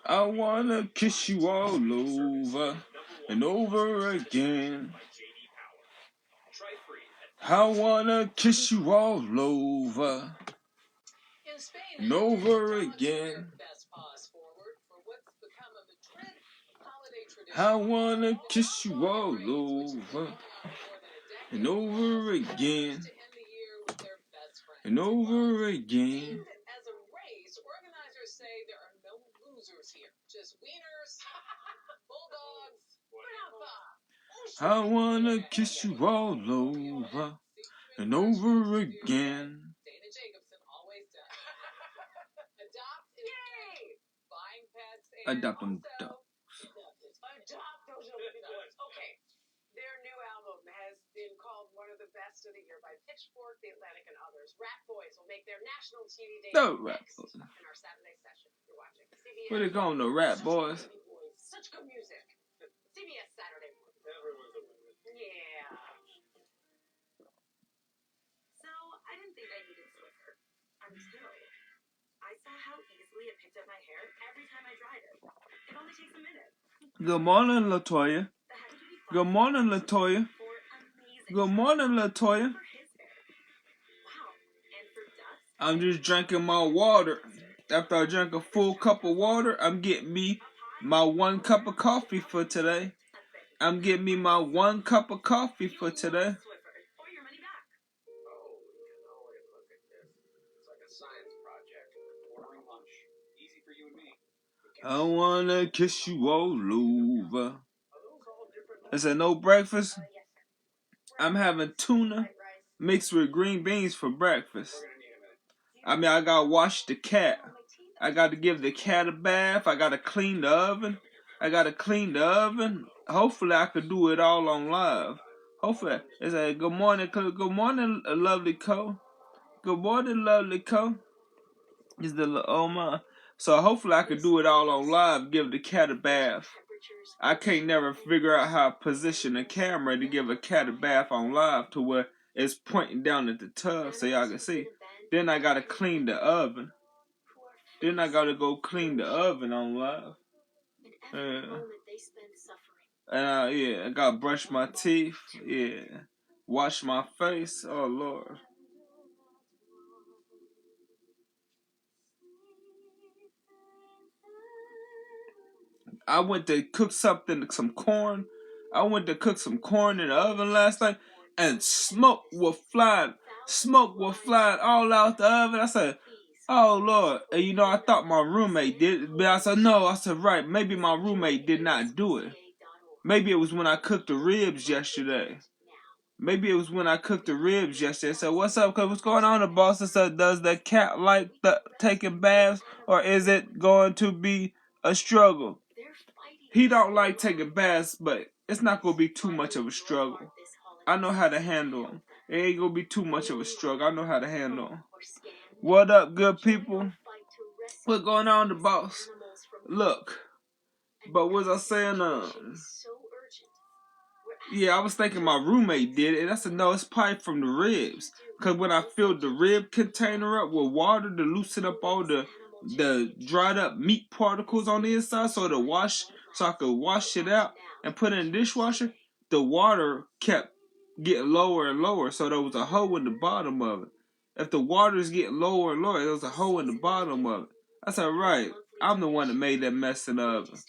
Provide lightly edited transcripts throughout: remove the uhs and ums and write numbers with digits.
I wanna kiss you all over and over again. I wanna kiss you all over and over again. I wanna kiss you all over and over again and over again. As a race, organizers say there are no losers here, just wieners, bulldogs, I wanna kiss you all over and over again. Dana Jacobson always does. Adopt is yay! Buying pets and Adopt them also ducks. adopt those little ducks. Okay. Their new album has been called one of the best of the year by Pitchfork, The Atlantic, and others. Rat Boys will make their national TV debut next in our Saturday session. You're watching CBS. Where they going, the Rat Boys? Such good music. CBS Saturday morning. Everyone's a winner. Yeah. So, I didn't think I needed Swiffer until I saw how easily it picked up my hair every time I dried it. It only takes a minute. Good morning, LaToya. Good morning, LaToya. Good morning, LaToya. I'm just drinking my water. After I drank a full cup of water, I'm getting me my 1 cup of coffee for today. I'm getting me my 1 cup of coffee for today. I wanna kiss you all over. Is there no breakfast? I'm having tuna mixed with green beans for breakfast. I mean, I gotta wash the cat. I gotta give the cat a bath. I gotta clean the oven. Hopefully, I could do it all on live. Hopefully, it's a good morning, lovely Co. Good morning, lovely Co. Is the oh my? So hopefully, I could do it all on live. Give the cat a bath. I can't never figure out how to position a camera to give a cat a bath on live to where it's pointing down at the tub so y'all can see. Then I gotta clean the oven. Then I gotta go clean the oven on live. Yeah, I gotta brush my teeth. Yeah, wash my face. Oh Lord. I went to cook some corn. I went to cook some corn in the oven last night, and smoke was flying all out the oven. I said, oh Lord. And you know, I thought my roommate did it, but I said, no. I said, right, maybe my roommate did not do it. Maybe it was when I cooked the ribs yesterday. I said, what's up? Cause what's going on? The boss said, does the cat like taking baths, or is it going to be a struggle? He don't like taking baths, but it's not going to be too much of a struggle. I know how to handle him. It ain't going to be too much of a struggle. I know how to handle him. What up, good people? What's going on, the boss? Look. But what was I saying? Yeah, I was thinking my roommate did it. And I said, no, it's probably from the ribs. Because when I filled the rib container up with water to loosen up all the dried up meat particles on the inside so I could wash it out and put it in the dishwasher, the water kept getting lower and lower, so there was a hole in the bottom of it. If the water is getting lower and lower, there was a hole in the bottom of it. I said, right, I'm the one that made that mess in the oven.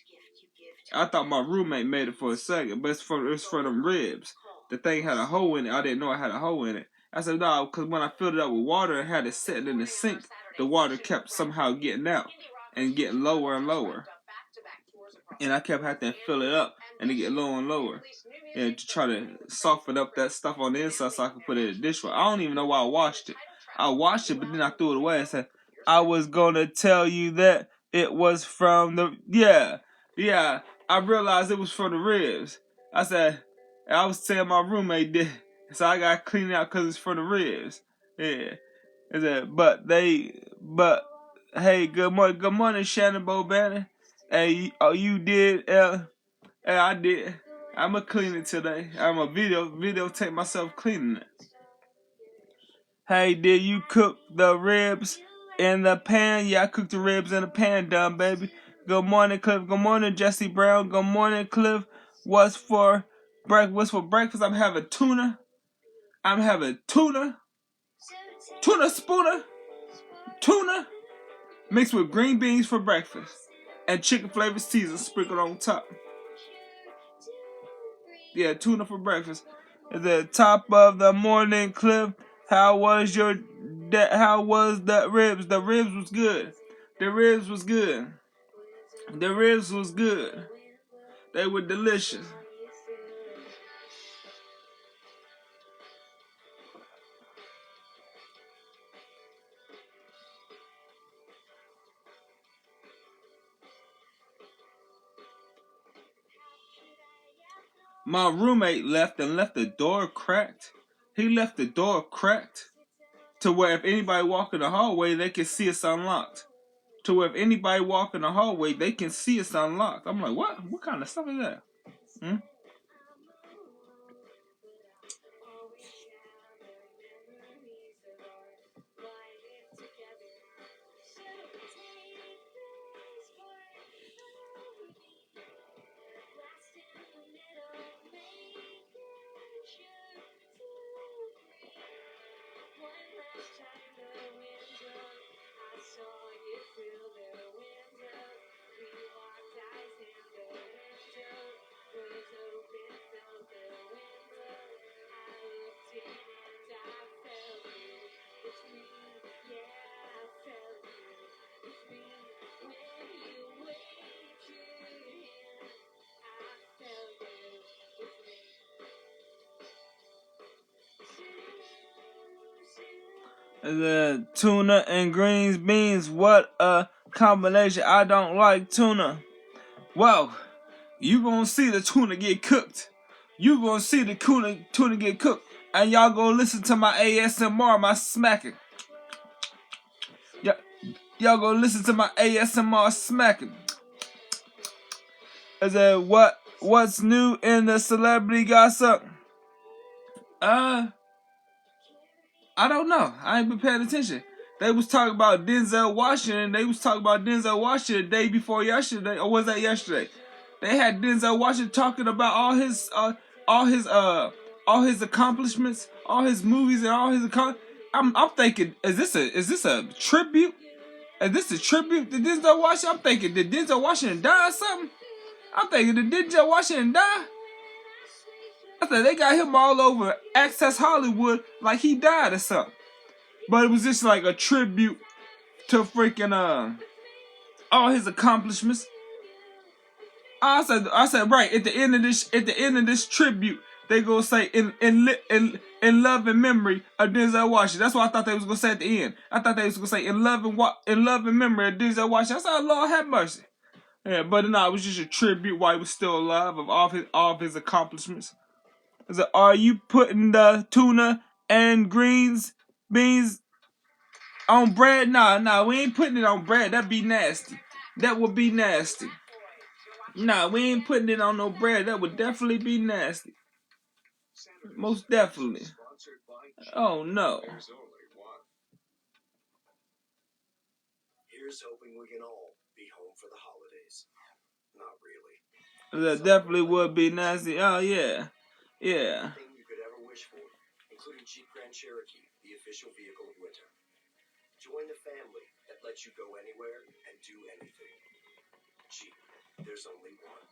I thought my roommate made it for a second, but it's for them ribs. The thing had a hole in it. I didn't know it had a hole in it. I said, no, because when I filled it up with water and had it sitting in the sink, the water kept somehow getting out and getting lower and lower. And I kept having to fill it up and it get lower and lower. And to try to soften up that stuff on the inside so I could put it in the dishwasher. I don't even know why I washed it. I washed it, but then I threw it away. I said, I was going to tell you that it was from the... Yeah. I realized it was from the ribs. I was saying my roommate did. So I got to clean it out because it's from the ribs. Yeah. Hey, good morning, Shannon Bobannon. Hey, you did? Hey, I did. I'm going to clean it today. I'm going to videotape myself cleaning it. Hey, did you cook the ribs? in the pan. Yeah, I cooked the ribs in the pan, done, baby. Good morning, Cliff. Good morning, Jesse Brown. Good morning, Cliff. What's for breakfast? I'm having tuna. Tuna spooner, tuna mixed with green beans for breakfast, and chicken flavored Caesar sprinkled on top. Yeah, tuna for breakfast. At the top of the morning, Cliff. How was the ribs? The ribs was good. The ribs was good. The ribs was good. They were delicious. My roommate left the door cracked. He left the door cracked to where if anybody walk in the hallway, they can see it's unlocked. To where if anybody walk in the hallway, they can see it's unlocked. I'm like, what? What kind of stuff is that? The tuna and greens beans, what a combination. I don't like tuna. Well, you gonna see the tuna get cooked. You gonna see the tuna get cooked. And y'all gonna listen to my ASMR, my smacking. Y'all gonna listen to my ASMR smacking. Is that what's new in the celebrity gossip? I don't know. I ain't been paying attention. They was talking about Denzel Washington. They was talking about Denzel Washington the day before yesterday, or was that yesterday? They had Denzel Washington talking about all his accomplishments, all his movies, and all his I'm thinking, is this a tribute? Is this a tribute to Denzel Washington? I'm thinking, did Denzel Washington die or something? I'm thinking, did Denzel Washington die? I thought they got him all over Access Hollywood like he died or something. But it was just like a tribute to freaking all his accomplishments. I said right at the end of this tribute, they gonna say in love and memory of Denzel Washington. That's what I thought they was gonna say at the end. I thought they was gonna say in love and memory of Denzel Washington. I said, Lord have mercy. Yeah, but no, it was just a tribute while he was still alive of all of his accomplishments. I said, are you putting the tuna and beans on bread? Nah, we ain't putting it on bread. That'd be nasty. That would be nasty. Nah, we ain't putting it on no bread. That would definitely be nasty. Most definitely. Oh no. Here's hoping we can all be home for the holidays. Not really. That definitely would be nasty. Oh yeah. Yeah. You could ever wish for, including Jeep Grand Cherokee, the official vehicle of winter. Join the family that lets you go anywhere and do anything. Jeep, there's only one.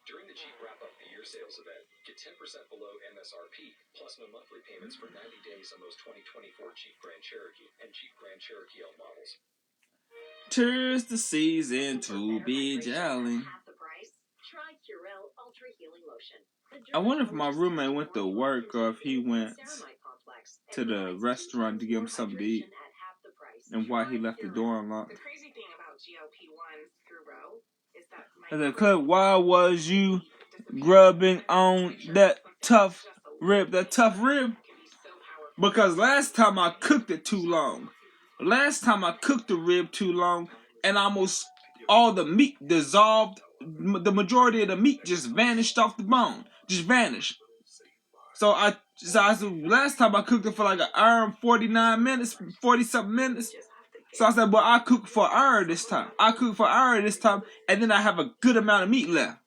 During the Jeep Wrap-Up the Year sales event, get 10% below MSRP, plus no monthly payments for 90 days on those 2024 Jeep Grand Cherokee and Jeep Grand Cherokee L models. 'Tis the season to be jolly. I wonder if my roommate went to work or if he went to the restaurant to get him something to eat and why he left the door unlocked. The crazy thing about GLP-1 through Roe is that why was you grubbing on that tough rib? Because last time I cooked it too long. Last time I cooked the rib too long and almost all the meat dissolved. The majority of the meat just vanished off the bone. Just vanished. So last time I cooked it for like an hour and 49 minutes, 40 something minutes. So I said, well, I cook for an hour this time. And then I have a good amount of meat left.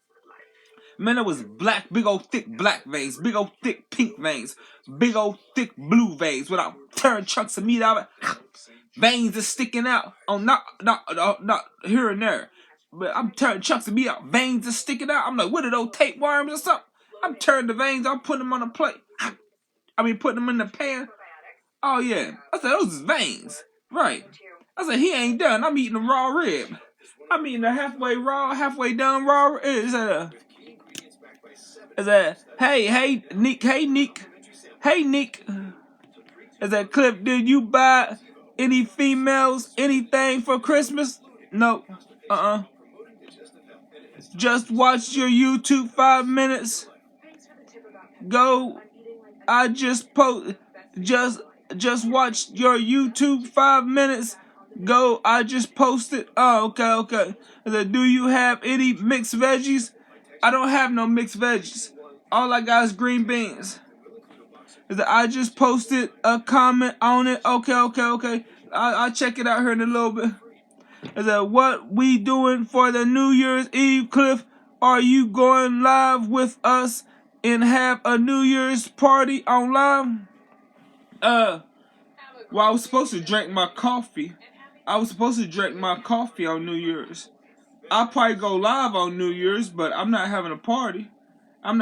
Man, it was black, big old thick black veins, big old thick pink veins, big old thick blue veins. When I turn chunks of meat out, veins are sticking out. Oh, not here and there, but I'm turning chunks of meat out. Veins are sticking out. I'm like, what are those tapeworms or something? I'm turning the veins. I'm putting them on a plate. Putting them in the pan. Oh yeah, I said those is veins, right? I said he ain't done. I'm eating a raw rib. I'm eating a halfway raw, halfway done raw. Is that hey Nick? Is that Cliff? Did you buy any females anything for Christmas? No. Just watch your YouTube 5 minutes. Go. I just post. Just watch your YouTube 5 minutes. Go. I just posted. Oh, okay. Do you have any mixed veggies? I don't have no mixed veggies. All I got is green beans. I just posted a comment on it. Okay. I'll check it out here in a little bit. Is that what we doing for the New Year's Eve, Cliff? Are you going live with us and have a New Year's party on live? Well, I was supposed to drink my coffee. on New Year's. I'll probably go live on New Year's, but I'm not having a party. I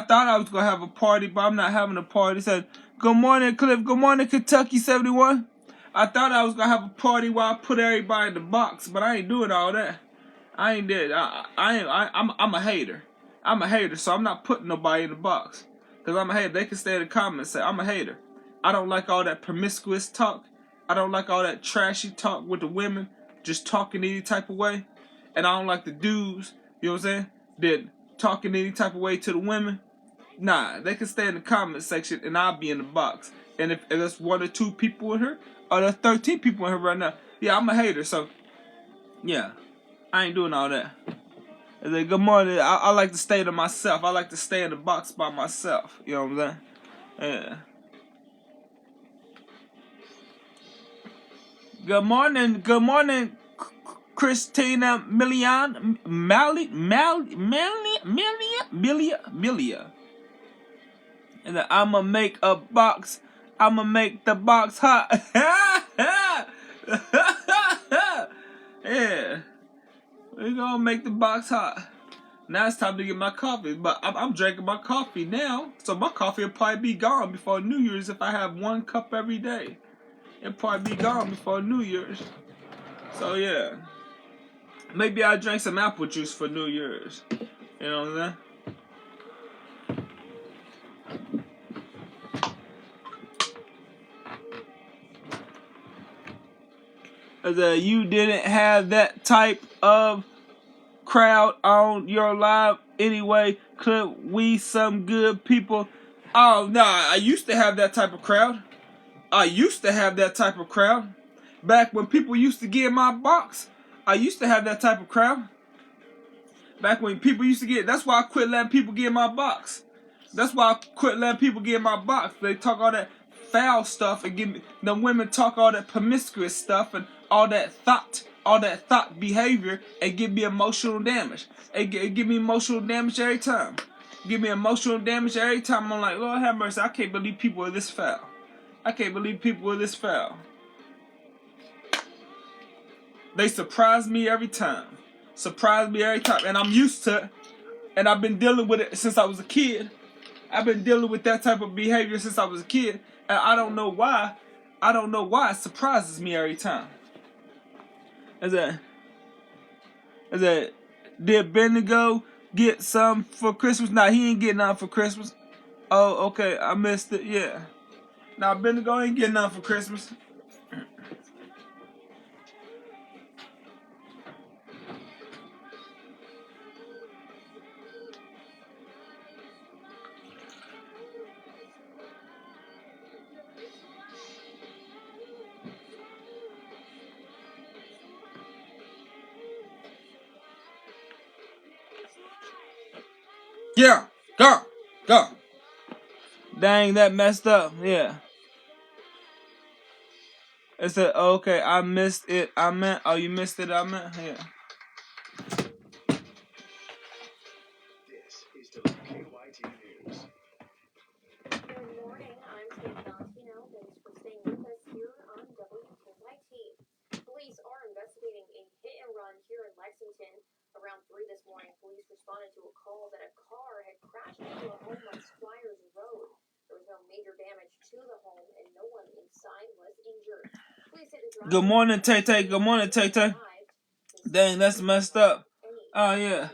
thought I was going to have a party, but I'm not having a party. Said, good morning, Cliff. Good morning, Kentucky 71. I thought I was going to have a party where I put everybody in the box, but I ain't doing all that. I ain't did. I'm a hater. So I'm not putting nobody in the box. Because I'm a hater. They can stay in the comments and say, I'm a hater. I don't like all that promiscuous talk. I don't like all that trashy talk with the women just talking any type of way. And I don't like the dudes, you know what I'm saying, that talking any type of way to the women. Nah, they can stay in the comment section and I'll be in the box. And if there's 1 or 2 people in here, or there's 13 people in here right now, yeah, I'm a hater. So, yeah, I ain't doing all that. I say, good morning. I like to stay to myself. I like to stay in the box by myself. You know what I'm saying? Yeah. Good morning, Christina Milia. And I'ma make a box. I'ma make the box hot. Yeah. We're gonna make the box hot. Now it's time to get my coffee. But I'm drinking my coffee now. So my coffee will probably be gone before New Year's if I have 1 cup every day. It'll probably be gone before New Year's. So yeah. Maybe I'll drink some apple juice for New Year's. You know what I'm saying? You didn't have that type of crowd on your live anyway. Could we some good people? Oh, no, I used to have that type of crowd. Back when people used to get in my box, I used to have that type of crowd. Back when people used to get, that's why I quit letting people get in my box. They talk all that foul stuff and give me, the women talk all that promiscuous stuff and all that thought behavior and give me emotional damage. Give me emotional damage every time. I'm like, Lord have mercy, I can't believe people are this foul. They surprise me every time. And I'm used to it. And I've been dealing with it since I was a kid. I've been dealing with that type of behavior since I was a kid. And I don't know why. It surprises me every time. Did Bendigo get some for Christmas? Nah, he ain't getting none for Christmas. Oh, okay, I missed it, yeah. Nah, Bendigo ain't getting none for Christmas. Yeah, go. Dang, that messed up, yeah. It said, okay, I missed it. I meant, oh, you missed it. I meant, yeah. This is WKYT News. Good morning. I'm Steve Valentino. Thanks for staying with us here on WKYT. Police are investigating a hit and run here in Lexington. Around 3 this morning, police responded to a call that a car had crashed into a home on Squires Road. There was no major damage to the home, and no one inside was injured. Police say the driver. Good morning, Tay-Tay. Good morning, Tay-Tay. Dang, that's messed up. Oh, yeah.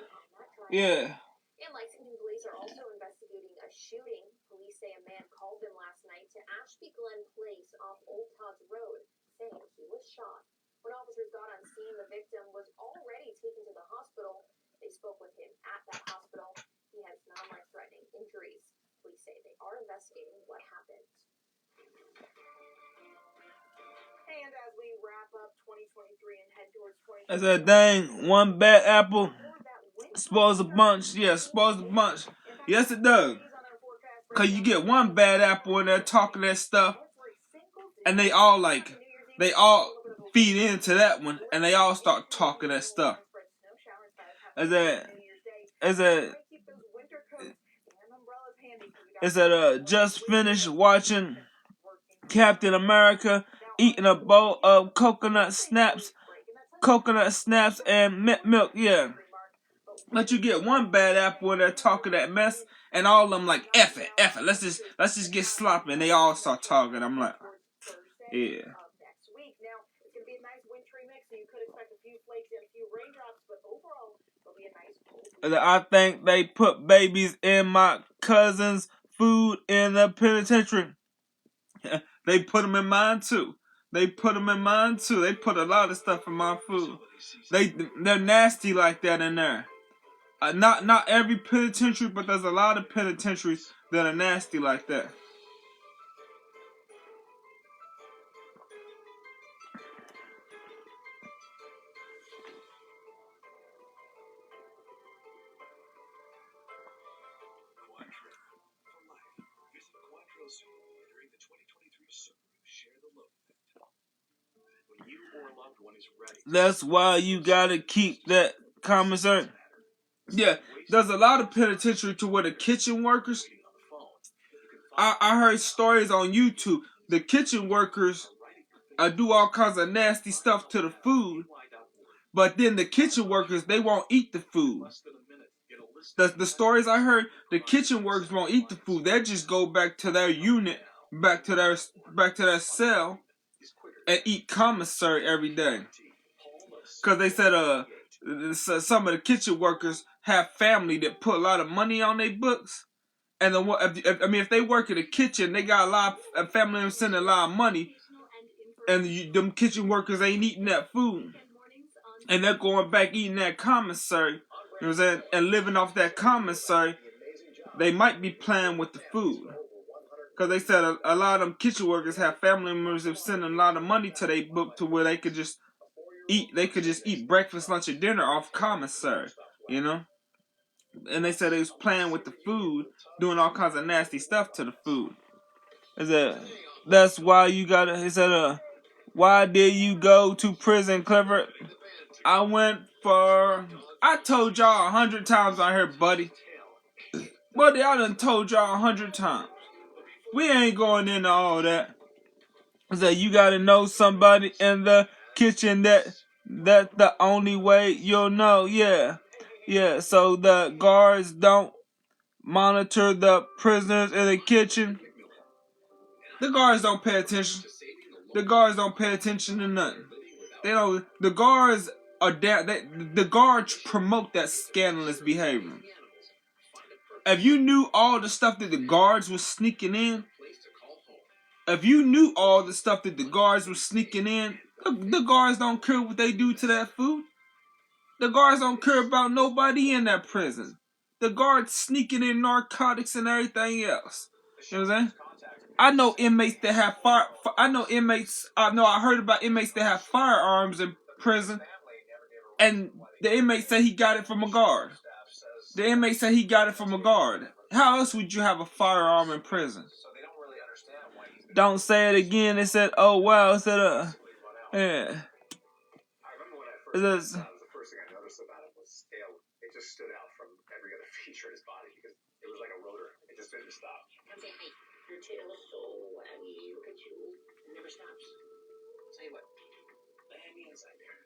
Yeah. In Lexington, police are also investigating a shooting. Police say a man called them last night to Ashby Glen Place off Old Todd's Road, saying he was shot. When officers got on scene, the victim was already taken to the hospital. They spoke with him at that hospital. He has non-life-threatening injuries. Police say they are investigating what happened. And as we wrap up 2023 and head towards 2024, I said, dang, one bad apple spoils a bunch. Yeah, spoils a bunch. Yes, it does. Because you get one bad apple and they're talking that stuff, and they all feed into that one, and they all start talking that stuff. Is that just finished watching Captain America eating a bowl of coconut snaps and mint milk, yeah. But you get one bad apple and they're talking that mess, and all of them like, F it, let's just get sloppy, and they all start talking. I'm like, yeah. I think they put babies in my cousin's food in the penitentiary. They put them in mine too. They put a lot of stuff in my food. They're nasty like that in there. Not every penitentiary, but there's a lot of penitentiaries that are nasty like that. That's why you gotta keep that commissary. Yeah, there's a lot of penitentiary to where the kitchen workers. I heard stories on YouTube. The kitchen workers do all kinds of nasty stuff to the food, but then the kitchen workers, they won't eat the food. The stories I heard, the kitchen workers won't eat the food. They just go back to their unit, back to their cell, and eat commissary every day. Cause they said some of the kitchen workers have family that put a lot of money on their books, and if they work in the kitchen, they got a lot of family that sending a lot of money, and them kitchen workers ain't eating that food, and they're going back eating that commissary. You know what I'm saying? And living off that commissary, they might be playing with the food. Because they said a lot of them kitchen workers have family members that send a lot of money to their book to where they could just eat breakfast, lunch, and dinner off commissary, you know? And they said they was playing with the food, doing all kinds of nasty stuff to the food. That's why you gotta, why did you go to prison, Clever? I told y'all 100 times on here, buddy. Buddy, I done told y'all 100 times. We ain't going into all that. You gotta know somebody in the kitchen that's the only way you'll know, yeah. Yeah, so the guards don't monitor the prisoners in the kitchen. The guards don't pay attention. The guards don't pay attention to nothing. They don't. The guards are the guards promote that scandalous behavior. If you knew all the stuff that the guards was sneaking in, the guards don't care what they do to that food. The guards don't care about nobody in that prison. The guards sneaking in narcotics and everything else. You know what I'm saying? I know inmates that have I heard about inmates that have firearms in prison, and the inmate said he got it from a guard. How else would you have a firearm in prison? Don't say it again. They said, oh wow, Yeah. I remember when I first met Stubbs, the first thing I noticed about him was tail. It just stood out from every other feature in his body because it was like a rotor. It just didn't stop. Come take me. Your tail is so waggy. Look at you. It never stops. Tell you what. Let me inside there.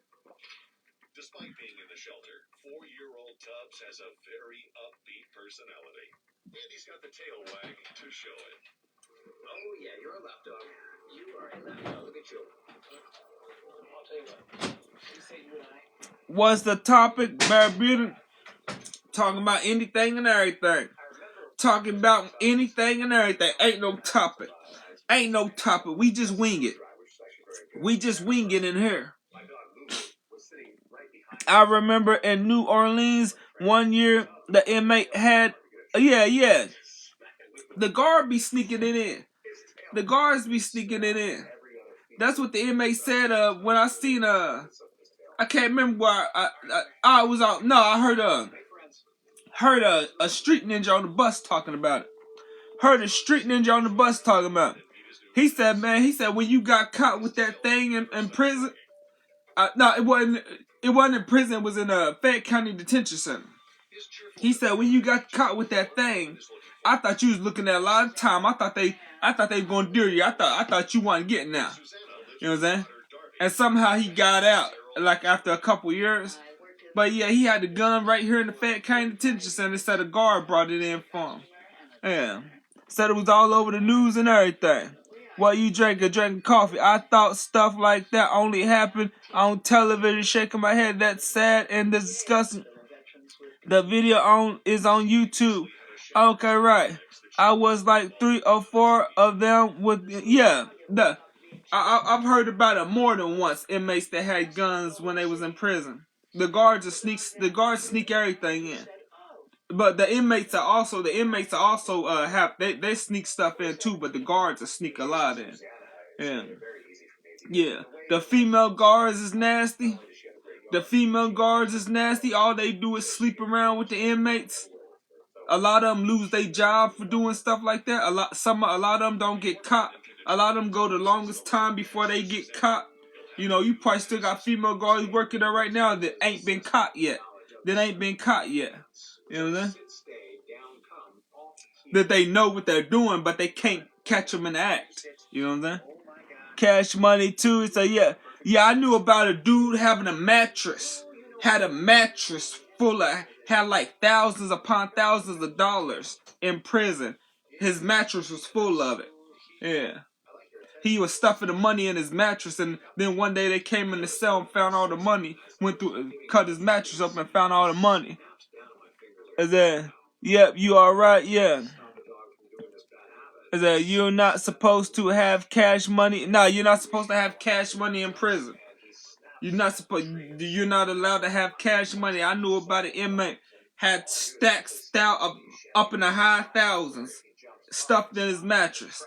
Despite being in the shelter, 4-year-old Tubbs has a very upbeat personality. And he's got the tail wag to show it. Oh, yeah, you're a lapdog. You are a lapdog. Look at you. I'll tell you what. You say you and I. What's the topic, Barbuda? Talking about anything and everything. Talking about anything and everything. Ain't no topic. Ain't no topic. We just wing it. We just wing it in here. I remember in New Orleans one year the inmate had yeah. The guard be sneaking it in. The guards be sneaking it in. That's what the inmate said when I seen I can't remember where I was out. No, I heard a street ninja on the bus talking about it. Heard a street ninja on the bus talking about it. He said, man, when you got caught with that thing in prison, no, it wasn't in prison, it was in a Fayette County Detention Center. He said, when you got caught with that thing, I thought you was looking at a lot of time. I thought they were gonna deal you. I thought you wasn't getting out. You know what I'm saying? And somehow he got out, like after a couple years. But yeah, he had the gun right here in the Fayette County Detention Center. Said a guard brought it in for him. Yeah. Said it was all over the news and everything. What you drinking coffee? I thought stuff like that only happened on television. Shaking my head. That's sad and disgusting. The video is on YouTube. Okay, right. I was like 3 or 4 of them with I've heard about it more than once. Inmates that had guns when they was in prison. The guards sneak everything in. But the inmates are also they sneak stuff in too, but the guards will sneak a lot in. Yeah. The female guards is nasty. All they do is sleep around with the inmates. A lot of them lose their job for doing stuff like that. A lot of them don't get caught. A lot of them go the longest time before they get caught. You know, you probably still got female guards working there right now that ain't been caught yet. You know what I'm saying? That they know what they're doing, but they can't catch them in the act. You know what I'm saying? Cash Money too. So yeah, I knew about a dude having a mattress. Had a mattress had like thousands upon thousands of dollars in prison. His mattress was full of it. Yeah. He was stuffing the money in his mattress, and then one day they came in the cell and found all the money. Went through, cut his mattress up and found all the money. Is that, yep, you alright? Yeah. Is that you're not supposed to have cash money? No, you're not supposed to have cash money in prison. You're not allowed to have cash money. I knew about an inmate had stacks up in the high thousands stuffed in his mattress.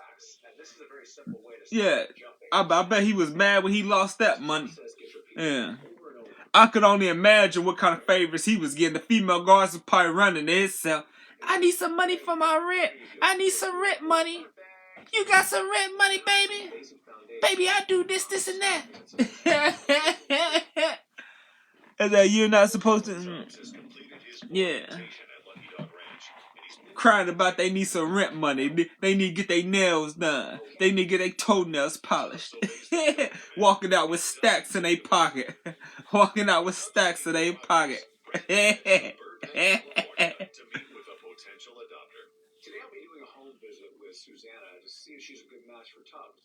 Yeah, I bet he was mad when he lost that money. Yeah. I could only imagine what kind of favors he was getting. The female guards was probably running to his cell. I need some money for my rent. I need some rent money. You got some rent money, baby? Baby, I do this, and that. And that you're not supposed to... Yeah. Crying about they need some rent money. They need to get their nails done. They need to get their toenails polished. Walking out with stacks in their pocket. Walking out with stacks in their pocket. Today I'll be doing a home visit with Susanna to see if she's a good match for Tubbs.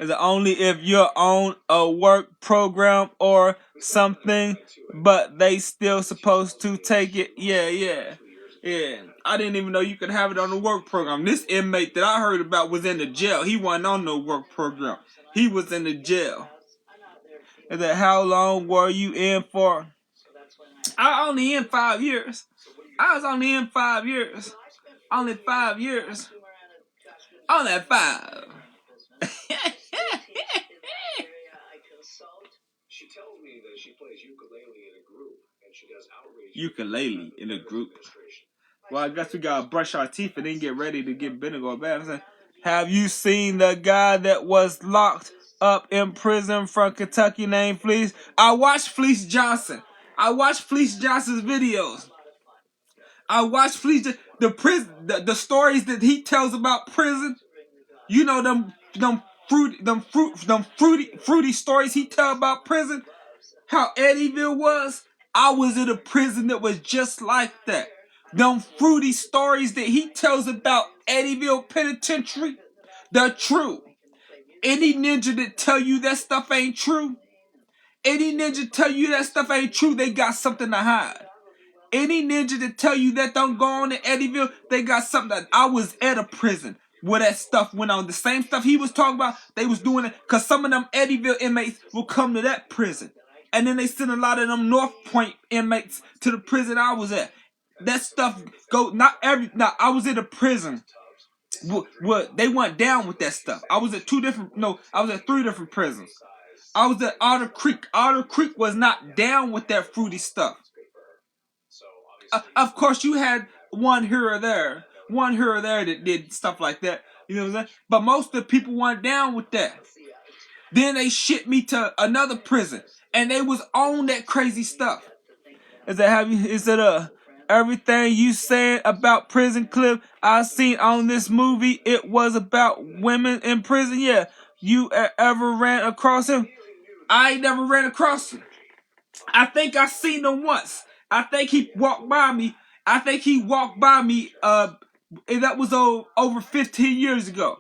Is it only if you're on a work program or something, but they still supposed to take it? Yeah. I didn't even know you could have it on the work program. This inmate that I heard about was in the jail. He wasn't on no work program. He was in the jail. Is that how long were you in for? I only in 5 years. I was only in 5 years. Only 5 years. Only 5. She tells me that she plays ukulele in a group, and she does outreach. Ukulele in a group. Well, I guess we gotta brush our teeth and then get ready to get vinegar bath. Have you seen the guy that was locked up in prison from Kentucky named Fleece? I watched Fleece Johnson. I watched Fleece Johnson's videos. I watched Fleece the stories that he tells about prison. You know them fruity stories he tell about prison. How Eddyville was. I was in a prison that was just like that. Them fruity stories that he tells about Eddyville Penitentiary, they're true. Any ninja that tell you that stuff ain't true, any ninja tell you that stuff ain't true, they got something to hide. Any ninja that tell you that don't go on in Eddyville, they got something. That I was at a prison where that stuff went on. The same stuff he was talking about, they was doing it. Because some of them Eddyville inmates will come to that prison. And then they send a lot of them North Point inmates to the prison I was at. That stuff go, I was in a prison. They went down with that stuff. I was at three different prisons. I was at Otter Creek. Otter Creek was not down with that fruity stuff. Of course, you had one here or there that did stuff like that. You know what I'm saying? But most of the people weren't down with that. Then they shipped me to another prison, and they was on that crazy stuff. Is it everything you said about prison clip I seen on this movie? It was about women in prison. Yeah, you ever ran across him? I ain't never ran across him. I think I seen him once. I think he walked by me. And that was over 15 years ago.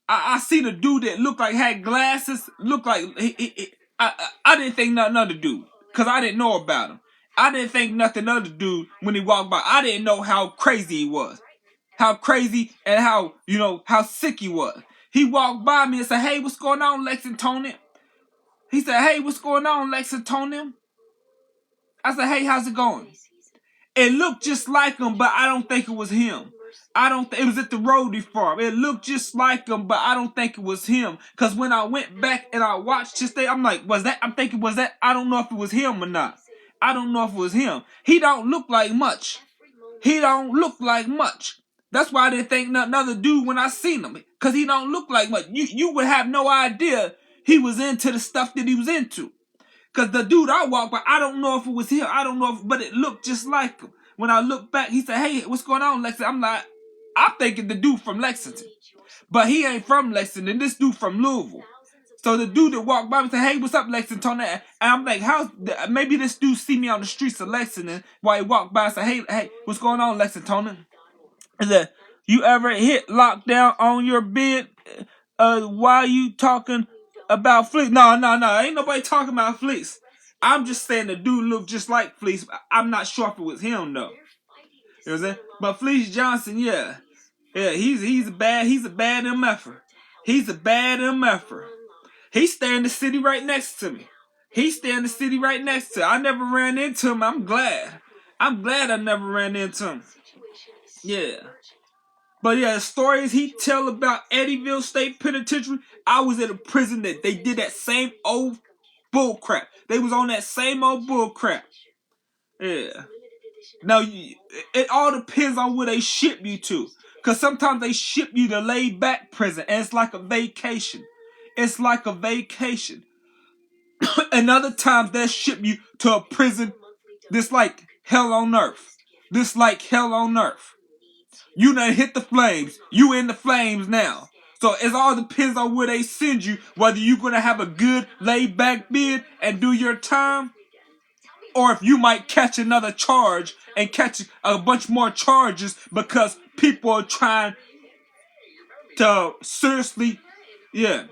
I seen a dude that looked like had glasses. Looked like I didn't think nothing of the dude because I didn't know about him. I didn't think nothing of the dude when he walked by. I didn't know how crazy he was, how crazy and how sick he was. He walked by me and said, "Hey, what's going on, Lexington?" He said, "Hey, what's going on, Lexington?" I said, "Hey, how's it going?" It looked just like him, but I don't think it was him. It was at the Roadie farm. It looked just like him, but I don't think it was him. Because when I went back and I watched his thing, I'm like, was that? I don't know if it was him or not. I don't know if it was him. He don't look like much. That's why I didn't think nothing other dude when I seen him. Because he don't look like much. You would have no idea he was into the stuff that he was into. Because the dude I walked by, I don't know if it was him. But it looked just like him. When I looked back, he said, "Hey, what's going on, Lexington?" I'm thinking the dude from Lexington. But he ain't from Lexington. This dude from Louisville. So the dude that walked by me said, "Hey, what's up, Lexington?" And I'm like, maybe this dude see me on the streets of Lexington while he walked by and said, hey, what's going on, Lexington? He said, "You ever hit lockdown on your bed while you talking about Fleece?" No, ain't nobody talking about Fleece. I'm just saying the dude looked just like Fleece. I'm not sure if it was him though. You know what I'm saying? But Fleece Johnson, yeah, he's a bad MFer. He's a bad MFer. He stay in the city right next to me. I never ran into him. I'm glad I never ran into him. Yeah. But yeah, the stories he tell about Eddyville State Penitentiary, I was in a prison that they did that same old bull crap. They was on that same old bull crap. Yeah. Now, it all depends on where they ship you to. Because sometimes they ship you to laid back prison, and it's like a vacation. And other times they ship you to a prison that's like hell on earth. You done hit the flames. You in the flames now. So it all depends on where they send you, whether you're going to have a good laid back bid and do your time, or if you might catch another charge and catch a bunch more charges because people are trying to seriously, yeah.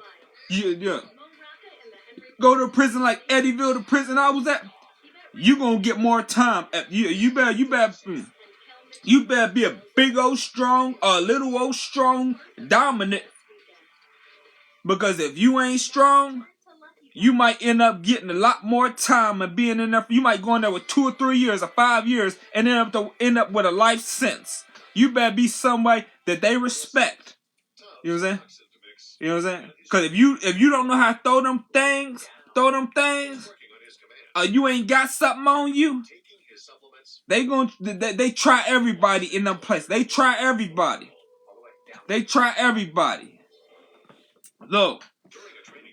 Go to a prison like Eddyville, the prison I was at, you gonna get more time. You better be a big old strong, a little old strong, dominant. Because if you ain't strong, you might end up getting a lot more time and being in there. You might go in there with 2 or 3 years or 5 years and end up with a life sentence. You better be somebody that they respect. You know what I'm saying? Because if you don't know how to throw them things, you ain't got something on you, they try everybody in them place. They try everybody. They try everybody. Look,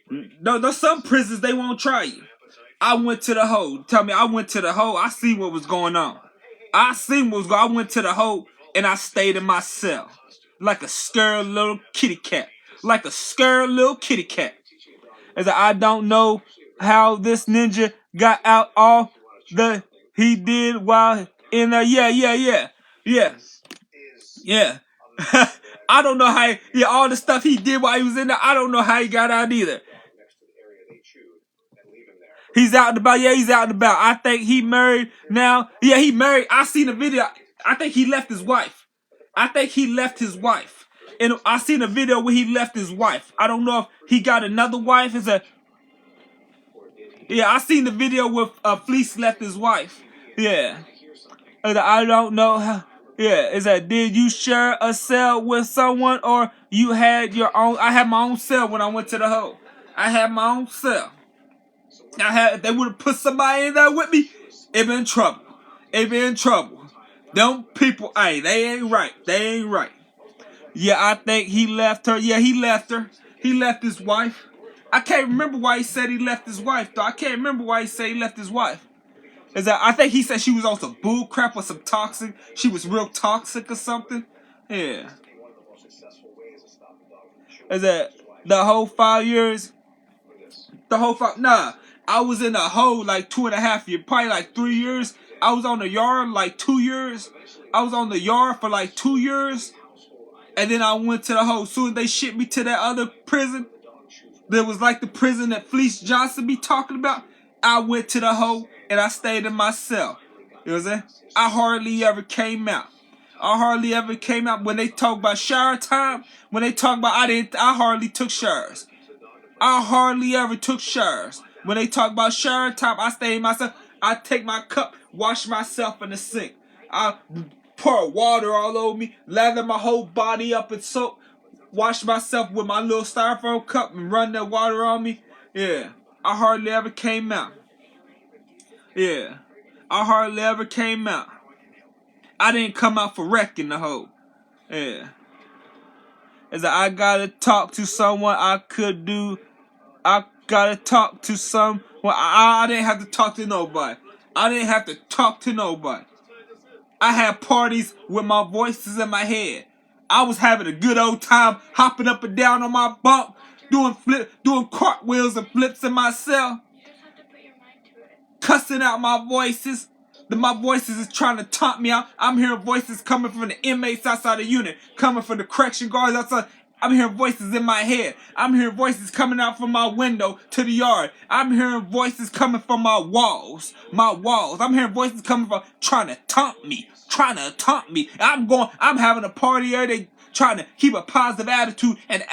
no, some prisons they won't try you. I went to the hole. Tell me, I went to the hole. I see what was going on. I seen what was going on. I went to the hole and I stayed in my cell. Like a scared little kitty cat. Like a scared little kitty cat. As I don't know how this ninja got out all the he did while in there. Yeah. I don't know how all the stuff he did while he was in there. I don't know how he got out either. He's out and about. Yeah, he's out and about. I think he married now. Yeah, he married. I seen the video. I think he left his wife. And I seen a video where he left his wife. I don't know if he got another wife. Yeah, I seen the video where Fleece left his wife. Yeah. I don't know how. Yeah, did you share a cell with someone or you had your own? I had my own cell when I went to the hole. I had my own cell. If they would have put somebody in there with me, it been trouble. Them people, hey, they ain't right. Yeah, I think he left her. Yeah, he left her. He left his wife. I can't remember why he said he left his wife, though. I think he said she was on some bull crap or some toxic. She was real toxic or something. Yeah. The whole 5 years? Nah. I was in a hole like 2.5 years, probably like 3 years. I was on the yard like 2 years. I was on the yard for like 2 years. And then I went to the hole. Soon as they shipped me to that other prison, that was like the prison that Fleece Johnson be talking about, I went to the hole and I stayed in my cell. You know what I'm saying? I hardly ever came out. When they talk about shower time, I hardly took showers. I hardly ever took showers. When they talk about shower time, I stay in myself. I take my cup, wash myself in the sink. I pour water all over me, lather my whole body up in soap, wash myself with my little styrofoam cup and run that water on me. Yeah, I hardly ever came out. I didn't come out for wrecking the hole. Yeah. I gotta talk to someone I didn't have to talk to nobody. I had parties with my voices in my head. I was having a good old time hopping up and down on my bunk, doing cartwheels and flips in my cell, cussing out my voices. My voices is trying to taunt me out. I'm hearing voices coming from the inmates outside the unit, coming from the correction guards outside. I'm hearing voices in my head. I'm hearing voices coming out from my window to the yard. I'm hearing voices coming from my walls. I'm hearing voices coming from trying to taunt me. I'm having a party every day, trying to keep a positive attitude and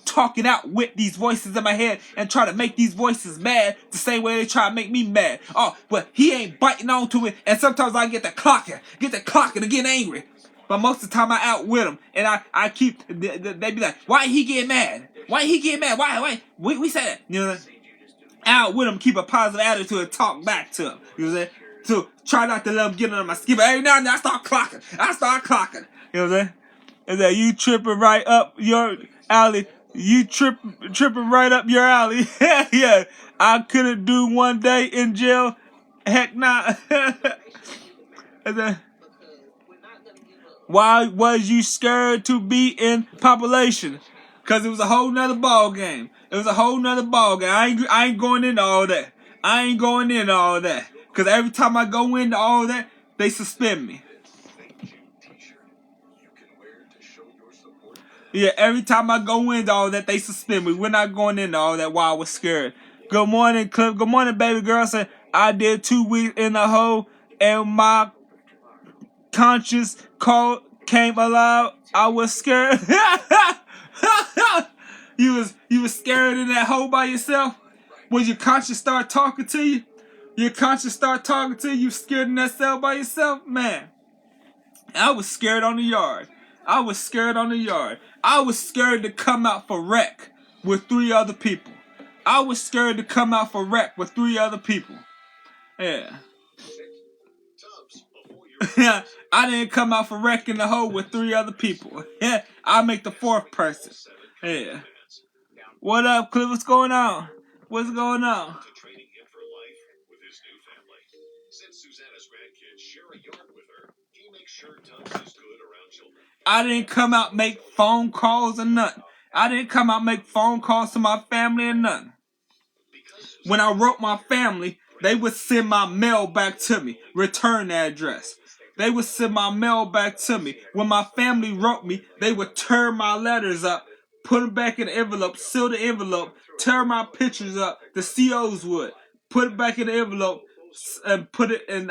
talking out with these voices in my head and try to make these voices mad the same way they try to make me mad. Oh, but he ain't biting onto it, and sometimes I get the clocking and get angry. But most of the time I outwit them, and I keep, they be like, why he get mad? Why? We said that. You know, outwit them, keep a positive attitude and talk back to them. You know what I'm saying? So try not to let them get under my skin, but every now and then I start clocking. You know what I'm saying? And that you tripping right up your alley. Tripping right up your alley. Yeah. I couldn't do one day in jail. Heck nah. And then, why was you scared to be in population? Because it was a whole nother ball game. I ain't going into all that. Because every time I go into all that, they suspend me. Yeah, every time I go into all that, they suspend me. We're not going into all that while I was scared. Good morning, Cliff. Good morning, baby girl. Said I did 2 weeks in the hole, and my conscience came alive. I was scared. You was scared in that hole by yourself? When your conscience start talking to you? You scared in that cell by yourself? Man, I was scared on the yard. I was scared to come out for rec with 3 other people. Yeah. I didn't come out for wrecking the hole with 3 other people. I'll make the 4th person. Yeah. What up, Cliff? What's going on? What's going on? Training him for life with his new family. Since Susanna's grandkids share a yard with her, he makes sure Tubbs is good around children. I didn't come out make phone calls or nothing. I didn't come out make phone calls to my family or nothing. When I wrote my family, they would send my mail back to me. Return address. They would send my mail back to me. When my family wrote me, they would tear my letters up, put them back in the envelope, seal the envelope, tear my pictures up. The COs would put it back in the envelope and put it in.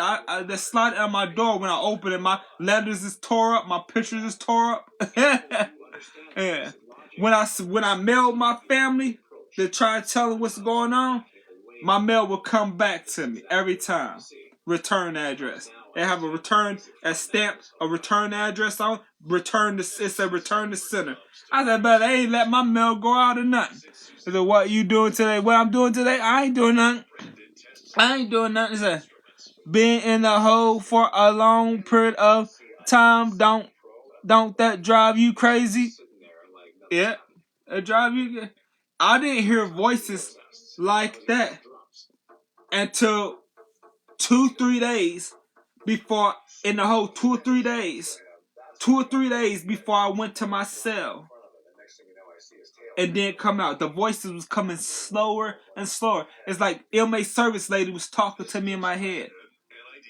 They slide it on my door when I open it. My letters is tore up. My pictures is tore up. Yeah. When I mailed my family to try to tell them what's going on, my mail will come back to me every time. Return address. They have a stamp, a return address on. It said return to sender. I said, but they ain't let my mail go out or nothing. I said, what you doing today? What I'm doing today? I ain't doing nothing. I ain't doing nothing. It said, being in the hole for a long period of time, don't that drive you crazy? Yeah, it drive you. I didn't hear voices like that until 2-3 days before, in the whole 2 or 3 days. 2 or 3 days before I went to my cell and then come out. The voices was coming slower and slower. It's like inmate service lady was talking to me in my head.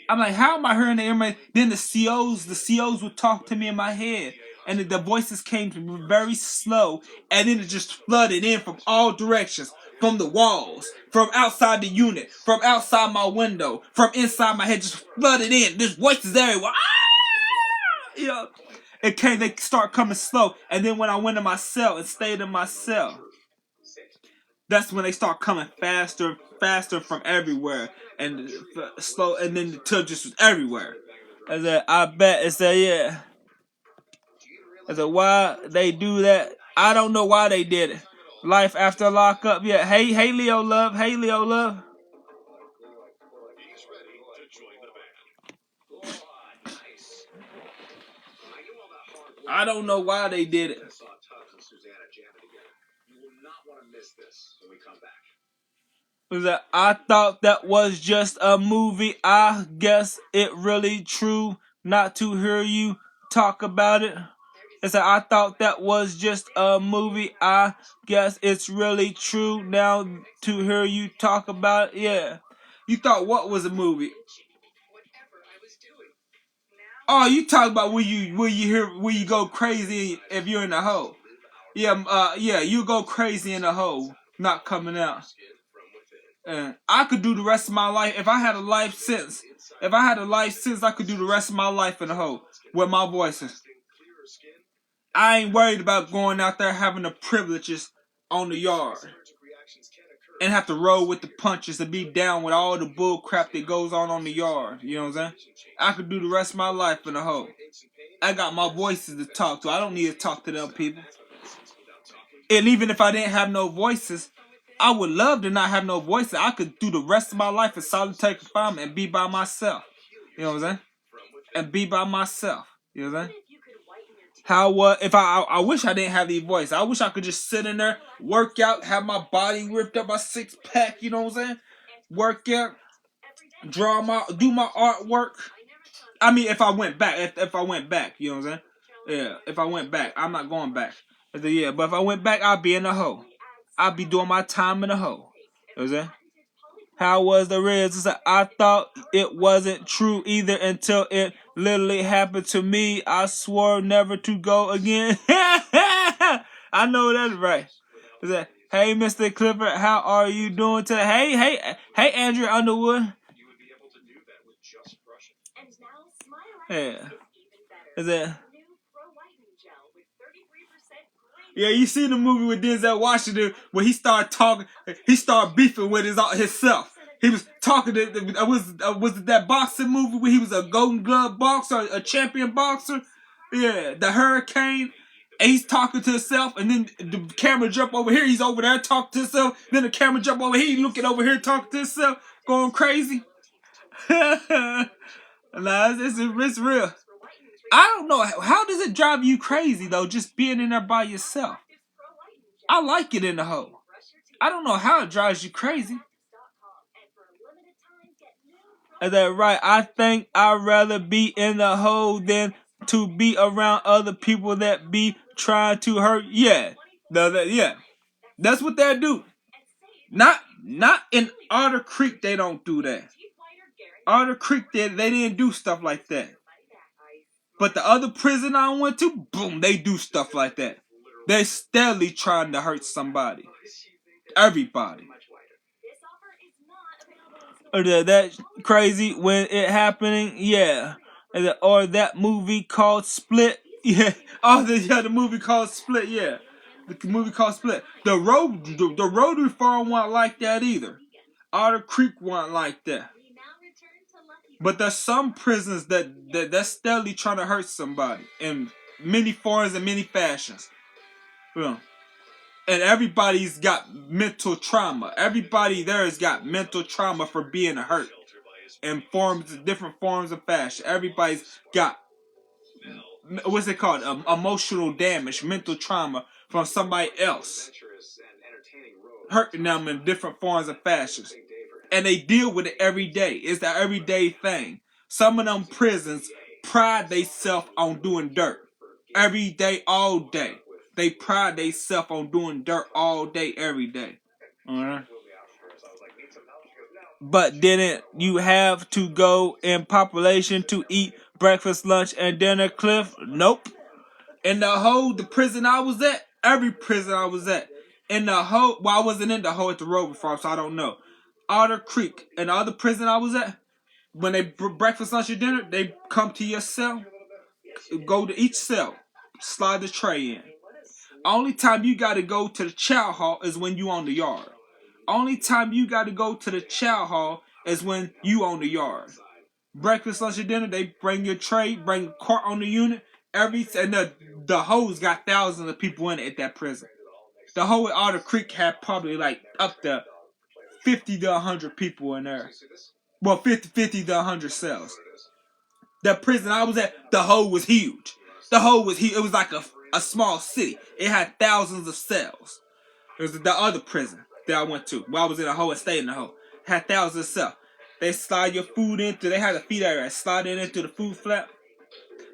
I'm like, how am I hearing the inmate? Then the COs would talk to me in my head. And the voices came very slow, and then it just flooded in from all directions. From the walls, from outside the unit, from outside my window, from inside my head, just flooded in. There's voices everywhere. Ah! Yeah. They start coming slow, and then when I went in my cell and stayed in my cell, that's when they start coming faster, faster from everywhere, and slow, and then the tub just was everywhere. I bet it's yeah. I said, why they do that? I don't know why they did it. Life after lockup, yeah. Hey, Leo Love. Hey, Leo Love. He's ready to join the band. I don't know why they did it. Saw Tubbs and Susanna jamming together. You will not want to miss this when we come back. I thought that was just a movie. I guess it really true not to hear you talk about it. I thought that was just a movie. I guess it's really true now to hear you talk about it. Yeah. You thought what was a movie? Oh, you talk about where you go crazy if you're in the hole. Yeah, you go crazy in the hole, not coming out. And I could do the rest of my life if I had a life sentence. If I had a life sentence, I could do the rest of my life in the hole with my voices. I ain't worried about going out there having the privileges on the yard and have to roll with the punches and be down with all the bull crap that goes on the yard. You know what I'm saying? I could do the rest of my life in the hole. I got my voices to talk to. I don't need to talk to them people. And even if I didn't have no voices, I would love to not have no voices. I could do the rest of my life in solitary confinement and be by myself. You know what I'm saying? And be by myself. You know what I'm saying? I wish I didn't have the voice. I wish I could just sit in there, work out, have my body ripped up, my 6-pack, you know what I'm saying? Work out, do my artwork. I mean, if I went back, if I went back, you know what I'm saying? Yeah, if I went back, I'm not going back. Yeah, but if I went back, I'd be in the hole. I'd be doing my time in the hole. You know what I'm saying? How was the Reds? I thought it wasn't true either until it literally happened to me. I swore never to go again. I know that's right. Hey, Mr. Clifford, how are you doing today? Hey, Andrew Underwood. Yeah. Yeah, you see the movie with Denzel Washington where he started talking, he started beefing with himself. He was talking to, was it that boxing movie where he was a Golden Glove boxer, a champion boxer? Yeah, the Hurricane. And he's talking to himself, and then the camera jump over here, he's over there talking to himself. Then the camera jump over here, he's looking over here talking to himself, going crazy. Nah, it's real. I don't know. How does it drive you crazy, though, just being in there by yourself? I like it in the hole. I don't know how it drives you crazy. Is that right? I think I'd rather be in the hole than to be around other people that be trying to hurt. Yeah. Yeah. That's what they do. Not in Otter Creek, they don't do that. Otter Creek, they didn't do stuff like that. But the other prison I went to, boom, they do stuff like that. They're steadily trying to hurt somebody. Everybody. That crazy when it happening, yeah. Or that movie called Split, yeah. Oh, the movie called Split, yeah. The movie called Split. The Rotary Farm wasn't like that either. Otter Creek wasn't like that. But there's some prisons that's steadily trying to hurt somebody in many forms and many fashions. Yeah. And everybody's got mental trauma. Everybody there has got mental trauma for being hurt in different forms of fashion. Everybody's got, what's it called? Emotional damage, mental trauma from somebody else hurting them in different forms of fashions. And they deal with it every day. It's the everyday thing. Some of them prisons pride themselves on doing dirt. Every day, all day. They pride themselves on doing dirt all day, every day. Alright. But didn't you have to go in population to eat breakfast, lunch, and dinner, Cliff? Nope. In the prison I was at, every prison I was at, in the hole, well, I wasn't in the hole at the Rotary Farm, so I don't know. Otter Creek, and the other prison I was at, when they breakfast, lunch, and dinner, they come to your cell, go to each cell, slide the tray in. Only time you got to go to the chow hall is when you on the yard. Only time you got to go to the chow hall is when you on the yard. Breakfast, lunch, and dinner, they bring your tray, bring a cart on the unit. And the hoes got thousands of people in it at that prison. The whole at Otter Creek had probably like up to 50 to 100 people in there. Well, 50 to 100 cells. The prison I was at, the hole was huge. The hole was huge. It was like a small city. It had thousands of cells. It was the other prison that I went to. Where I was in a hole and stayed in the hole. It had thousands of cells. They slide your food into, they had a feed area. Slide it into the food flap.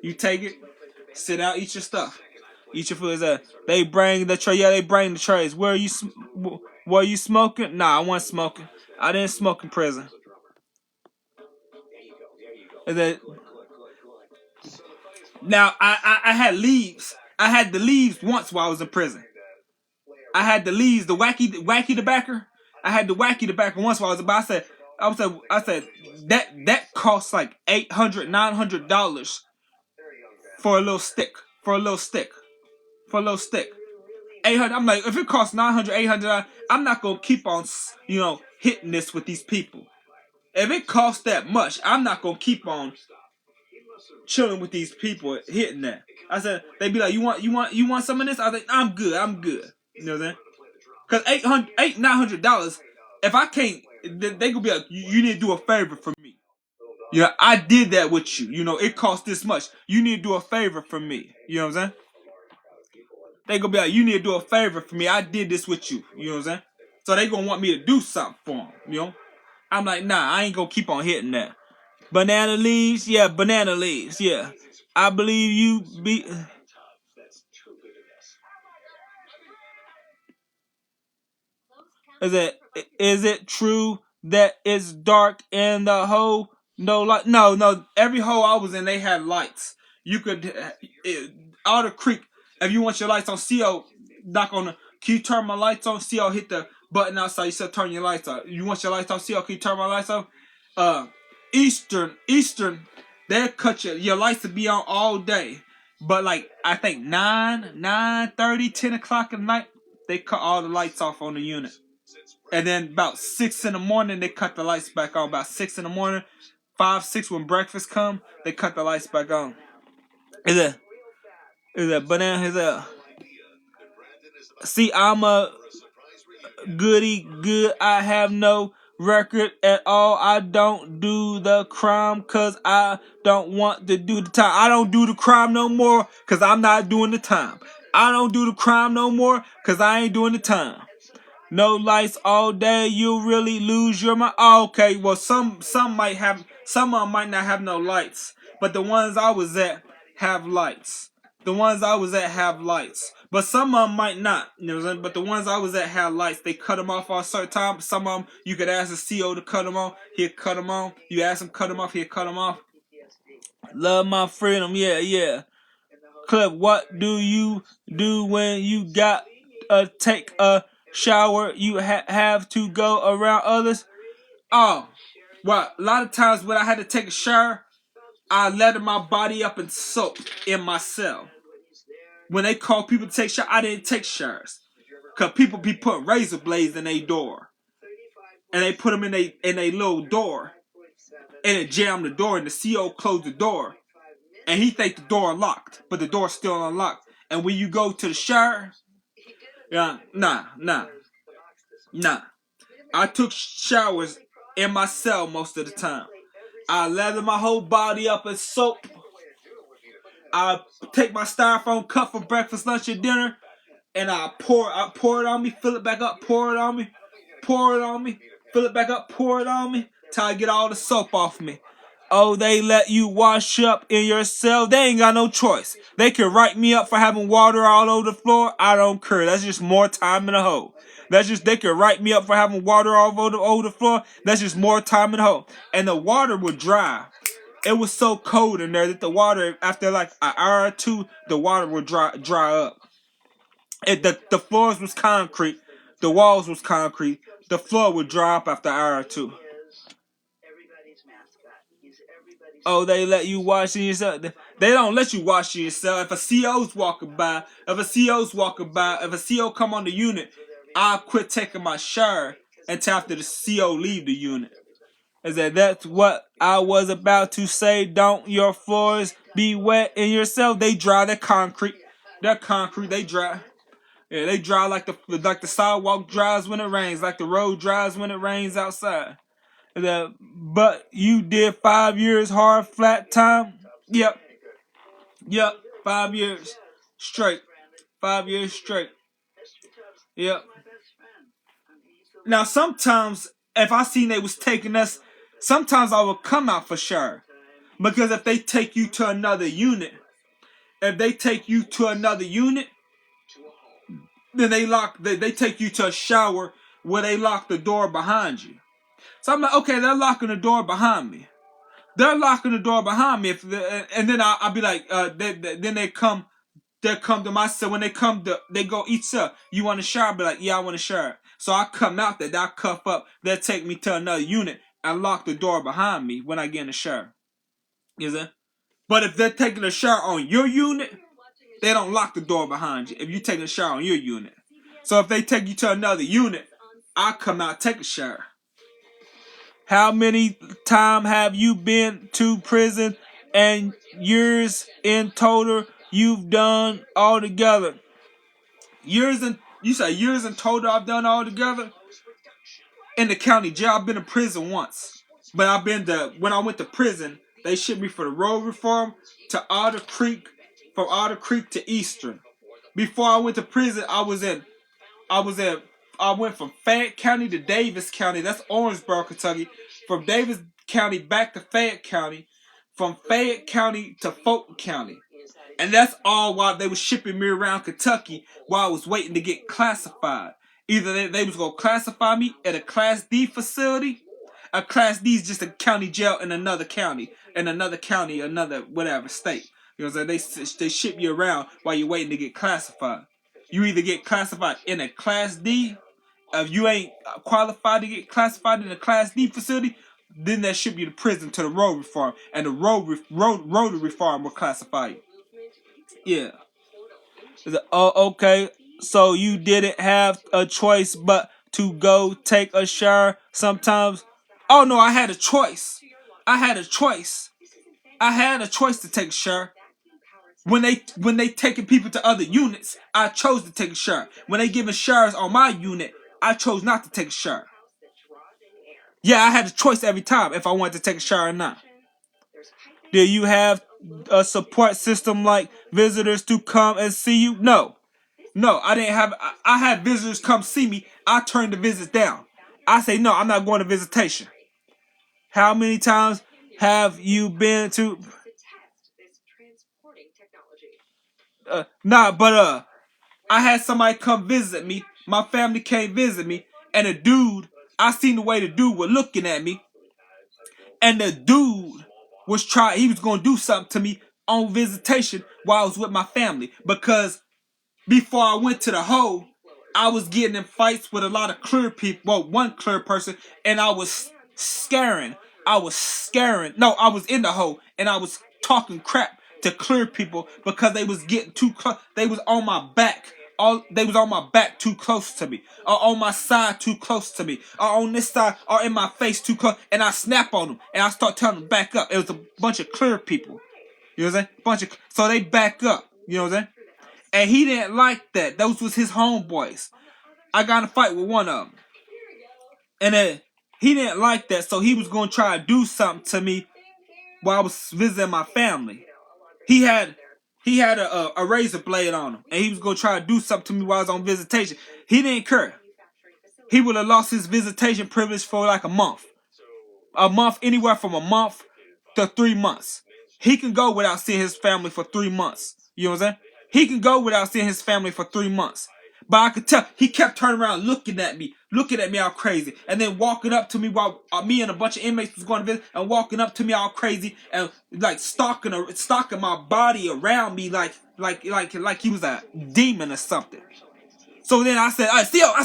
You take it, sit down, eat your stuff. Eat your food. They bring the tray. Yeah, they bring the trays. Were you smoking? Nah, I wasn't smoking. I didn't smoke in prison. Now I had leaves. I had the leaves once while I was in prison. I had the leaves, the wacky tobacco. I had the wacky tobacco once while I was about. I said that costs like $800, $900 for a little stick. For a little stick. 800. I'm like, if it costs $900, $800, I'm not gonna keep on, hitting this with these people. If it costs that much, I'm not gonna keep on chilling with these people hitting that. I said, they'd be like, you want some of this? I was like, I'm good. You know what I'm saying? Cause $900, if I can't, they gonna be like, you need to do a favor for me. Yeah, I did that with you. It cost this much. You need to do a favor for me. You know what I'm saying? They gonna be like, you need to do a favor for me. I did this with you. You know what I'm saying? So they gonna want me to do something for them. I'm like, nah, I ain't gonna keep on hitting that. Banana leaves, yeah. I believe you be. Is it true that it's dark in the hole? No light. No. Every hole I was in, they had lights. You could Otter Creek. If you want your lights on, CO knock on the. Can you turn my lights on? CO hit the button outside. You said turn your lights on. You want your lights on? CO, can you turn my lights on? Eastern. They'll cut your lights to be on all day. But like I think 9:30, 10 o'clock at night, they cut all the lights off on the unit. And then about 6 in the morning, they cut the lights back on. About 6 in the morning, 5, 6 when breakfast come, they cut the lights back on. Is it banana? See, I'm a good. I have no record at all. I don't do the crime cause I don't want to do the time. I don't do the crime no more cause I'm not doing the time. I don't do the crime no more cause I ain't doing the time. No lights all day, you really lose your mind. Oh, okay, well some might have, some of them might not have no lights, but the ones I was at have lights. The ones I was at have lights, but some of them might not. You know what I'm saying? But the ones I was at had lights. They cut them off on a certain time. Some of them you could ask the CO to cut them on. He'd cut them on. You ask him cut them off. He'd cut them off. Love my freedom, yeah. Clip, what do you do when you got take a shower? You have to go around others. Oh, well, a lot of times when I had to take a shower, I lathered my body up in soap in my cell. When they call people to take showers, I didn't take showers. Cause people be putting razor blades in their door. And they put them in a little door. And it jammed the door and the CO closed the door. And he think the door unlocked, but the door's still unlocked. And when you go to the shower, nah. I took showers in my cell most of the time. I lather my whole body up in soap. I take my styrofoam cup for breakfast, lunch, and dinner, and I pour it on me, fill it back up, pour it on me, fill it back up, pour it on me, till I get all the soap off me. Oh, they let you wash up in your cell? They ain't got no choice. They can write me up for having water all over the floor. I don't care. That's just more time in the hole. They can write me up for having water all over the floor. That's just more time in the hole. And the water would dry. It was so cold in there that the water, after like an hour or two, the water would dry up. The floors was concrete. The walls was concrete. The floor would dry up after an hour or two. Oh, they let you wash in yourself. They don't let you wash in yourself. If a CO's walking by, if a CO come on the unit, I'll quit taking my shower until after the CO leave the unit. That's what I was about to say. Don't your floors be wet in yourself? They dry. They're concrete. They dry. Yeah, they dry like the sidewalk dries when it rains, like the road dries when it rains outside. But you did 5 years hard flat time? Yep. 5 years straight. 5 years straight. Yep. Now sometimes if I seen they was taking us, sometimes I would come out for sure. Because if they take you to another unit, then they take you to a shower where they lock the door behind you. So I'm like, okay, they're locking the door behind me. And then I'll be like, then they come to my cell. When they go each cell. You want a shower? I'll be like, yeah, I want a shower. So I come out there, they'll cuff up, they'll take me to another unit and lock the door behind me when I get in the shower. You see? But if they're taking a shower on your unit, they don't lock the door behind you if you're taking a shower on your unit. So if they take you to another unit, I come out, take a shower. How many times have you been to prison and years in total you've done all together? You say years in total I've done all together? In the county jail, I've been to prison once. But when I went to prison, they shipped me for the road reform to Otter Creek, from Otter Creek to Eastern. Before I went to prison, I went from Fayette County to Davis County. That's Orangeburg, Kentucky. From Davis County back to Fayette County. From Fayette County to Fulton County. And that's all while they were shipping me around Kentucky while I was waiting to get classified. Either they was going to classify me at a Class D facility. A Class D is just a county jail in another county. Another whatever state. You know what I'm saying? They ship you around while you're waiting to get classified. You either get classified in a Class D. If you ain't qualified to get classified in a Class D facility, then they ship you to prison to the road reform. And the road reform will classify you. Yeah. Oh, okay. So you didn't have a choice but to go take a shower sometimes? Oh no, I had a choice. I had a choice to take a shower. When they taking people to other units, I chose to take a shower. When they giving showers on my unit, I chose not to take a shower. Yeah, I had a choice every time if I wanted to take a shower or not. Do you have a support system like visitors to come and see you? No. No, I didn't have. I had visitors come see me. I turned the visits down. I say, no, I'm not going to visitation. How many times have you been to... I had somebody come visit me. My family came visit me. And a dude, I seen the way the dude was looking at me. And the dude he was going to do something to me on visitation while I was with my family. Because before I went to the hole, I was getting in fights with a lot of clear people. Well, one clear person. And I was scaring. No, I was in the hole. And I was talking crap to clear people because they was getting too close. They was on my back. They was on my back too close to me, or on my side too close to me, or on this side, or in my face too close, and I snap on them, and I start telling them back up. It was a bunch of clear people, you know what I'm saying? So they back up, you know what I'm saying? And he didn't like that. Those was his homeboys. I got in a fight with one of them, and then he didn't like that, so he was gonna try to do something to me while I was visiting my family. He had a razor blade on him, and he was gonna try to do something to me while I was on visitation. He didn't care. He would have lost his visitation privilege for like a month, anywhere from a month to 3 months. He can go without seeing his family for 3 months. You know what I'm saying? He can go without seeing his family for 3 months. But I could tell he kept turning around, looking at me all crazy, and then walking up to me while me and a bunch of inmates was going to visit, and walking up to me all crazy and like stalking my body around me like he was a demon or something. So then I said, CO,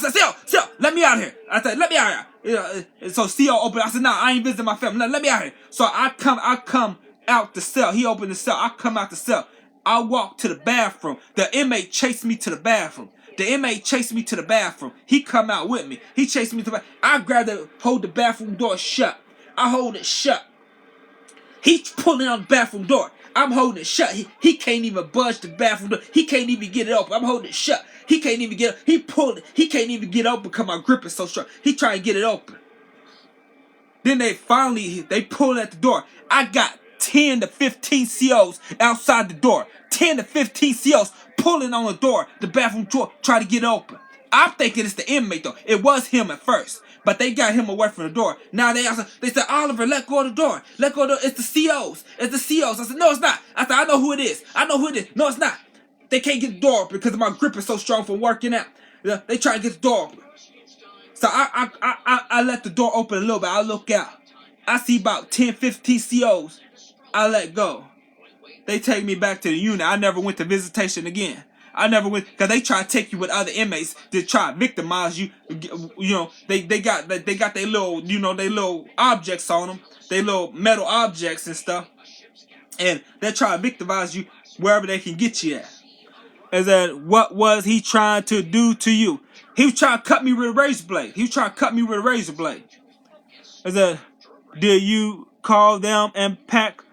let me out here. I said, let me out here. So CO opened. I said, nah, I ain't visiting my family. Let me out here. So I come out the cell. He opened the cell. I come out the cell. I walk to the bathroom. The inmate chased me to the bathroom. He come out with me. He chased me to the bathroom. I grabbed hold the bathroom door shut. I hold it shut. He's pulling on the bathroom door. I'm holding it shut. He can't even budge the bathroom door. He can't even get it open. I'm holding it shut. He can't even get it. He pulled it. He can't even get it open because my grip is so strong. He trying to get it open. Then they pulled at the door. I got 10 to 15 COs outside the door. 10 to 15 COs pulling on the door, the bathroom door, trying to get it open. I'm thinking it's the inmate though. It was him at first. But they got him away from the door. Now they said, Oliver, let go of the door. Let go of the door. It's the COs. I said, no, it's not. I said, I know who it is. No, it's not. They can't get the door open because my grip is so strong from working out. They try to get the door open. So I let the door open a little bit. I look out. I see about 10, 15 COs. I let go. They take me back to the unit. I never went to visitation again. I never went because they try to take you with other inmates to try to victimize you. You know, they got their little, you know, their little objects on them, their little metal objects and stuff, and they try to victimize you wherever they can get you at. Is that what was he trying to do to you? He was trying to cut me with a razor blade. Is that did you call them and pack?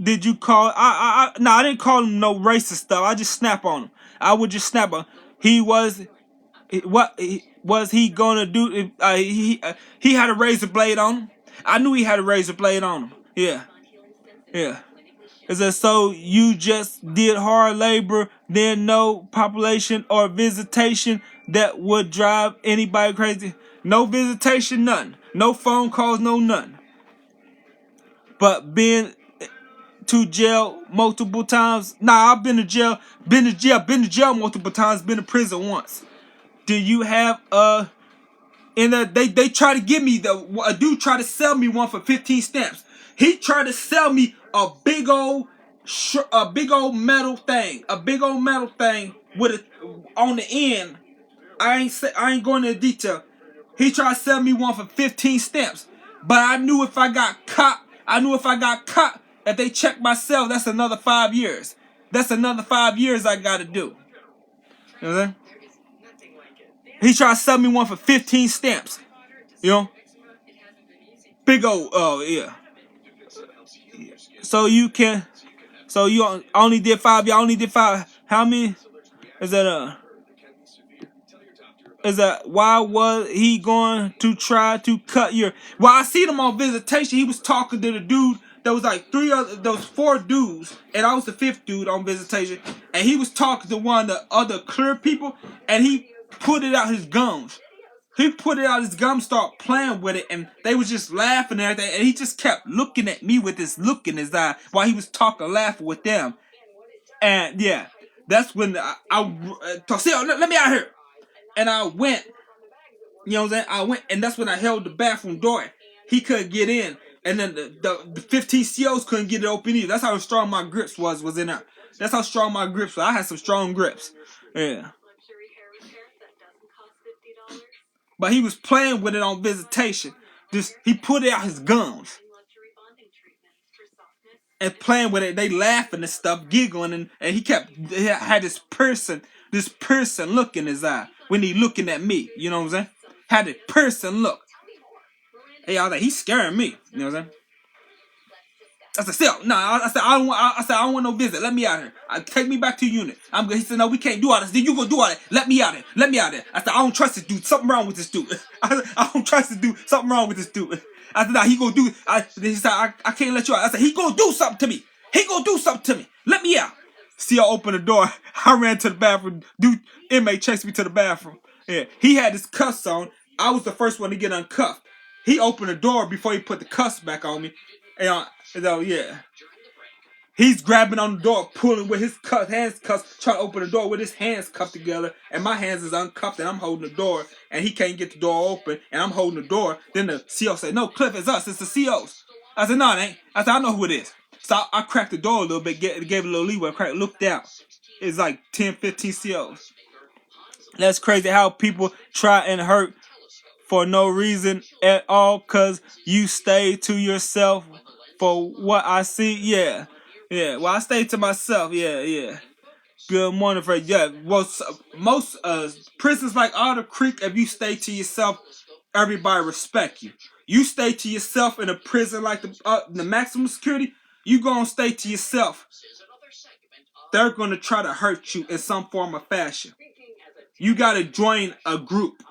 Did you call? No, I didn't call him no racist stuff. I just snap on him. I would just snap on him. What was he gonna do? He had a razor blade on him. I knew he had a razor blade on him. Yeah. Is that so? You just did hard labor, then no population or visitation that would drive anybody crazy. No visitation, nothing. No phone calls, no nothing. But being to jail multiple times. Nah, I've been to jail multiple times, been to prison once. Do you have they try to give me a dude tried to sell me one for 15 stamps. He tried to sell me a big old metal thing. With on the end. I ain't going into detail. He tried to sell me one for 15 stamps. But I knew if I got caught, if they check my cell, that's another 5 years. That's another 5 years I gotta do. You know what I'm saying? He tried to sell me one for 15 stamps. You know? Big old, yeah. So you only did 5. Y'all only did 5. How many? Is that why was he going to try to cut your? Well, I seen him on visitation. He was talking to the dude. There was like there was 4 dudes, and I was the 5th dude on visitation. And he was talking to one of the other clear people, and he put it out his gums. He put it out his gums, started playing with it, and they was just laughing and everything. And he just kept looking at me with this look in his eye while he was talking, laughing with them. And yeah, that's when see, let me out here. And I went, you know what I'm saying? I went, and that's when I held the bathroom door. He couldn't get in, and then the 15 COs couldn't get it open either. That's how strong my grips was in there. That's how strong my grips were. I had some strong grips. Yeah. But he was playing with it on visitation. He put it out his gums. And playing with it, they laughing and stuff, giggling, and he had this person look in his eye when he looking at me. You know what I'm saying? Had a person look. Hey, I was like, he's scaring me. You know what I'm saying? I said, still, no. I said, I don't want no visit. Let me out here. Take me back to unit. He said, no, we can't do all this. Then you gonna do all that? Let me out here. Let me out here. I said, I don't trust this dude. Something wrong with this dude. I don't trust this dude. Something wrong with this dude. I said, nah, he gonna do. He said, I can't let you out. I said, he gonna do something to me. He gonna do something to me. Let me out. See, I opened the door. I ran to the bathroom. Dude, inmate chased me to the bathroom. Yeah, he had his cuffs on. I was the first one to get uncuffed. He opened the door before he put the cuffs back on me. And yeah. He's grabbing on the door, pulling with his hands cuffed, trying to open the door with his hands cuffed together, and my hands is uncuffed, and I'm holding the door, and he can't get the door open, and I'm holding the door. Then the CO said, no, Cliff, it's us. It's the COs. I said, no, it ain't. I said, I know who it is. So I cracked the door a little bit, gave it a little leeway, looked out. It's like 10, 15 COs. That's crazy how people try and hurt for no reason at all, because you stay to yourself. For what I see, yeah. Well, I stay to myself, yeah. Good morning, Fred. Yeah, well, most prisons like Otter Creek, if you stay to yourself, everybody respect you. You stay to yourself in a prison like the maximum security, you gonna stay to yourself. They're gonna try to hurt you in some form or fashion. You gotta join a group.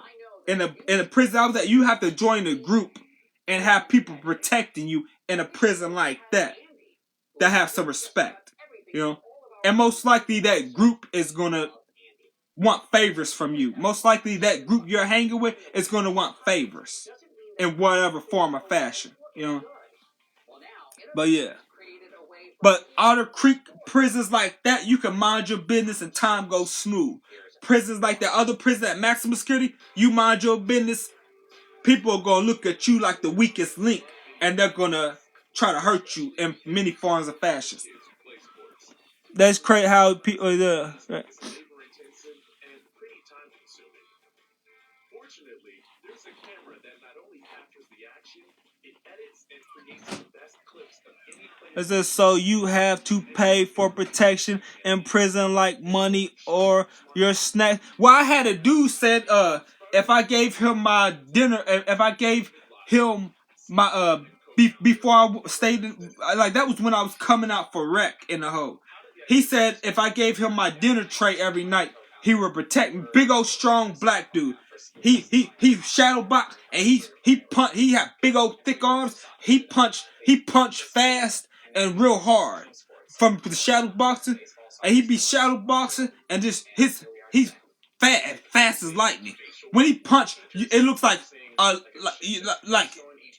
In a prison I was at, you have to join a group and have people protecting you in a prison like that have some respect, you know. And most likely that group is gonna want favors from you. Most likely that group you're hanging with is gonna want favors in whatever form or fashion, you know. But yeah. But Otter Creek prisons like that, you can mind your business and time goes smooth. Prisons like that other prison at maximum security, you mind your business, people are gonna look at you like the weakest link, and they're gonna try to hurt you in many forms of fashions. That's crazy how people are. Right. Fortunately, there's a camera that not only captures the action, it edits and creates the best clips of any player. It says, so you have to pay for protection in prison like money or your snack. Well, I had a dude said, if I gave him my dinner, if I gave him my before I stayed, like that was when I was coming out for rec in the hole. He said if I gave him my dinner tray every night, he would protect me. Big old strong black dude. He shadow boxed and he had big old thick arms. He punched fast and real hard from the shadow boxing, and he be shadow boxing and just he's fast as lightning. When he punched, it looks like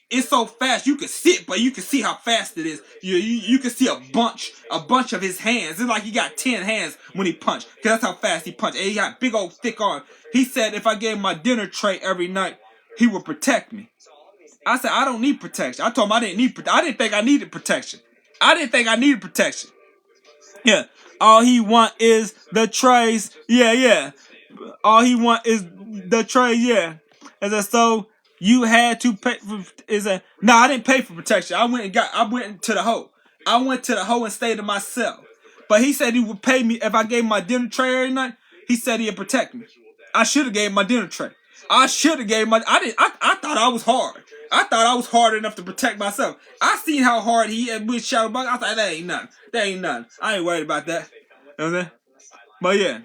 it's so fast you can see it, but you can see how fast it is. You can see a bunch of his hands. It's like he got 10 hands when he punched, cause that's how fast he punched. And he got big old thick arms. He said if I gave him my dinner tray every night, he would protect me. I said I don't need protection. I told him I didn't think I needed protection. Yeah. All he want is the trays. Yeah. All he want is the tray. Yeah. As I so. You had to pay for no, I didn't pay for protection. I went to the hole. I went to the hole and stayed in my cell. But he said he would pay me if I gave him my dinner tray every night. He said he'd protect me. I should have gave him my dinner tray. I thought I was hard. I thought I was hard enough to protect myself. I seen how hard he had with shadow box. I thought that ain't nothing. I ain't worried about that. You know what I'm saying? But yeah.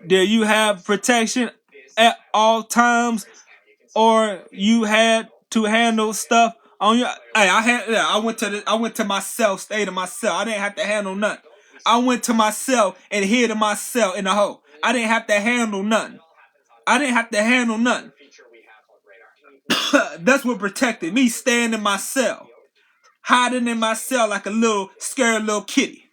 Do you have protection at all times, or you had to handle stuff on your. Hey, I went to my cell, stayed in my cell. I didn't have to handle nothing. I went to my cell and hid in my cell in the hole. I didn't have to handle nothing. That's what protected me, staying in my cell, hiding in my cell like a little scared little kitty.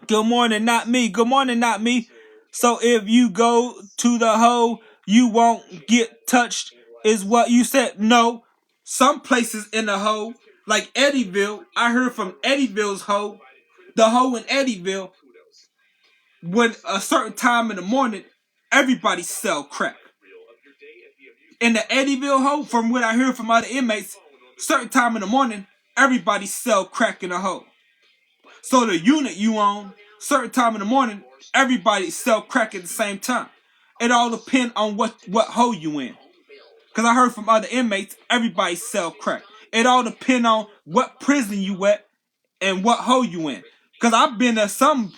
Good morning, not me. Good morning, not me. So if you go to the hole, you won't get touched, is what you said. No, some places in the hole, like Eddyville, I heard from Eddyville's hole, the hole in Eddyville, when a certain time in the morning, everybody sell crack. In the Eddyville hole, from what I heard from other inmates, certain time in the morning, everybody sell crack in the hole. So the unit you own, certain time in the morning, everybody sell crack at the same time. It all depends on what hole you in. Because I heard from other inmates, everybody sell crack. It all depends on what prison you at and what hole you in. Because I've been to some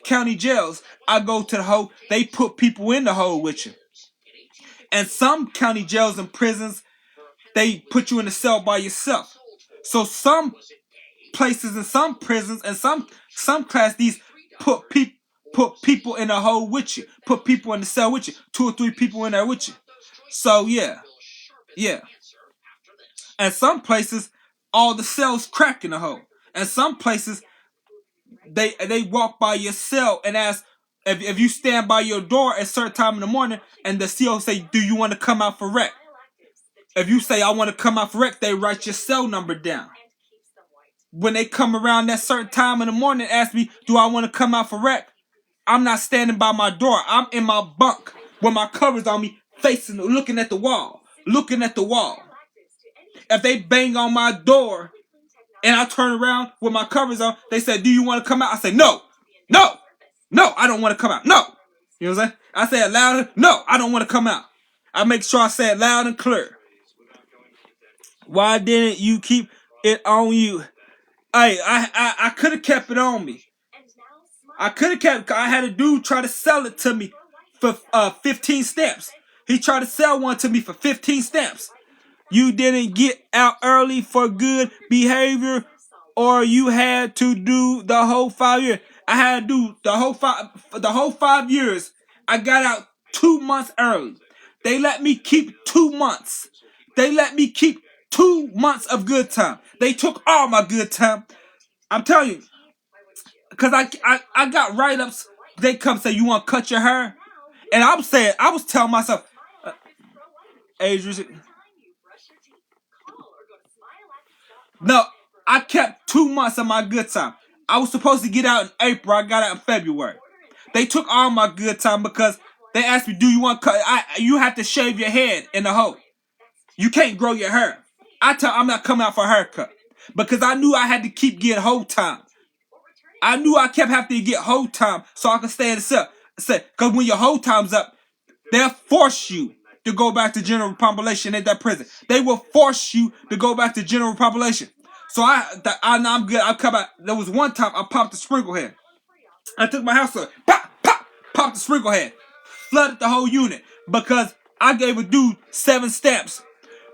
county jails, I go to the hole, they put people in the hole with you. And some county jails and prisons, they put you in a cell by yourself. So some places and some prisons and some class these put people in a hole with you, put people in the cell with you, 2 or 3 people in there with you. So yeah. And some places all the cells crack in the hole, and some places they walk by your cell and ask if you stand by your door at a certain time in the morning, and the CO say, "Do you want to come out for rec?" If you say, "I want to come out for rec," they write your cell number down. When they come around that certain time in the morning and ask me, "Do I want to come out for rec?" I'm not standing by my door. I'm in my bunk with my covers on me, looking at the wall. If they bang on my door and I turn around with my covers on, they say, "Do you want to come out?" I say, No, I don't want to come out. No. You know what I'm saying? I say it louder. No, I don't want to come out. I make sure I say it loud and clear. Why didn't you keep it on you? Hey, I could have kept it on me. I had a dude try to sell it to me for 15 stamps. He tried to sell one to me for 15 stamps. You didn't get out early for good behavior, or you had to do the whole 5 years. I had to do the whole 5 years. I got out 2 months early. They let me keep 2 months. They let me keep 2 months of good time. They took all my good time. I'm telling you, because I got write-ups. They come say, "You want to cut your hair?" And I was telling myself, Adrian, no, I kept 2 months of my good time. I was supposed to get out in April. I got out in February. They took all my good time because they asked me, "Do you want to cut?" You have to shave your head in the hole. You can't grow your hair. I'm not coming out for a haircut because I knew I had to keep getting whole time. I knew I kept having to get whole time so I could stay in the cell. Because when your whole time's up, they'll force you to go back to general population at that prison. They will force you to go back to general population. So I'm good. I come out. There was one time I popped the sprinkle head. I took my house up, popped the sprinkle head, flooded the whole unit because I gave a dude 7 stamps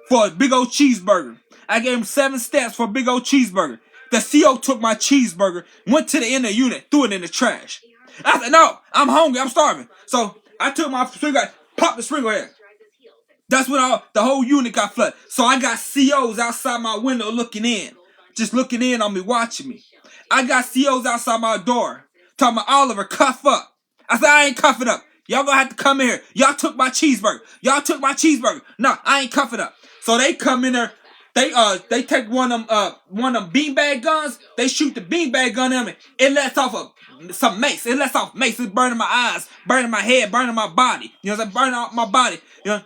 for a big old cheeseburger. I gave him 7 stamps for a big old cheeseburger. The CO took my cheeseburger, went to the end of the unit, threw it in the trash. I said, "No, I'm hungry, I'm starving." So I took my sprinkle head, popped the sprinkle head. That's when the whole unit got flooded. So I got COs outside my window looking in. Just looking in on me, watching me. I got COs outside my door. Talking about, "Oliver, cuff up." I said, "I ain't cuffing up. Y'all gonna have to come in here. Y'all took my cheeseburger. No, I ain't cuffing up." So they come in there. They take one of them beanbag guns. They shoot the beanbag gun at me. It lets off some mace. It lets off mace. It's burning my eyes, burning my head, burning my body. You know what I'm saying? Burning out my body. You know,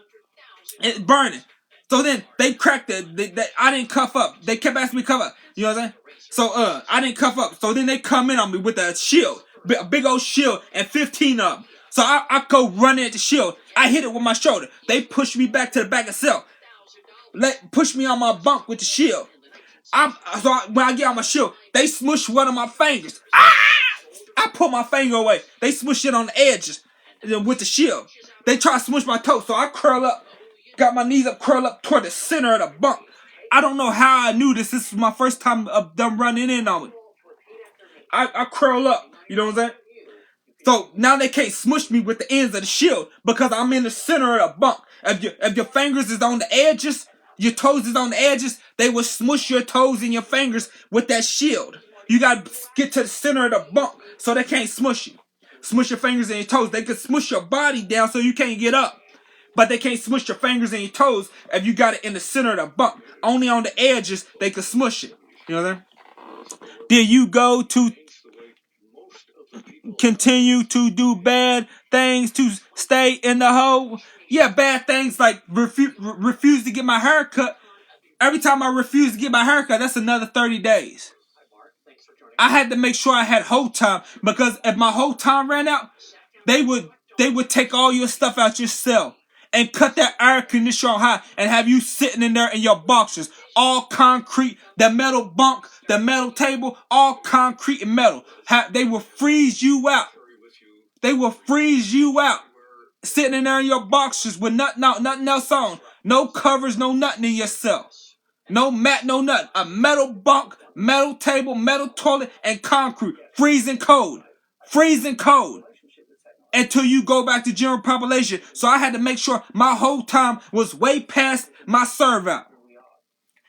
it's burning. So then they cracked it. I didn't cuff up. They kept asking me to cuff up. You know what I'm saying? So I didn't cuff up. So then they come in on me with a shield, a big old shield, and 15 of them. So I go running at the shield. I hit it with my shoulder. They push me back to the back of the cell. Push me on my bunk with the shield. When I get on my shield, they smush one of my fingers. I pull my finger away. They smush it on the edges with the shield. They try to smush my toes, so I curl up, got my knees up, curl up toward the center of the bunk. I don't know how I knew this. This was my first time of them running in on me. I curl up, you know what I'm saying? So now they can't smush me with the ends of the shield because I'm in the center of the bunk. If your fingers is on the edges, your toes is on the edges, they will smush your toes and your fingers with that shield. You gotta get to the center of the bunk so they can't smush you. Smush your fingers and your toes. They can smush your body down so you can't get up. But they can't smush your fingers and your toes if you got it in the center of the bunk. Only on the edges they can smush it. You know what I'm saying? Did you go to continue to do bad things to stay in the hole? Yeah, bad things like refuse to get my hair cut. Every time I refuse to get my hair cut, that's another 30 days. I had to make sure I had whole time because if my whole time ran out, they would take all your stuff out your cell and cut that air conditioner on high and have you sitting in there in your boxers, all concrete, the metal bunk, the metal table, all concrete and metal. They will freeze you out. They will freeze you out. Sitting in there in your boxers with nothing else on. No covers, no nothing in your cell. No mat, no nothing. A metal bunk, metal table, metal toilet, and concrete. Freezing cold. Freezing cold. Until you go back to general population. So I had to make sure my whole time was way past my serve out.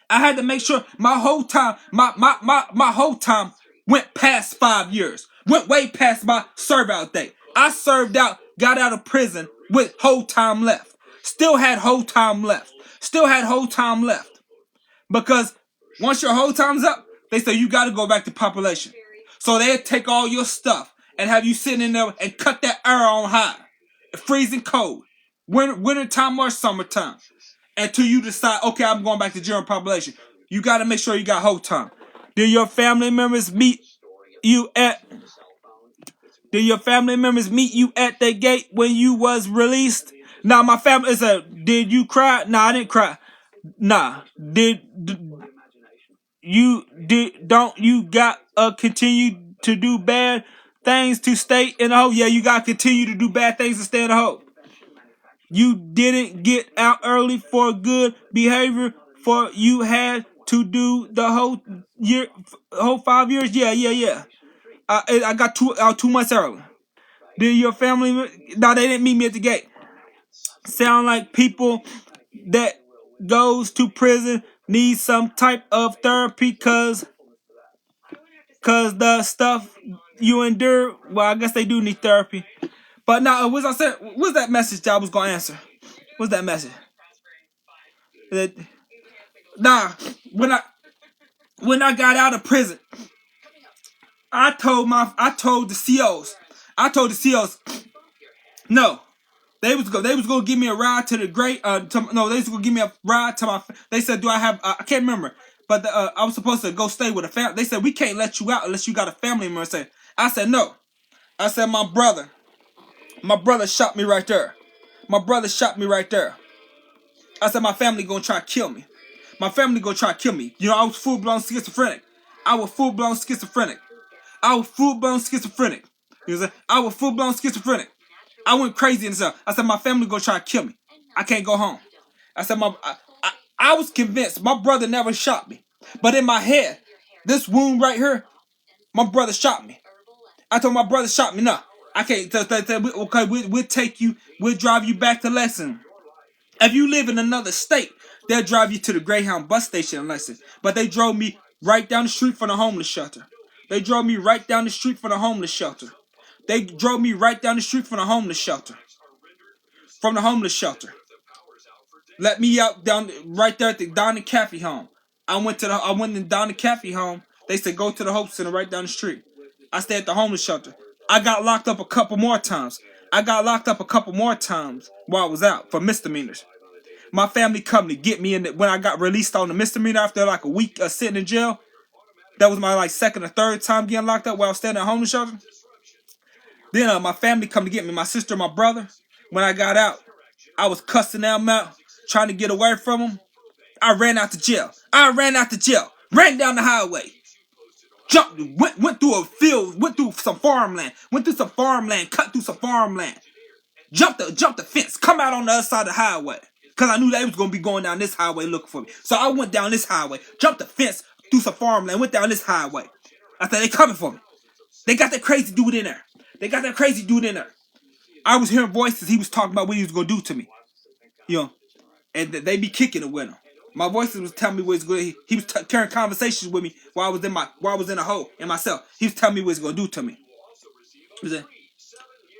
I had to make sure my whole time, my whole time went past 5 years. Went way past my serve out date. I served out, got out of prison with whole time left. Still had whole time left. Still had whole time left. Because once your whole time's up, they say you got to go back to population. So they'll take all your stuff and have you sitting in there and cut that air on high. Freezing cold. Winter time or summertime. Until you decide, okay, I'm going back to general population. You got to make sure you got whole time. Did your family members meet you at the gate when you was released? Nah, my family did you cry? Nah, I didn't cry. Nah. Don't you got continue to do bad things to stay in the hole? Yeah, you got to continue to do bad things to stay in the hole. You didn't get out early for good behavior, for you had to do the whole 5 years. Yeah. I got out 2 months early. Did your family? No, they didn't meet me at the gate. Sound like people that goes to prison need some type of therapy cause the stuff you endure. Well, I guess they do need therapy. But now, what's that message that I was gonna answer? What's that message? Nah, when I got out of prison, I told the COs. No, they was gonna give me a ride to the great. They was gonna give me a ride to my. They said, do I have? I can't remember, but I was supposed to go stay with a family. They said we can't let you out unless you got a family member. I said no. I said my brother shot me right there. I said my family gonna try to kill me. You know, I was full-blown schizophrenic. You know what I was full-blown schizophrenic. I went crazy and stuff. I said my family gonna try to kill me. I can't go home. I said I was convinced my brother never shot me. But in my head, this wound right here, my brother shot me. I told my brother shot me. No, I can't. Okay, we'll drive you back to Lexington. If you live in another state, they'll drive you to the Greyhound bus station in Lexington. But they drove me right down the street from the homeless shelter. Let me out down right there at the Don and Caffey home. I went to the Don and Caffey home. They said go to the Hope Center right down the street. I stayed at the homeless shelter. I got locked up a couple more times while I was out for misdemeanors. My family come to get me when I got released on the misdemeanor after like a week of sitting in jail. That was my second or third time getting locked up while I was staying at a homeless shelter. Then my family come to get me, my sister and my brother. When I got out, I was cussing them out, trying to get away from them. I ran out to jail. Ran down the highway. Went through a field, went through some farmland, cut through some farmland. jump the fence, come out on the other side of the highway. Because I knew they was going to be going down this highway looking for me. So I went down this highway, jumped the fence through some farmland, went down this highway. I said, they coming for me. They got that crazy dude in there. I was hearing voices. He was talking about what he was going to do to me. You know, and they be kicking it with him. My voices was telling me what he's going to. He was carrying conversations with me while I was in a hole in myself. He was telling me what he's going to do to me.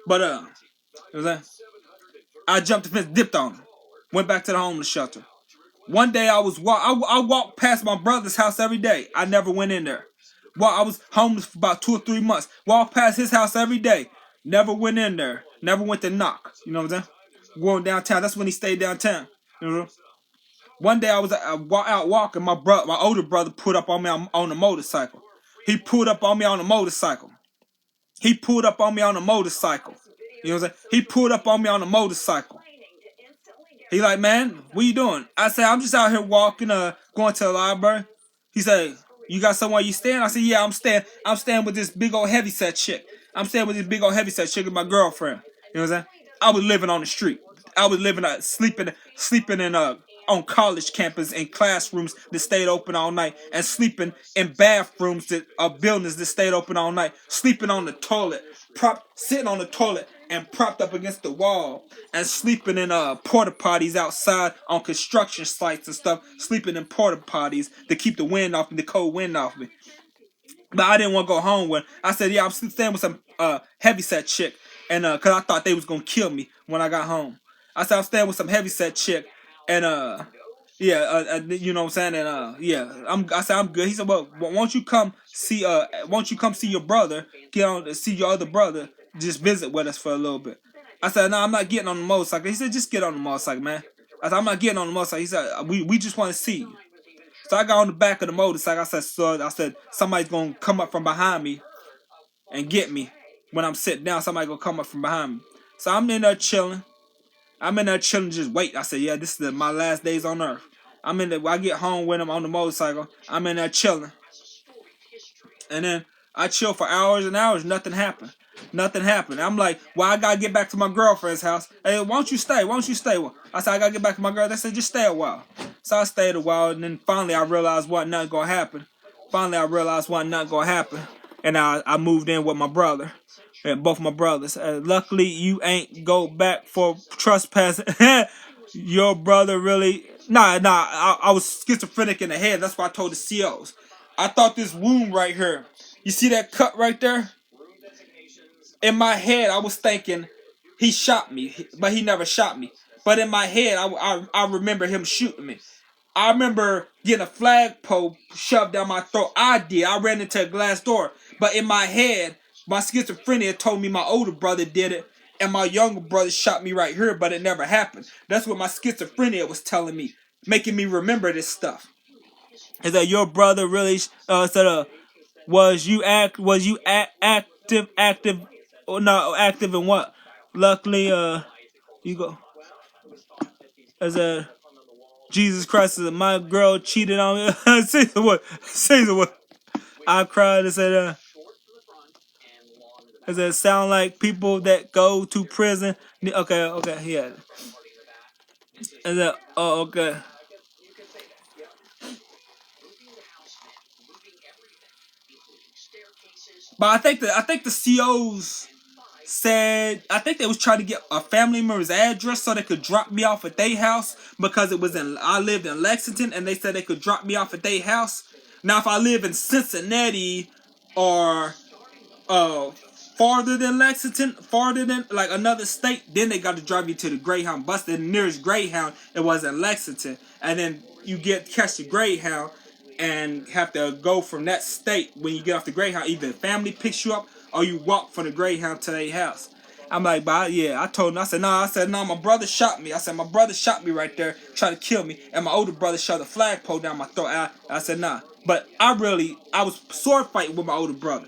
But I jumped the fence, dipped on him, went back to the homeless shelter. One day I walked past my brother's house every day. I never went in there. Well, I was homeless for about 2 or 3 months. Walked past his house every day. Never went in there. Never went to knock. You know what I'm saying? Going downtown. That's when he stayed downtown. You know. One day I was out walking. My older brother put up on me on a motorcycle. He pulled up on me on a motorcycle. You know what I'm saying? He pulled up on me on a motorcycle. He like, man, what you doing? I said, I'm just out here walking, going to the library. He said, you got somewhere you staying? I said, yeah, I'm staying with this big old heavyset chick. I'm staying with this big old heavyset chick with my girlfriend. You know what I'm saying? I was living on the street. I was living, sleeping in on college campus in classrooms that stayed open all night, and sleeping in bathrooms that buildings that stayed open all night. Sleeping on the toilet, sitting on the toilet and propped up against the wall, and sleeping in porta potties outside on construction sites and stuff. Sleeping in porta potties to keep the wind off me, the cold wind off me. But I didn't want to go home with. I said, yeah, I'm staying with some heavyset chick, and cause I thought they was gonna kill me when I got home. I said I'm staying with some heavyset chick, and you know what I'm saying, and I said I'm good. He said, well, won't you come see your brother? Get on to see your other brother. Just visit with us for a little bit. I said, no, I'm not getting on the motorcycle. He said, just get on the motorcycle, man. I said, I'm not getting on the motorcycle. He said, we just want to see you. So I got on the back of the motorcycle. I said, somebody's gonna come up from behind me and get me when I'm sitting down. Somebody gonna come up from behind me. So I'm in there chilling. Just wait. I said, yeah, this is my last days on earth. I get home with him on the motorcycle. I'm in there chilling. And then I chill for hours and hours. Nothing happened. I'm like, well, I gotta get back to my girlfriend's house. Hey, why don't you stay? Well, I said, I gotta get back to my girl. They said, just stay a while. So I stayed a while, and then finally I realized nothing gonna happen. And I moved in with my brother. And both my brothers. Luckily, you ain't go back for trespassing. Your brother really... I was schizophrenic in the head. That's why I told the COs. I thought this wound right here. You see that cut right there? In my head, I was thinking he shot me, but he never shot me. But in my head, I remember him shooting me. I remember getting a flagpole shoved down my throat. I ran into a glass door. But in my head, my schizophrenia told me my older brother did it, and my younger brother shot me right here, but it never happened. That's what my schizophrenia was telling me, making me remember this stuff. Is that your brother really was you active or not active in what? Luckily, you go. As a Jesus Christ, my girl cheated on me. Say the what? I cried and said, does it sound like people that go to prison? Okay, yeah. And then, oh, okay. But I think the COs said, I think they was trying to get a family member's address so they could drop me off at their house, because I lived in Lexington, and they said they could drop me off at their house. Now if I live in Cincinnati or farther than Lexington, farther than like another state, then they got to drive me to the Greyhound bus. The nearest Greyhound, it was in Lexington, and then you catch the Greyhound and have to go from that state. When you get off the Greyhound, either family picks you up or you walk from the Greyhound to their house. I'm like, but yeah, I told him, I said, no, my brother shot me. I said, my brother shot me right there, tried to kill me, and my older brother shoved a flagpole down my throat. I said, nah. But I was sword fighting with my older brother.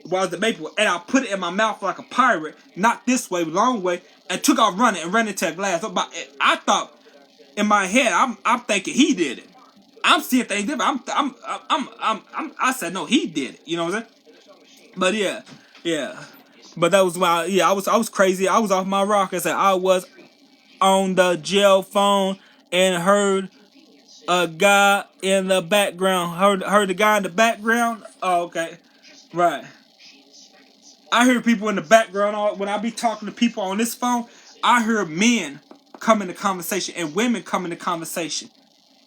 Was the maple, and I put it in my mouth like a pirate, not this way, long way, and took off running and ran into a glass. I thought in my head, I'm thinking he did it. I'm seeing things different. I said no, he did it. You know what I'm saying? But yeah. But that was why, yeah, I was crazy. I was off my rocker. So I was on the jail phone and heard a guy in the background. Heard the guy in the background. Oh, okay, right. I hear people in the background when I be talking to people on this phone. I hear men come into conversation and women come into conversation.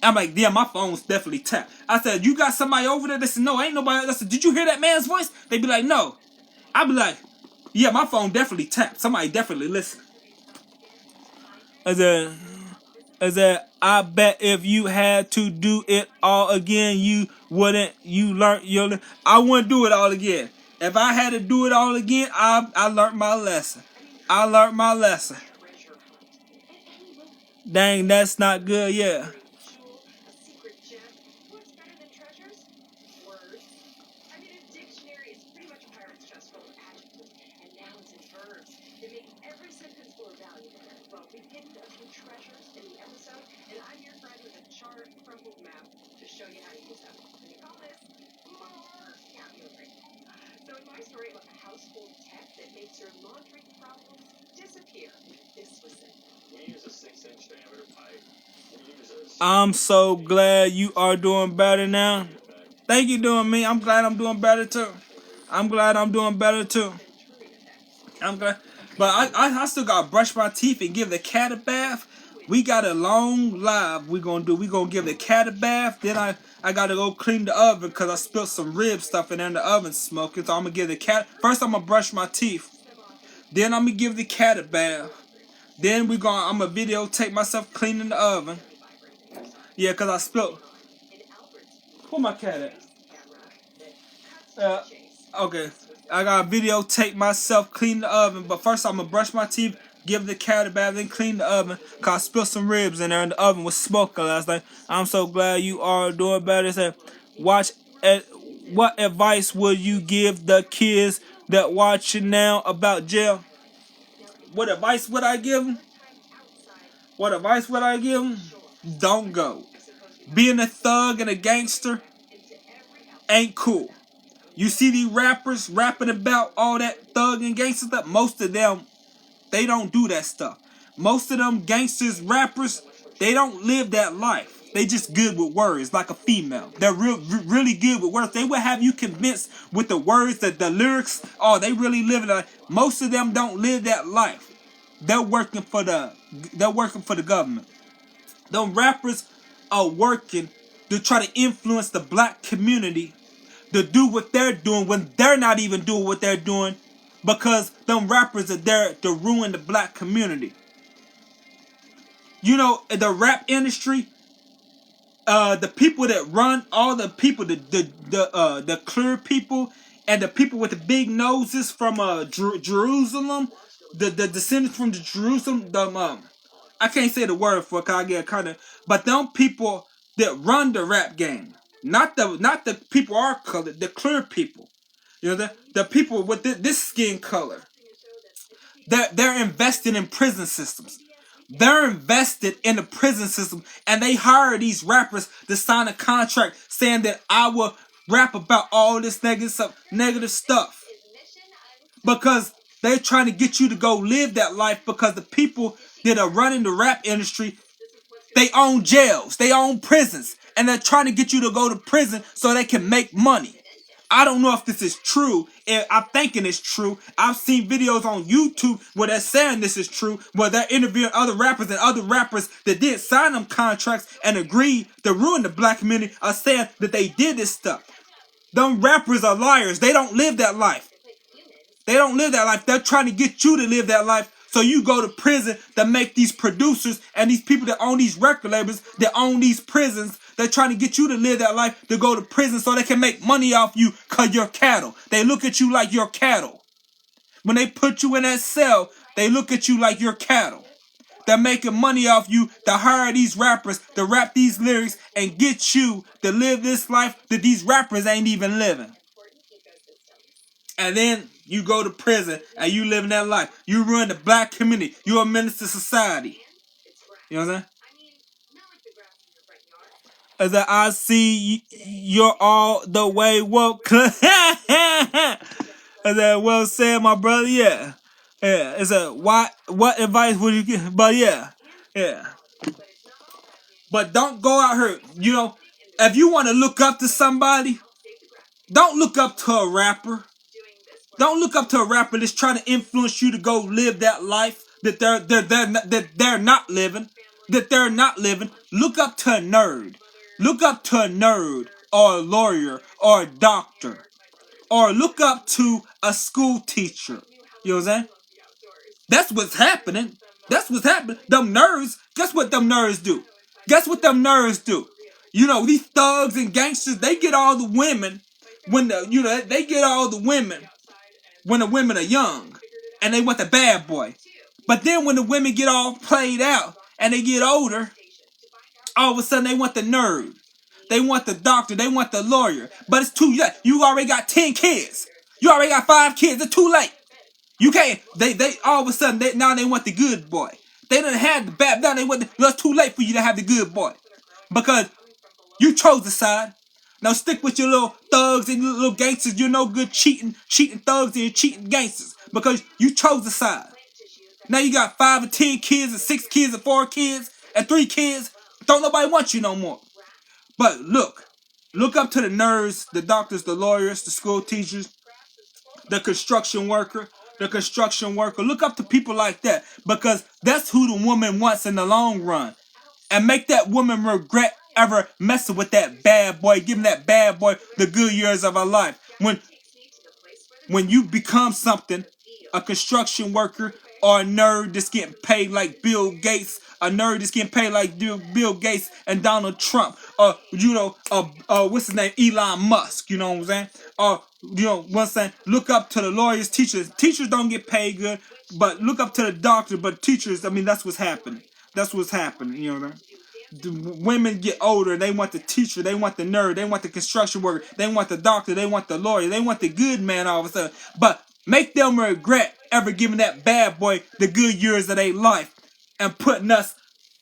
I'm like, yeah, my phone's definitely tapped. I said, you got somebody over there? They said, no, ain't nobody. I said, did you hear that man's voice? They be like, no. I be like, yeah, my phone definitely tapped. Somebody definitely listen. I said, I bet if you had to do it all again, you wouldn't. You learned your. I wouldn't do it all again. If I had to do it all again, I learned my lesson. I learned my lesson. Dang, that's not good. Yeah. I'm so glad you are doing better now. Thank you, doing me. I'm glad I'm doing better too. I'm glad I'm doing better too. I'm glad, but I still gotta brush my teeth and give the cat a bath. We got a long live we gonna do. We gonna give the cat a bath. Then I gotta go clean the oven because I spilled some rib stuff in there in the oven smoking. So I'm gonna give the cat first. I'm gonna brush my teeth. Then I'm gonna give the cat a bath. Then I'm gonna videotape myself cleaning the oven. Yeah, cause I spilled. Where my cat at? Okay. I gotta videotape myself clean the oven, but first I'm gonna brush my teeth, give the cat a bath, then clean the oven. Cause I spilled some ribs in there and the oven was smoking last night. I'm so glad you are doing better. Said, watch. What advice would you give the kids that watching now about jail? What advice would I give them? What advice would I give them? Don't go. Being a thug and a gangster ain't cool. You see these rappers rapping about all that thug and gangster stuff. Most of them, they don't do that stuff. Most of them gangsters, rappers, they don't live that life. They just good with words, like a female. They're really good with words. They will have you convinced with the words, the lyrics. Oh, they really live it. Most of them don't live that life. They're working for the government. Them rappers are working to try to influence the black community to do what they're doing when they're not even doing what they're doing because them rappers are there to ruin the black community. You know, the rap industry, the people that run all the people, the clear people and the people with the big noses from Jerusalem, the descendants from the Jerusalem, I can't say the word for it cause I get kind of, but them people that run the rap game, not the people our color, the clear people. You know, the people with this skin color, they're invested in prison systems. They're invested in the prison system, and they hire these rappers to sign a contract saying that I will rap about all this negative stuff because they're trying to get you to go live that life because the people that are running the rap industry, they own jails, they own prisons, and they're trying to get you to go to prison so they can make money. I don't know if this is true. I'm thinking it's true. I've seen videos on YouTube where they're saying this is true, where they're interviewing other rappers and other rappers that did sign them contracts and agreed to ruin the black community are saying that they did this stuff. Them rappers are liars. They don't live that life. They don't live that life. They're trying to get you to live that life so you go to prison to make these producers and these people that own these record labels, that own these prisons. They're trying to get you to live that life to go to prison so they can make money off you because you're cattle. They look at you like you're cattle. When they put you in that cell, they look at you like you're cattle. They're making money off you to hire these rappers to rap these lyrics and get you to live this life that these rappers ain't even living. And then you go to prison and you live in that life. You ruin the black community. You're a menace to society. You know what I'm saying? As I see you're all the way woke. I said, well said, my brother. Yeah. It's a what advice would you give? But yeah. But don't go out here. You know, if you want to look up to somebody, don't look up to a rapper. Don't look up to a rapper that's trying to influence you to go live that life that they're not living. That they're not living. Look up to a nerd. Look up to a nerd or a lawyer or a doctor. Or look up to a school teacher. You know what I'm saying? That's what's happening. That's what's happening. Them nerds, guess what them nerds do? Guess what them nerds do? You know, these thugs and gangsters, they get all the women when they get all the women when the women are young. And they want the bad boy. But then when the women get all played out and they get older, all of a sudden they want the nerd. They want the doctor. They want the lawyer. But it's too late. You already got 10 kids. You already got 5 kids. It's too late. You can't. They all of a sudden now they want the good boy. They done had the bad. Now they want. It's too late for you to have the good boy because you chose the side. Now stick with your little thugs and your little gangsters. You're no good cheating thugs and cheating gangsters because you chose the side. Now you got 5 or 10 kids and 6 kids and 4 kids and 3 kids. Don't nobody want you no more. But look up to the nerds, the doctors, the lawyers, the school teachers, the construction worker. Look up to people like that because that's who the woman wants in the long run. And make that woman regret ever messing with that bad boy, giving that bad boy the good years of her life. When you become something, a construction worker or a nerd that's getting paid like Bill Gates, a nerd that's getting paid like Bill Gates and Donald Trump, or what's his name, Elon Musk, you know what I'm saying? Or you know what I'm saying? Look up to the lawyers, teachers. Teachers don't get paid good, but look up to the doctor. But teachers, I mean, that's what's happening. That's what's happening. You know what I'm saying? The women get older, they want the teacher, they want the nerd, they want the construction worker, they want the doctor, they want the lawyer, they want the good man all of a sudden. But make them regret ever giving that bad boy the good years of their life and putting us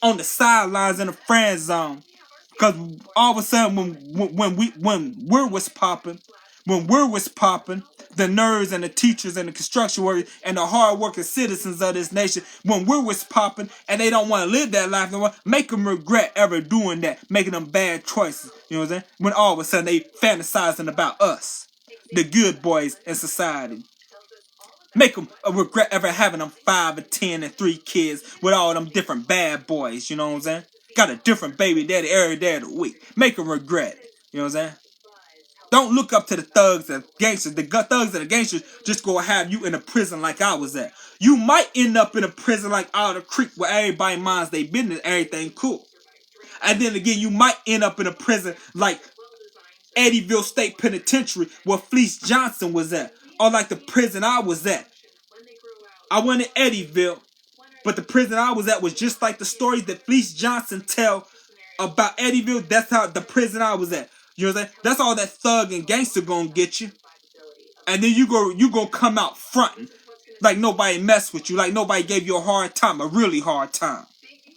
on the sidelines in the friend zone. Because all of a sudden when we're was popping, the nerds and the teachers and the construction workers and the hard-working citizens of this nation, when we're was popping and they don't want to live that life no more, make them regret ever doing that, making them bad choices. You know what I'm saying? When all of a sudden they fantasizing about us, the good boys in society. Make them regret ever having them 5 or 10 and 3 kids with all them different bad boys. You know what I'm saying? Got a different baby daddy every day of the week. Make them regret it. You know what I'm saying? Don't look up to the thugs and gangsters. The thugs and the gangsters just gonna have you in a prison like I was at. You might end up in a prison like Otter Creek where everybody minds their business, everything cool. And then again, you might end up in a prison like Eddyville State Penitentiary where Fleece Johnson was at. Or like the prison I was at. I went in Eddyville, but the prison I was at was just like the stories that Fleece Johnson tell about Eddyville. That's how the prison I was at. You know what I'm saying? That's all that thug and gangster gonna get you. And then you gonna come out fronting like nobody messed with you, like nobody gave you a hard time, a really hard time.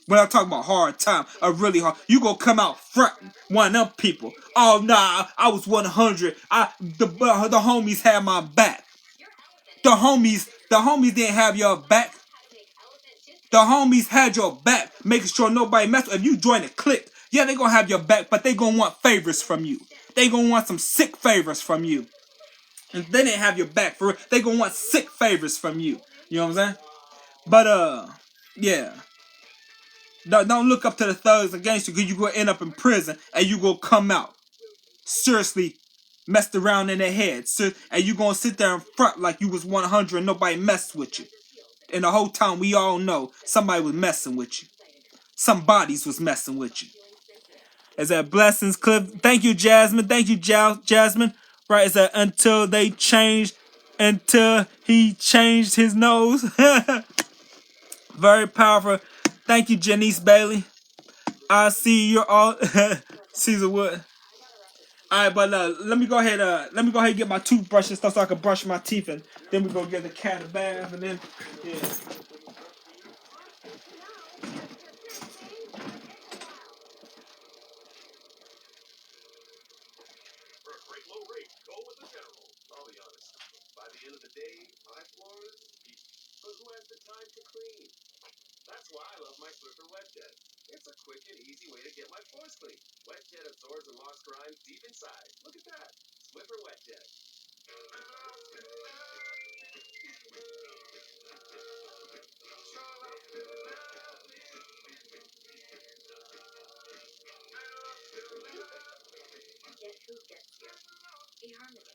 When I'm talking about hard time, a really hard, you gonna come out fronting one of them people. Oh nah, I was 100. The homies had my back. The homies didn't have your back. The homies had your back, making sure nobody messed with you. If you join a clique, yeah, they gonna have your back, but they gonna want favors from you. They gonna want some sick favors from you. And they didn't have your back for real. They gonna want sick favors from you. You know what I'm saying? But yeah. Don't look up to the thugs against you because you gonna end up in prison and you gonna come out seriously messed around in their heads. And you gonna sit there in front like you was 100 and nobody messed with you. And the whole time we all know somebody was messing with you. Some bodies was messing with you. Is that Blessings Cliff? Thank you, Jasmine. Thank you, Jasmine. Right, is that until he changed his nose. Very powerful. Thank you, Janice Bailey. I see you're all Caesar Wood. Alright, but let me go ahead and get my toothbrush and stuff so I can brush my teeth, and then we go get the cat a bath, and then yeah. For a great low rate, go with the General. I'll be honest. By the end of the way to get my floors clean. WetJet absorbs and locks grime deep inside. Look at that. Swiffer WetJet. Yet who gets here? eHarmony.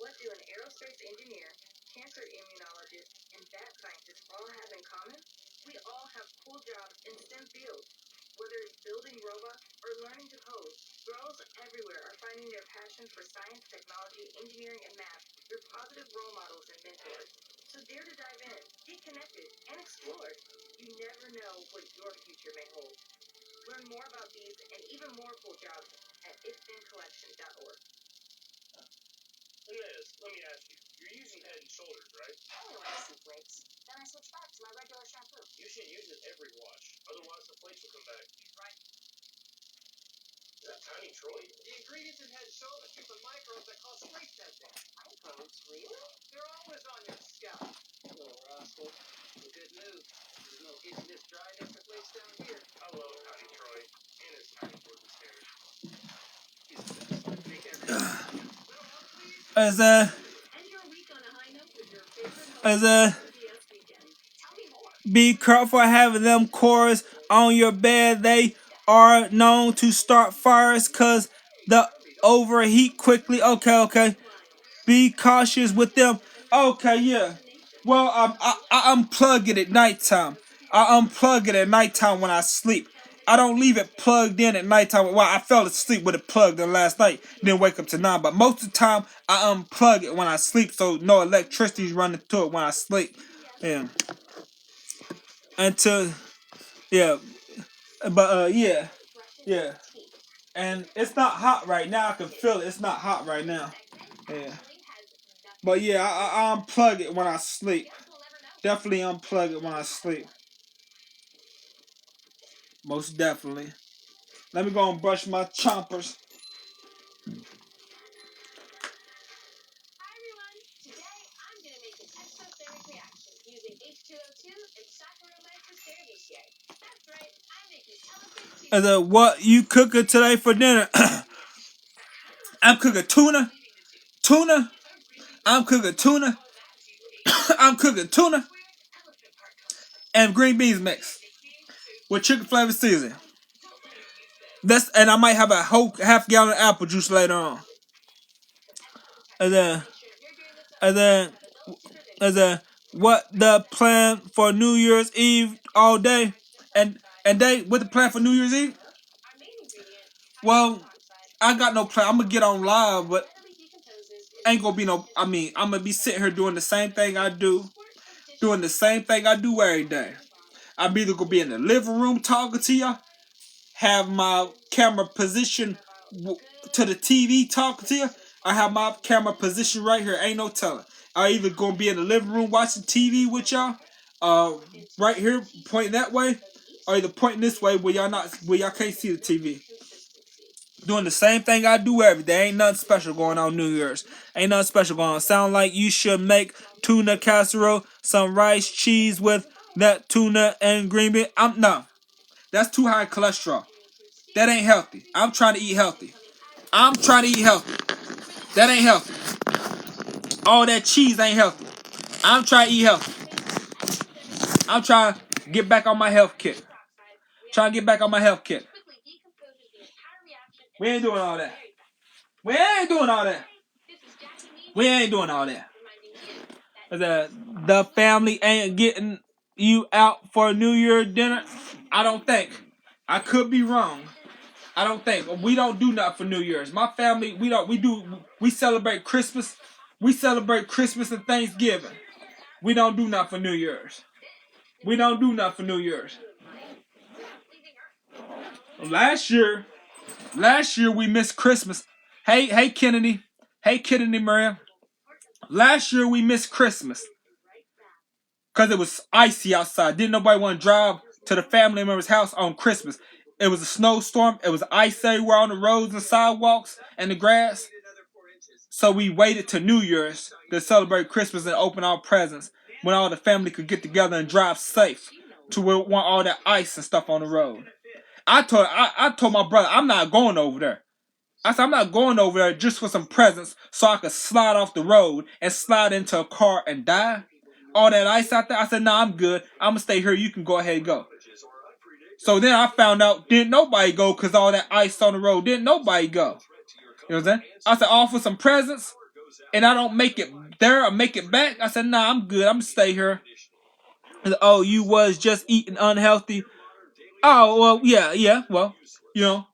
What do an aerospace engineer, cancer immunologist, and bat scientist all have in common? We all have cool jobs in STEM fields. Whether it's building robots or learning to code, girls everywhere are finding their passion for science, technology, engineering, and math through positive role models and mentors. So dare to dive in, get connected, and explore. You never know what your future may hold. Learn more about these and even more cool jobs at iffincollection.org. Liz, let me ask you. You're using Head and Shoulders, right? Only when I see flakes. Then I switch back to my regular shampoo. You should use it every wash. Otherwise, the flakes will come back. Right. Is that Tiny Troy? The ingredients in Head and Shoulders keep the microbes that cause flake testing. Microbes, really? They're always on your scalp. Hello, rascal. The good news. There's no itching this dry next to flakes down here. I love Tiny Troy and his tiny wooden stairs. He's the best. Make everything. Little help, please. As End your week on a high note with your favorite host, CBS Weekend. Tell me more. be careful having them cores on your bed. They are known to start fires because the overheat quickly. Okay. Be cautious with them. Okay, yeah. Well, I unplug it at nighttime. I unplug it at nighttime when I sleep. I don't leave it plugged in at nighttime. Well, I fell asleep with it plugged in last night. Didn't wake up to 9. But most of the time, I unplug it when I sleep, so no electricity is running through it when I sleep. Yeah. Until, yeah. But yeah. And it's not hot right now. I can feel it. It's not hot right now. Yeah. But yeah, I unplug it when I sleep. Definitely unplug it when I sleep. Most definitely. Let me go and brush my chompers. Hi everyone! Today I'm going to make an exothermic reaction using H2O2 and Saccharomyces cerevisiae. That's right, I'm making elephant And what you cooking today for dinner? I'm cooking tuna. I'm cooking tuna. I'm cooking tuna and green beans mix with chicken flavor seasoning. And I might have a whole half gallon of apple juice later on. And then what the plan for New Year's Eve all day? And what the plan for New Year's Eve? Well, I got no plan. I'm gonna get on live, but ain't gonna be no. I mean, I'm gonna be sitting here doing the same thing I do, every day. I'm either gonna be in the living room talking to you, have my camera position to the TV talking to you. I have my camera position right here. Ain't no telling. I either gonna be in the living room watching TV with y'all, right here pointing that way, or either pointing this way where y'all can't see the TV. Doing the same thing I do every day. Ain't nothing special going on New Year's. Ain't nothing special going on. Sound like you should make tuna casserole, some rice, cheese with that tuna and green bean. No. That's too high cholesterol. That ain't healthy. I'm trying to eat healthy. That ain't healthy. All that cheese ain't healthy. I'm trying to eat healthy. I'm trying to get back on my health kit. We ain't doing all that. The family ain't getting you out for New Year dinner? I don't think. I could be wrong. I don't think. We don't do nothing for New Year's. My family, we celebrate Christmas. We celebrate Christmas and Thanksgiving. We don't do nothing for New Year's. Last year we missed Christmas. Hey Kennedy. Hey Kennedy Maria. Last year we missed Christmas. Because it was icy outside. Didn't nobody want to drive to the family member's house on Christmas. It was a snowstorm. It was ice everywhere on the roads and sidewalks and the grass. So we waited to New Year's to celebrate Christmas and open our presents when all the family could get together and drive safe to where we want all that ice and stuff on the road. I told my brother, I'm not going over there. I said, I'm not going over there just for some presents so I could slide off the road and slide into a car and die. All that ice out there. I said, nah, I'm good. I'm going to stay here. You can go ahead and go. So then I found out, didn't nobody go because all that ice on the road. Didn't nobody go. You know what I'm saying? I said, all for some presents and I don't make it there or make it back. I said, nah, I'm good. I'm going to stay here. Said, oh, you was just eating unhealthy. Oh, well, yeah. Well, you know.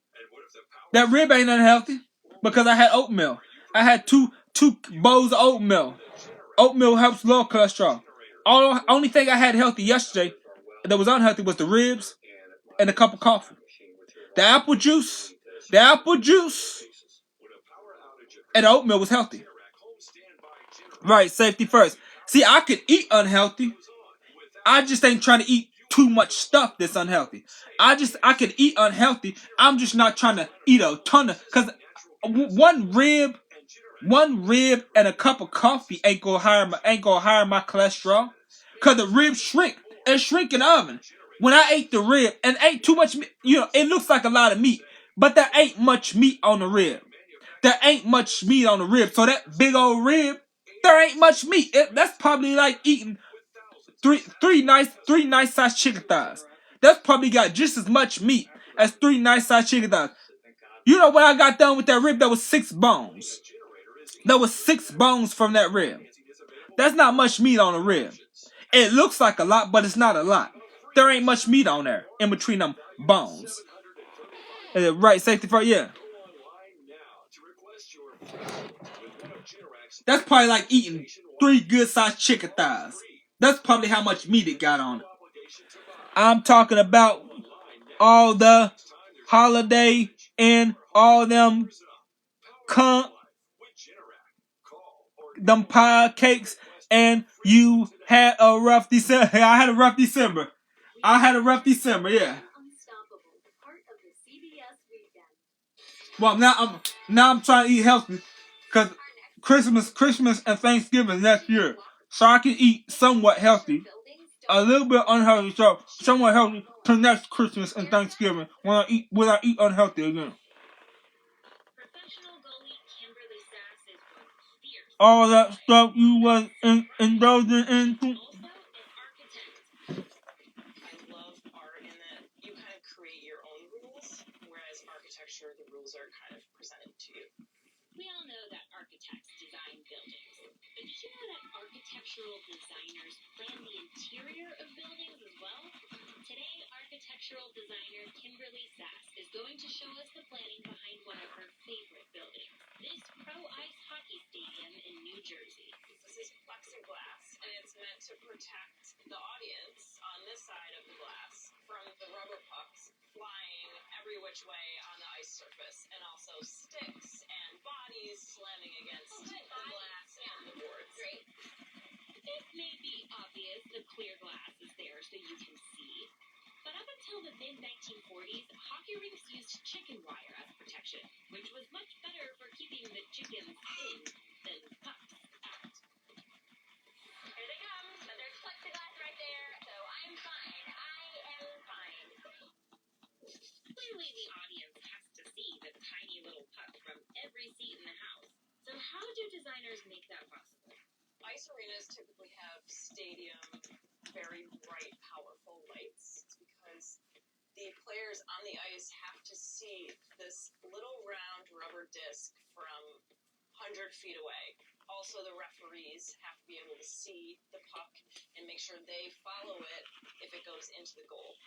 That rib ain't unhealthy because I had oatmeal. I had two bowls of oatmeal. Oatmeal helps lower cholesterol. Only thing I had healthy yesterday that was unhealthy was the ribs and a cup of coffee. The apple juice and the oatmeal was healthy. Right, safety first. See, I could eat unhealthy. I just ain't trying to eat too much stuff that's unhealthy. I could eat unhealthy. I'm just not trying to eat a ton of, because one rib and a cup of coffee ain't gonna hire my cholesterol. Cause the ribs shrink. It shrink in the oven. When I ate the rib and ate too much meat, it looks like a lot of meat, but there ain't much meat on the rib. There ain't much meat on the rib. So that big old rib, there ain't much meat. That's probably like eating three nice sized chicken thighs. That's probably got just as much meat as 3 nice sized chicken thighs. You know when I got done with that rib, there was 6 bones. There was 6 bones from that rib. That's not much meat on a rib. It looks like a lot, but it's not a lot. There ain't much meat on there in between them bones. Right, safety first, yeah. That's probably like eating 3 good sized chicken thighs. That's probably how much meat it got on it. I'm talking about all the Holiday and all them them pie cakes, and you had a rough December. I had a rough December. Yeah. Well, now I'm trying to eat healthy, cause Christmas and Thanksgiving next year, so I can eat somewhat healthy, a little bit unhealthy, so somewhat healthy to next Christmas and Thanksgiving when I eat unhealthy again. All that stuff you was indulging into. Architecture, the rules are kind of presented to you. We all know that architects design buildings, but did you know that architectural designers plan the interior of buildings as well? Today, architectural designer Kimberly Sass is going to show us the planning behind one of her favorite buildings, this Pro Ice Hockey Stadium in New Jersey. This is plexiglass, and it's meant to protect the audience on this side of the glass from the rubber pucks flying every which way on the ice surface, and also sticks and bodies slamming against the glass and the boards. Great. It may be obvious the clear glass is there so you can see, but up until the mid-1940s, hockey rinks used chicken wire as protection, which was much better for keeping the chickens in than pucks out. Here they come, but there's plexiglass right there, so I'm fine. Clearly, the audience has to see the tiny little puck from every seat in the house. So how do designers make that possible? Ice arenas typically have stadium, very bright, powerful lights. It's because the players on the ice have to see this little round rubber disc from 100 feet away. Also, the referees have to be able to see the puck and make sure they follow it if it goes into the goal.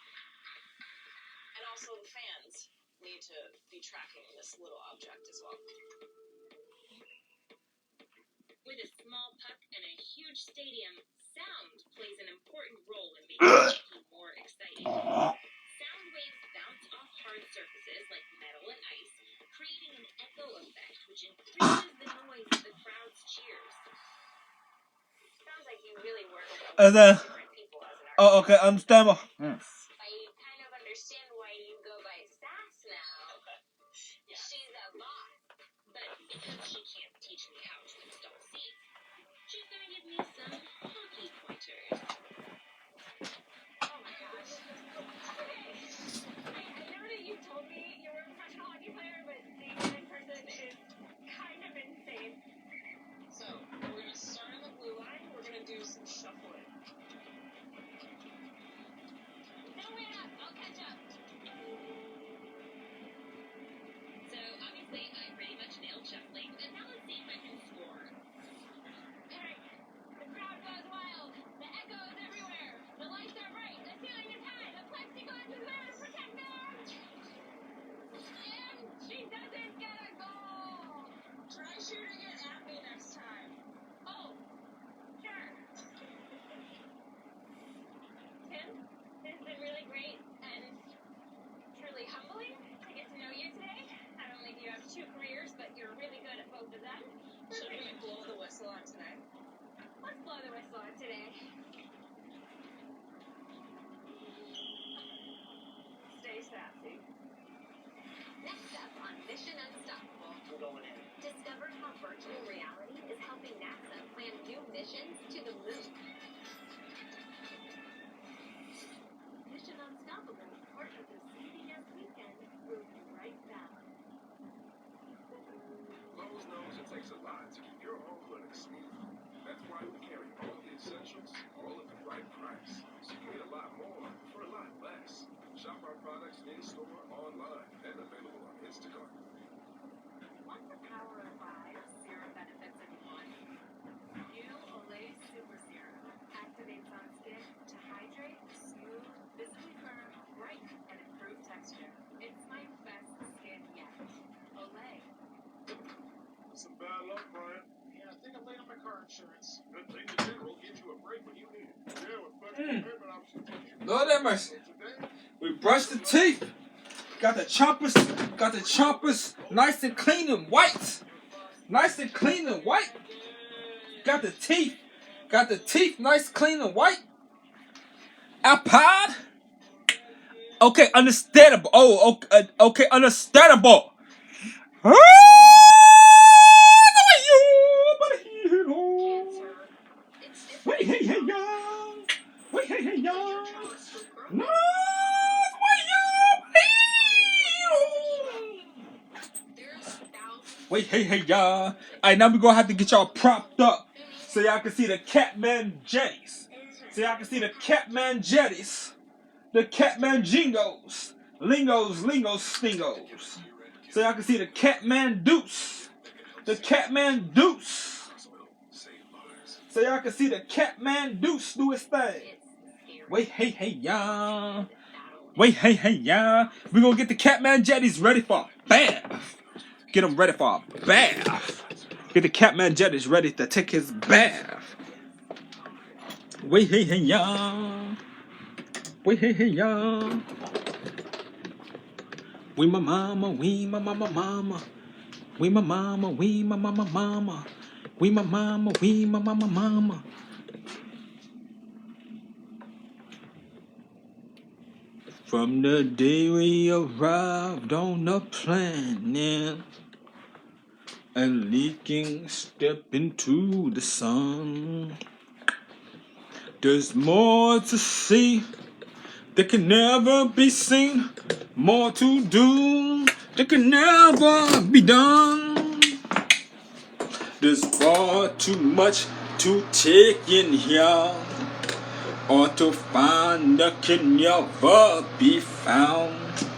And also the fans need to be tracking this little object as well. With a small puck and a huge stadium, sound plays an important role in making hockey more exciting. Sound waves bounce off hard surfaces like metal and ice, creating an echo effect which increases the noise of the crowd's cheers. Sounds like you really work with different people as an artist. Oh, okay, understandable. I kind of understand why you go by Sass now. Yeah. She's a boss. But because she can't teach me how to install seats, she's gonna give me some hockey pointers. Oh my gosh. Okay. I never knew on today? Let's blow the whistle on today. Stay sassy. Next up on Mission Unstoppable. We're going in. Discover how virtual reality is helping NASA plan new missions to the moon. Mission Unstoppable, part of the CBS Weekend. We'll be right back. Lowe's knows it takes a lot to keep your home running smooth. That's why we carry all the essentials, all at the right price. So you get a lot more for a lot less. Shop our products in-store, online, and available on Instacart. Want the power of 5 serum benefits in one? New Olay Super Serum activates on skin to hydrate, smooth, visibly firm, bright, and improve texture. It's my best skin yet. Olay. Some bad luck, Brian. Yeah, I think I'm late on my car insurance. Good thing the general gives you a break when you need it. Yeah, with flexible payment options. Lord have mercy. Today, We brushed the teeth. Got the choppers nice and clean and white. Nice and clean and white. Got the teeth nice, clean and white. iPod. Okay, understandable. Oh, okay, understandable. Wait, hey, y'all. Wait, hey, y'all. No, wait, hey, y'all. Alright, now we're gonna have to get y'all propped up so y'all can see the Catman jetties. The Catman jingos. Lingos, stingos. So y'all can see the Catman deuce. So y'all can see the Catman deuce do its thing. Wait, hey, y'all. We're gonna get the Catman jetties ready for a bath. Get them ready for a bath. Get the Catman jetties ready to take his bath. Wait, hey, y'all. We my mama. We my mama. From the day we arrived on the planet and leaking step into the sun, there's more to see that can never be seen, more to do that can never be done. There's far too much to take in here, or to find that can never be found.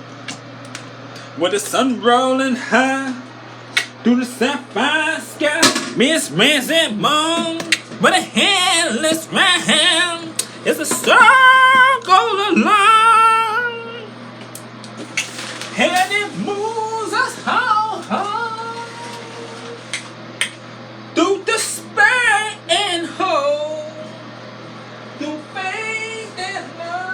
With the sun rolling high through the sapphire sky, Miss and Moon, with a handless round, it's a circle of line, and it moves us all through despair and hope, through faith and love.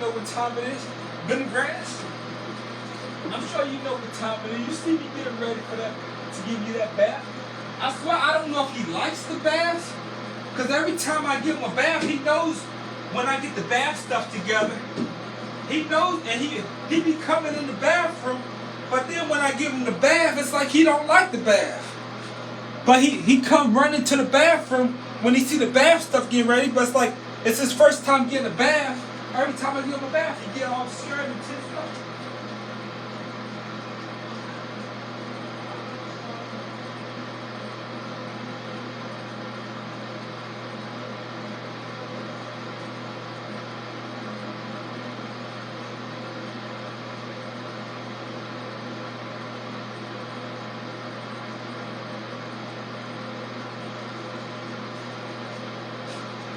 Know what time it is. Been grass. I'm sure you know what time it is. You see me getting ready for that, to give you that bath. I swear I don't know if he likes the bath, because every time I give him a bath, he knows when I get the bath stuff together, he knows, and he be coming in the bathroom. But then when I give him the bath, it's like he don't like the bath. But he come running to the bathroom when he see the bath stuff getting ready. But it's like it's his first time getting a bath. Every time I give him a bath, he get all scared and tensed up.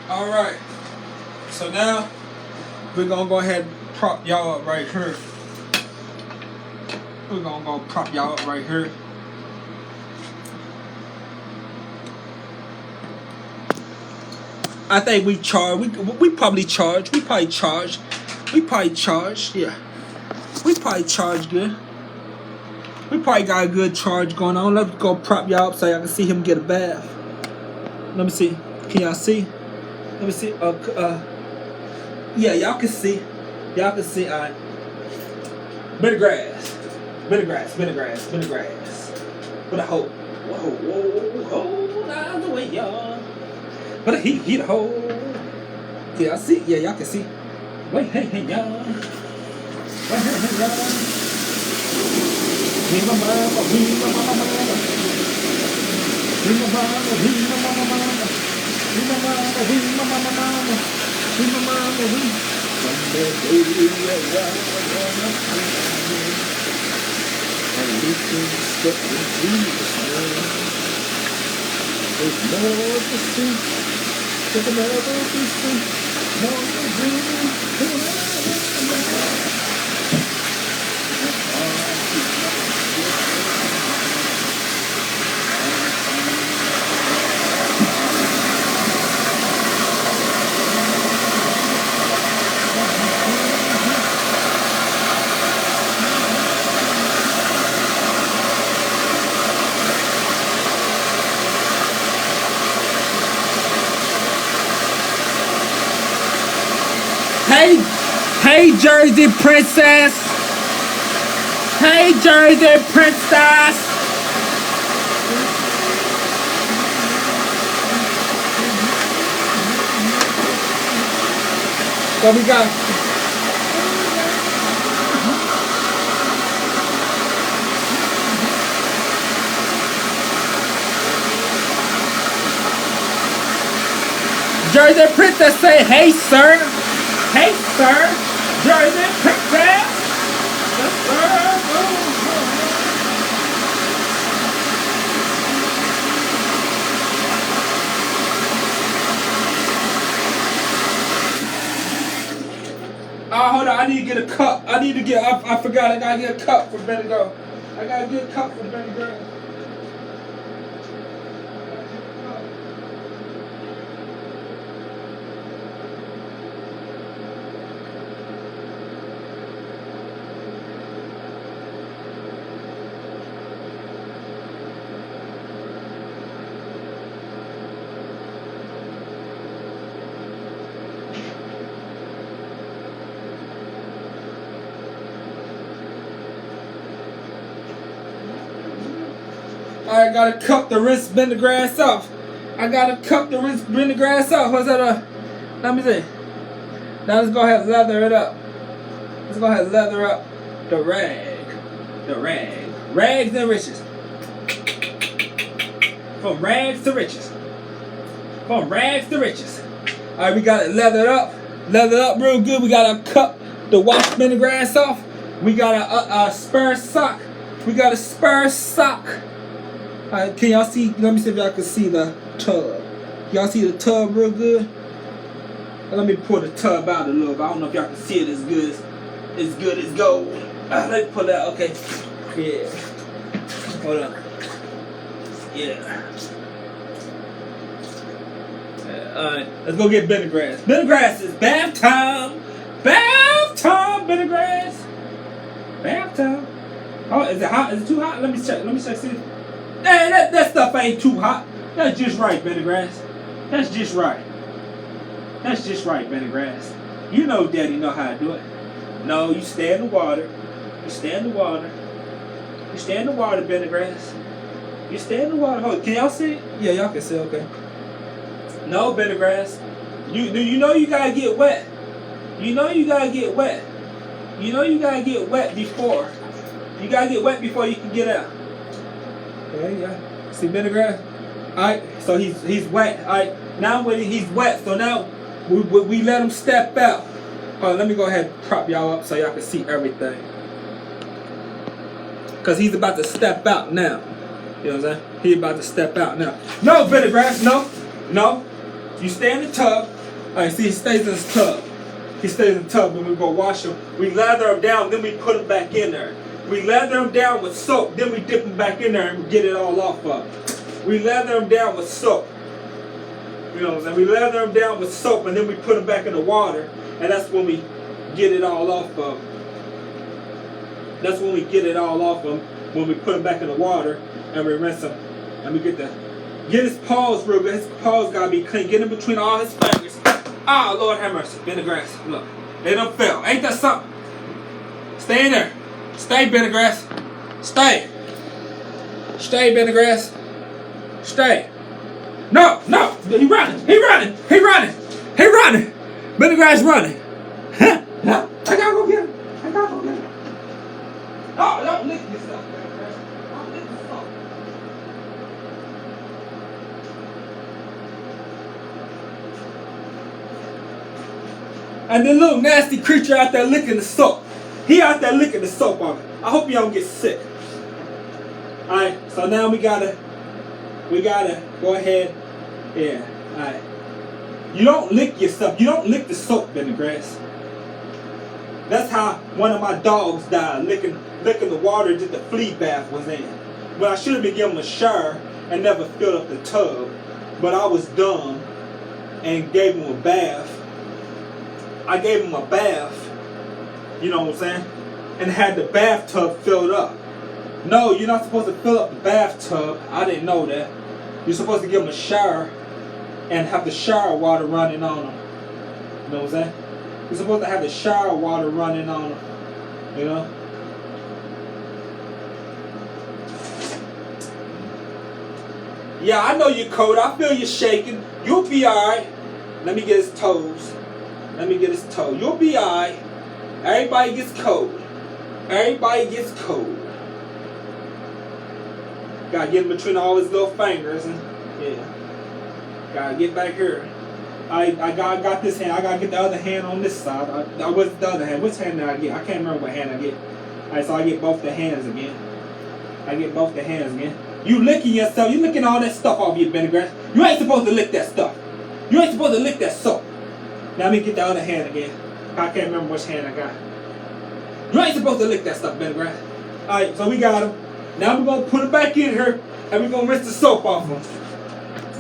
All right, so now we're gonna go ahead and prop y'all up right here. We're gonna go prop y'all up right here. I think we charge. We probably charge. We probably charge. Yeah. We probably charge good. We probably got a good charge going on. Let's go prop y'all up so y'all can see him get a bath. Let me see. Can y'all see? Let me see. Yeah, y'all can see. Y'all can see. All right. Bit of grass. With a hole. Whoa, out the way, y'all. But he the hole. Yeah, I see. Yeah, y'all can see. Wait, hey, y'all. Wait, hey, y'all. We my mama. And we can step in Jesus' name. There's more to see. There's another to see. More to do. Hey, Jersey Princess. Hey, Jersey Princess. So we got. Jersey Princess say, hey, sir. Hey, sir. Jersey Princess. Yes, sir. Hold on. I need to get a cup. I forgot. I gotta get a cup for Bendigo. I gotta get a cup for Bendigo. I gotta cup the rinse, bend the grass off. What's that? Let me see. Now let's go ahead and leather it up. Let's go ahead and leather up the rag. Rags and riches. From rags to riches. Alright, we got it leathered up real good. We gotta cut the wash bend the grass off. We got a spare sock. Can y'all see? Let me see if y'all can see the tub. Y'all see the tub real good? Let me pull the tub out a little bit. I don't know if y'all can see it as good as gold. Let me pull that. Okay. Yeah. Hold on. Yeah. Alright. Let's go get Bendergrass. Bendergrass is bath time. Bendergrass. Bath time. Oh, is it hot? Is it too hot? Let me check. See. Hey, that stuff ain't too hot. That's just right, Bendergrass. That's just right. That's just right, Bendergrass. You know Daddy know how to do it. No, you stay in the water. You stay in the water. You stay in the water, Bendergrass. You stay in the water. Hold, can y'all see it? Yeah, y'all can see. Okay. No, Bendergrass. You know you gotta get wet. You know you gotta get wet. You know you gotta get wet before. You gotta get wet before you can get out. Okay, yeah. See Bendergrass? Alright, so he's wet. Alright, now when he's wet, so now we let him step out. Hold on, let me go ahead and prop y'all up so y'all can see everything. Cause he's about to step out now. You know what I'm saying? He's about to step out now. No, Bendergrass, no. No. You stay in the tub. Alright, see, he stays in his tub. He stays in the tub when we go wash him. We lather him down, then we put him back in there. We lather him down with soap, then we dip him back in there and get it all off of him. We lather him down with soap. You know what I'm saying? We lather him down with soap and then we put him back in the water, and that's when we get it all off of him. That's when we get it all off him, when we put him back in the water and we rinse him. And we get his paws real good. His paws gotta be clean. Get in between all his fingers. Ah, Lord have mercy. Bendergrass. Look. They done fell. Ain't that something? Stay in there. Stay, Bendergrass. Stay. Stay, Bendergrass. Stay. No, no. He running. He running. He running. He running. Bendergrass running. Huh? No. I gotta go get him. I gotta go get him. Oh, don't lick yourself, Bendergrass. Don't lick yourself. And the little nasty creature out there licking the soap. He out there licking the soap on it. I hope you don't get sick. Alright, so now we gotta go ahead. Yeah, alright. You don't lick yourself. You don't lick the soap, Bendergrass. That's how one of my dogs died, licking the water that the flea bath was in. Well, I should have been giving him a shower and never filled up the tub. But I was dumb and gave him a bath. I gave him a bath, you know what I'm saying, and had the bathtub filled up. No, you're not supposed to fill up the bathtub. I didn't know that. You're supposed to give him a shower and have the shower water running on him. You know what I'm saying? You're supposed to have the shower water running on him. You know? Yeah, I know you're cold. I feel you shaking. You'll be alright. Let me get his toes. Let me get his toe. You'll be alright. Everybody gets cold. Everybody gets cold. Gotta get in between all his little fingers and yeah. Gotta get back here. I got this hand. I gotta get the other hand on this side. What's the other hand? Which hand did I get? I can't remember what hand I get. Alright, so I get both the hands again. I get both the hands again. You licking yourself. You licking all that stuff off your Bendergrass. You ain't supposed to lick that stuff. You ain't supposed to lick that soap. Now let me get the other hand again. I can't remember which hand I got. You ain't supposed to lick that stuff, Bendergrass. Alright, so we got him. Now we're going to put it back in here and we're going to rinse the soap off him.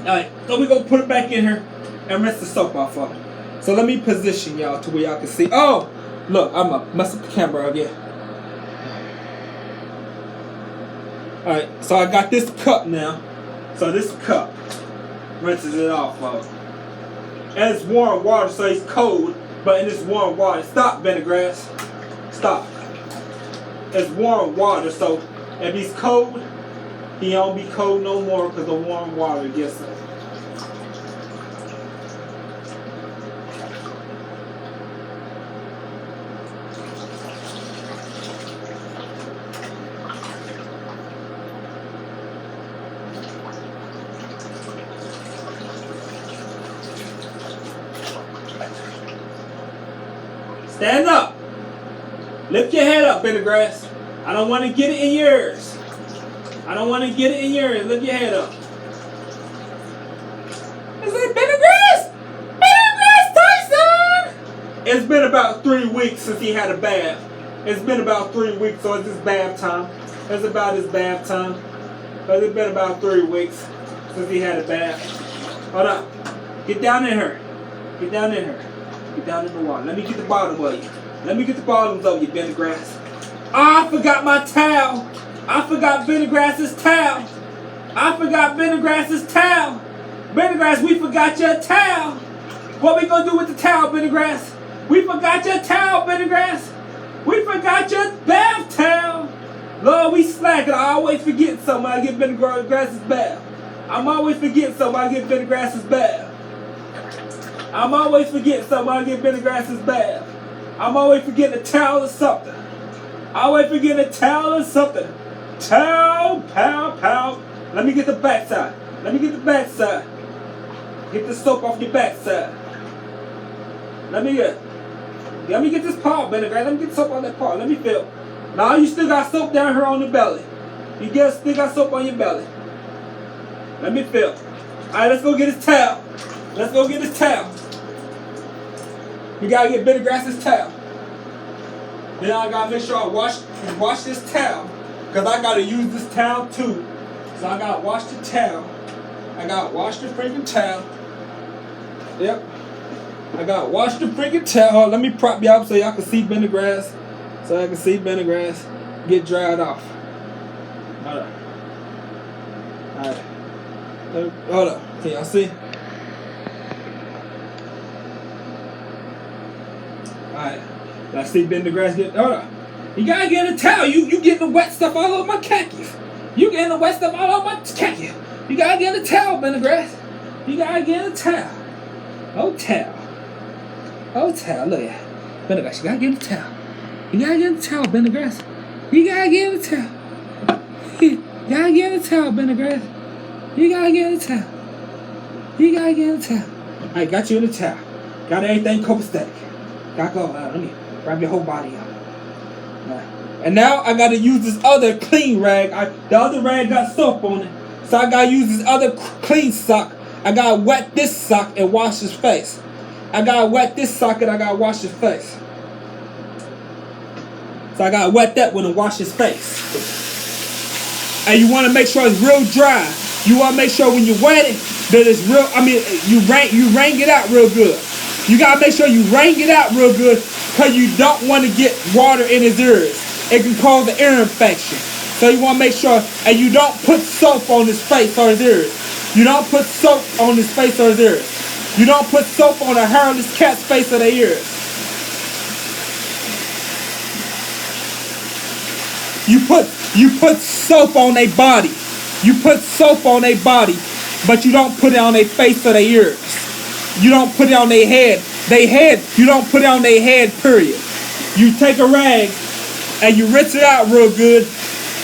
Alright, so we're going to put it back in here and rinse the soap off of him. So let me position y'all to where y'all can see. Oh, look, I'm going to mess up the camera again. Alright, so I got this cup now. So this cup rinses it off of him. And it's warm water, so he's cold, but in this warm water. Stop, Bendergrass. Stop. It's warm water, so if he's cold, he don't be cold no more because the warm water gets him. Stand up. Lift your head up, Bendergrass. I don't want to get it in yours. I don't want to get it in yours. Lift your head up. Is it Bendergrass? Bendergrass Tyson! It's been about 3 weeks since he had a bath. It's been about 3 weeks, so it's his bath time. It's about his bath time. But it's been about 3 weeks since he had a bath. Hold up. Get down in here. Get down in here. Get down in the water. Let me get the bottom of you. Let me get the bottoms of you, Bendergrass. Oh, I forgot my towel. I forgot Bendergrass's towel. I forgot Bendergrass's towel. Bendergrass, we forgot your towel. What we gonna do with the towel, Bendergrass? We forgot your towel, Bendergrass. We forgot your bath towel. Lord, we slacking. I always forget something when I get Bendergrass's bath. I'm always forgetting something when I get Bendergrass's bath. I'm always forgetting something when I get Bendergrass's bath. I'm always forgetting a towel or something. I always forget a towel or something. Towel, pow, pow. Let me get the backside. Let me get the backside. Get the soap off your backside. Let me get this paw, Bendergrass. Let me get the soap on that paw. Let me feel. Now you still got soap down here on the belly. You still got soap on your belly. Let me feel. Alright, let's go get his towel. Let's go get his towel. We gotta get Bendergrass's towel. Then I gotta make sure I wash this towel. Because I gotta use this towel too. So I gotta wash the towel. I gotta wash the freaking towel. Yep. I gotta wash the freaking towel. Let me prop you up so y'all can see Bendergrass. So I can see Bendergrass get dried off. Alright. Alright. Hold up. Can y'all see? Alright. I see Bendergrass get. Hold up. You gotta get in a towel. You getting the wet stuff all over my khakis. You getting the wet stuff all over my khakis. You gotta get in a towel, Bendergrass. You gotta get in a towel. Oh, towel. Oh, towel. Look at that. Bendergrass, you gotta get in a towel. You gotta get in the towel, Bendergrass. You gotta get in the towel. You gotta get in the towel, Bendergrass. You gotta get in the towel. You gotta get in the towel. I got you in the towel. Got everything copacetic. Gotta go. Let me wrap your whole body up. And now I gotta use this other clean rag. The other rag got soap on it. So I gotta use this other clean sock. I gotta wet this sock and wash his face. I gotta wet this sock and I gotta wash his face. So I gotta wet that one and wash his face. And you wanna make sure it's real dry. You wanna make sure when you wet it that it's real. I mean, you wring it out real good. You gotta make sure you wring it out real good because you don't want to get water in his ears. It can cause an ear infection. So you want to make sure, and you don't put soap on his face or his ears. You don't put soap on his face or his ears. You don't put soap on a hairless cat's face or their ears. You put soap on their body. You put soap on their body, but you don't put it on their face or their ears. You don't put it on their head. You don't put it on their head, period. You take a rag and you rinse it out real good.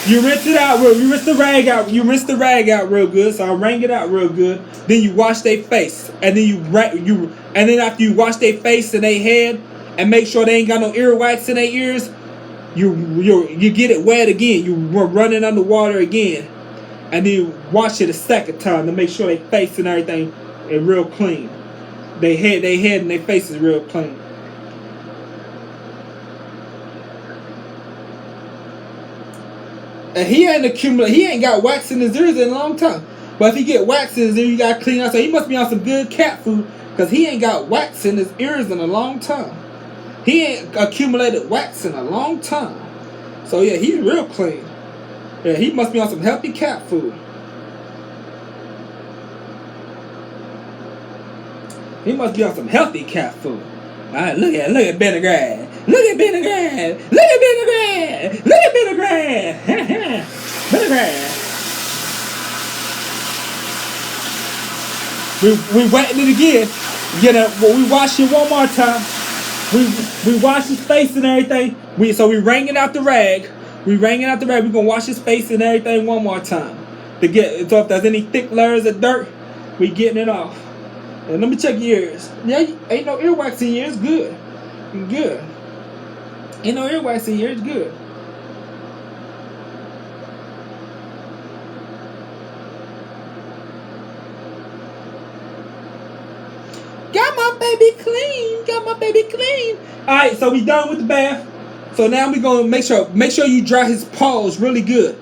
You rinse it out real. You rinse the rag out. You rinse the rag out real good. So I wring it out real good. Then you wash their face, and then and then after you wash their face and their head, and make sure they ain't got no earwax in their ears, you get it wet again. You run it underwater again, and then you wash it a second time to make sure their face and everything is real clean. They head and their face is real clean. And he ain't got wax in his ears in a long time. But if he get wax in his ears, you gotta clean out. So he must be on some good cat food because he ain't got wax in his ears in a long time. He ain't accumulated wax in a long time. So yeah, he's real clean. Yeah, he must be on some healthy cat food. He must be on some healthy cat food. Alright, look at Bendergrass. Look at Bendergrass. Look at Bendergrass. Look at Bendergrass. Bendergrass. We wetting it again. We wash it one more time. We wash his face and everything. So we wringing out the rag. We're gonna wash his face and everything one more time. So if there's any thick layers of dirt, we getting it off. And let me check your ears. Yeah, ain't no earwax in your ears. Good. Good. Ain't no earwax in your ears. Good. Got my baby clean. Alright, so we done with the bath. So now we gonna make sure you dry his paws really good.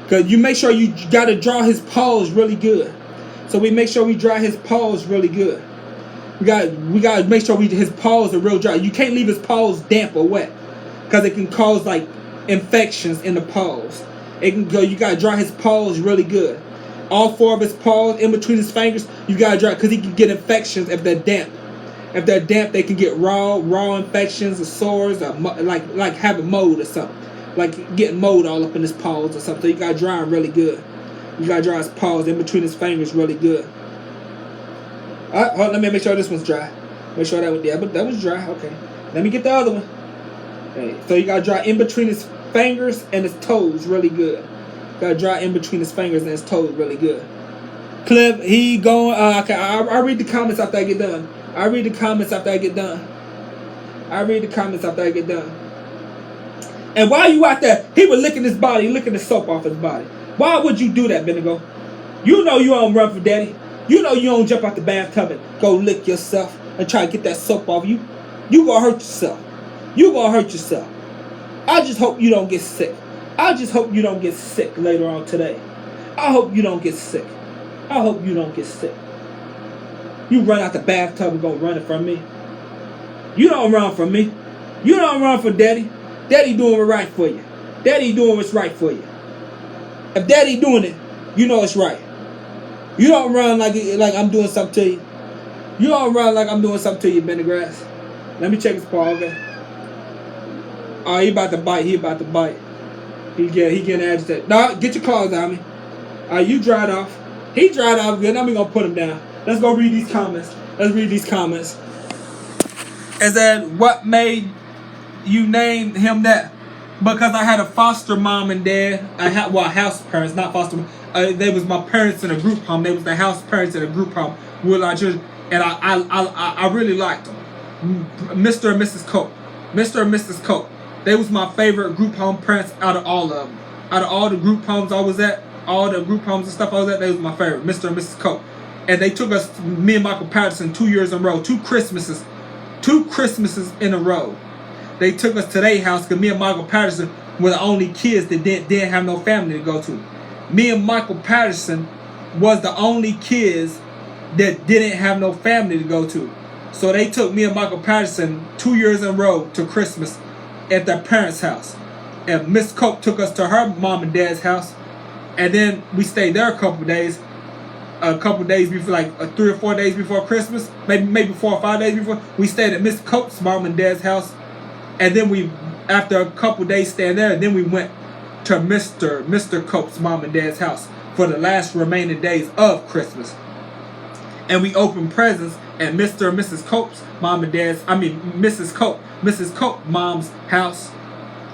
Cause you make sure you gotta dry his paws really good. So we make sure we dry his paws really good. We gotta make sure his paws are real dry. You can't leave his paws damp or wet, cause it can cause like infections in the paws. You gotta dry his paws really good. All 4 of his paws, in between his fingers, you gotta dry, cause he can get infections if they're damp. If they're damp, they can get raw infections or sores or like having mold or something. Like getting mold all up in his paws or something. So you gotta dry him really good. You gotta dry his paws in between his fingers really good. Alright, let me make sure this one's dry. Make sure that was but that was dry. Okay. Let me get the other one. Okay. So you gotta dry in between his fingers and his toes really good. Gotta dry in between his fingers and his toes really good. Clip, he going. Okay, I'll read the comments after I get done. I'll read the comments after I get done. And while you out there, he was licking his body, licking the soap off his body. Why would you do that, Bendigo? You know you don't run for daddy. You know you don't jump out the bathtub and go lick yourself and try to get that soap off you. You gonna hurt yourself. I just hope you don't get sick. Later on today. I hope you don't get sick. You run out the bathtub and go running from me. You don't run from me. You don't run from daddy. Daddy doing what's right for you. If daddy doing it, you know it's right. You don't run like I'm doing something to you. You don't run like I'm doing something to you, Bendergrass. Let me check his paw, okay? Oh, he about to bite. He getting agitated. No, get your claws out of me. You dried off. He dried off good. Now we gonna put him down. Let's go read these comments. Is that what made you name him that? Because I had a foster mom and dad. House parents, not foster. They was my parents in a group home. They was the house parents in a group home with our children, and I really liked them. Mr. and Mrs. Cope. They was my favorite group home parents out of all of them. Out of all the group homes I was at, all the group homes and stuff I was at, they was my favorite, Mr. and Mrs. Cope. And they took us, me and Michael Patterson, 2 years in a row, two Christmases in a row. They took us to their house because me and Michael Patterson were the only kids that didn't have no family to go to. Me and Michael Patterson was the only kids that didn't have no family to go to. So they took me and Michael Patterson 2 years in a row to Christmas at their parents' house. And Miss Cope took us to her mom and dad's house. And then we stayed there a couple days before, like 3 or 4 days before Christmas, maybe 4 or 5 days before. We stayed at Miss Cope's mom and dad's house. And then after a couple days staying there, then we went to Mr. Cope's mom and dad's house for the last remaining days of Christmas. And we opened presents at Mr. and Mrs. Cope's Mrs. Cope mom's house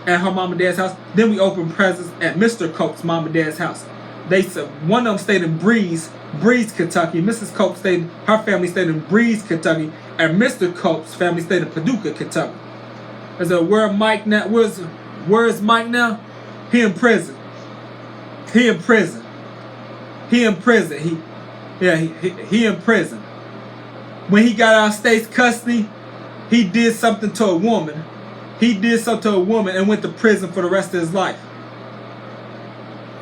and her mom and dad's house. Then we opened presents at Mr. Cope's mom and dad's house. They said one of them stayed in Breeze, Kentucky. Mrs. Cope her family stayed in Breeze, Kentucky, and Mr. Cope's family stayed in Paducah, Kentucky. I said, where's Mike now? Where's Mike now? He in prison. He in prison. He in prison. When he got out of state's custody, he did something to a woman. And went to prison for the rest of his life.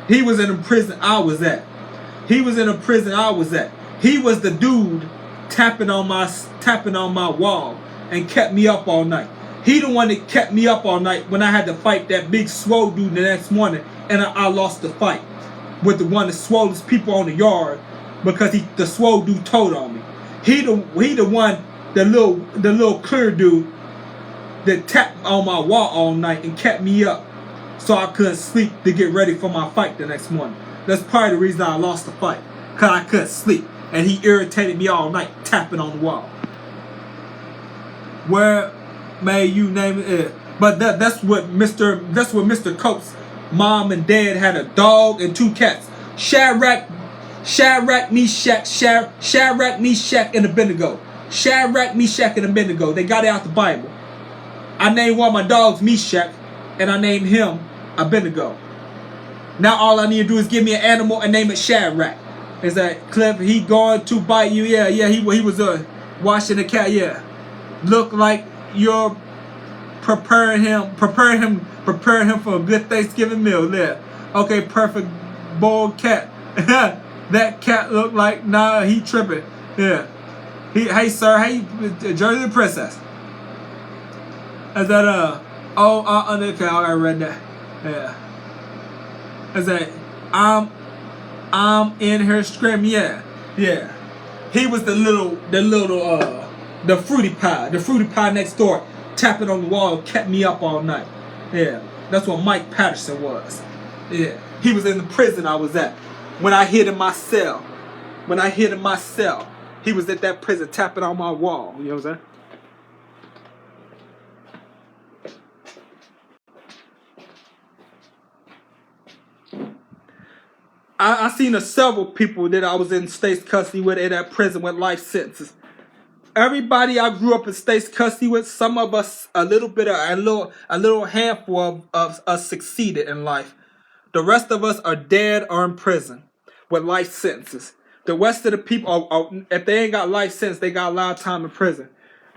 He was in a prison I was at. He was the dude tapping on my wall and kept me up all night. He the one that kept me up all night when I had to fight that big swole dude the next morning, and I lost the fight with the one of the swollest people on the yard because the swole dude told on me. He the one, the little clear dude that tapped on my wall all night and kept me up so I couldn't sleep to get ready for my fight the next morning. That's part of the reason I lost the fight, because I couldn't sleep, and he irritated me all night tapping on the wall. Where may you name it? But that's what Mr. Cope's mom and dad had, a dog and 2 cats. Shadrach, Meshach, and Abednego. Shadrach, Meshach, and Abednego. They got it out the Bible. I named one of my dogs Meshach, and I named him Abednego. Now all I need to do is give me an animal and name it Shadrach. Is that Cliff? He going to bite you? Yeah. He was washing the cat. Yeah. Look like you're preparing him for a good Thanksgiving meal. There. Okay, perfect boiled cat. That cat look like he tripping. Yeah. Hey sir, hey Jersey the Princess. Is that okay, I read that. Yeah. Is that I'm in her scream, yeah. He was the little The fruity pie next door, tapping on the wall, kept me up all night. Yeah, that's what Mike Patterson was. Yeah, he was in the prison I was at. When I hid in my cell, he was at that prison tapping on my wall. You know what I'm saying? I seen several people that I was in state's custody with in that prison with life sentences. Everybody I grew up in state's custody with, some of us a little handful of us succeeded in life. The rest of us are dead or in prison with life sentences. The rest of the people, if they ain't got life sentence, they got a lot of time in prison.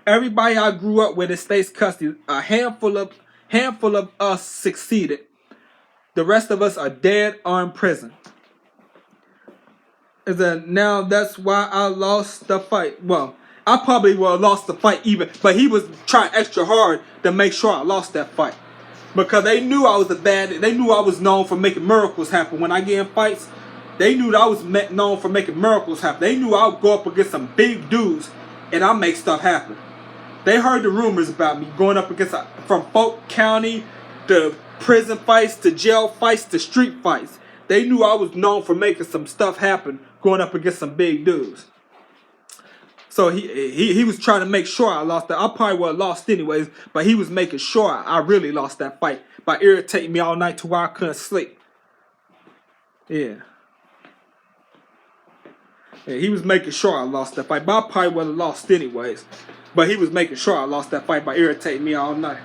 Everybody I grew up with in state's custody, a handful of us succeeded. The rest of us are dead or in prison. Now that's why I lost the fight. Well, I probably would have lost the fight even, but he was trying extra hard to make sure I lost that fight. Because they knew I was known for making miracles happen. When I get in fights, they knew that I was known for making miracles happen. They knew I would go up against some big dudes and I make stuff happen. They heard the rumors about me going up against, from Polk County to prison fights to jail fights to street fights. They knew I was known for making some stuff happen, going up against some big dudes. So he was trying to make sure I lost that. I probably would have lost anyways, but he was making sure I really lost that fight by irritating me all night to where I couldn't sleep. Yeah, he was making sure I lost that fight, but I probably would have lost anyways. But he was making sure I lost that fight by irritating me all night.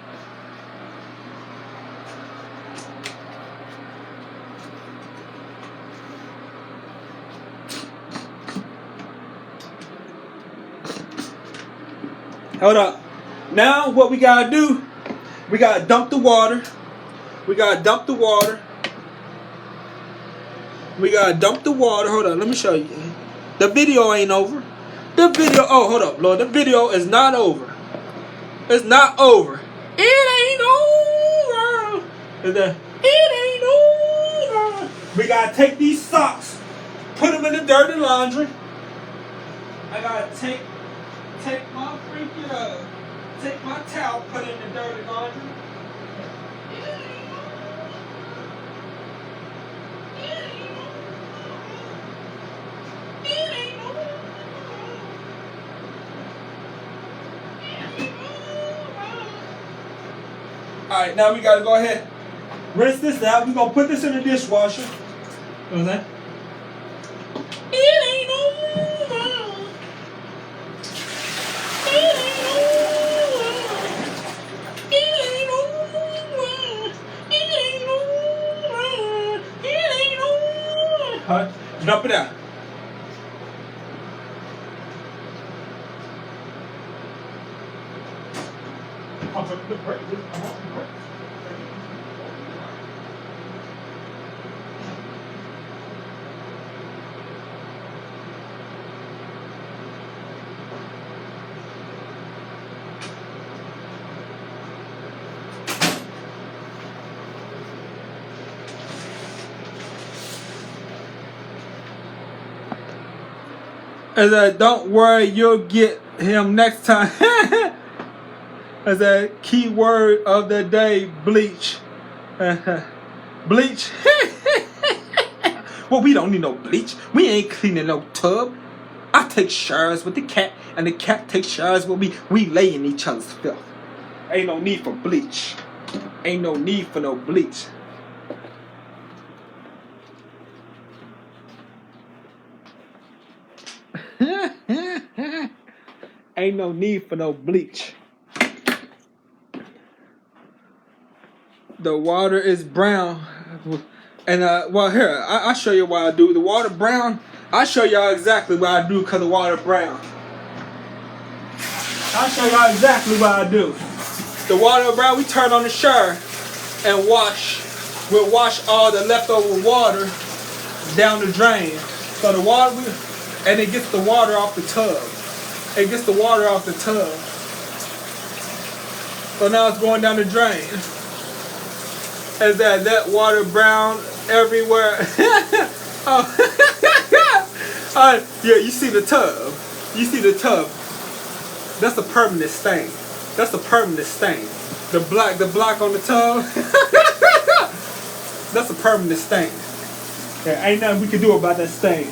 Hold up. Now what we gotta do, we gotta dump the water. We gotta dump the water. Hold on, let me show you. The video ain't over. Hold up, Lord. The video is not over. It's not over. It ain't over. It ain't over. We gotta take these socks, put them in the dirty laundry. I gotta take my towel, put it in the dirty laundry. Alright, now we gotta go ahead, rinse this out. We're gonna put this in the dishwasher. You know what I'm saying? It ain't over. Alright, dump it out. As a don't worry, you'll get him next time. As a key word of the day, bleach. Bleach. Well, we don't need no bleach. We ain't cleaning no tub. I take showers with the cat, and the cat takes showers with me. We lay in each other's filth. Ain't no need for bleach. Ain't no need for no bleach. Ain't no need for no bleach. The water is brown. And well, here, I'll show you what I do. The water brown, I'll show y'all exactly what I do because the water brown. I'll show y'all exactly what I do. The water brown, we turn on the shower and wash. We'll wash all the leftover water down the drain. So the water, and it gets the water off the tub. It gets the water off the tub. So now it's going down the drain. Is that water brown everywhere? Oh. Yeah, you see the tub. You see the tub. That's a permanent stain. That's a permanent stain. The black on the tub. That's a permanent stain. Yeah, ain't nothing we can do about that stain.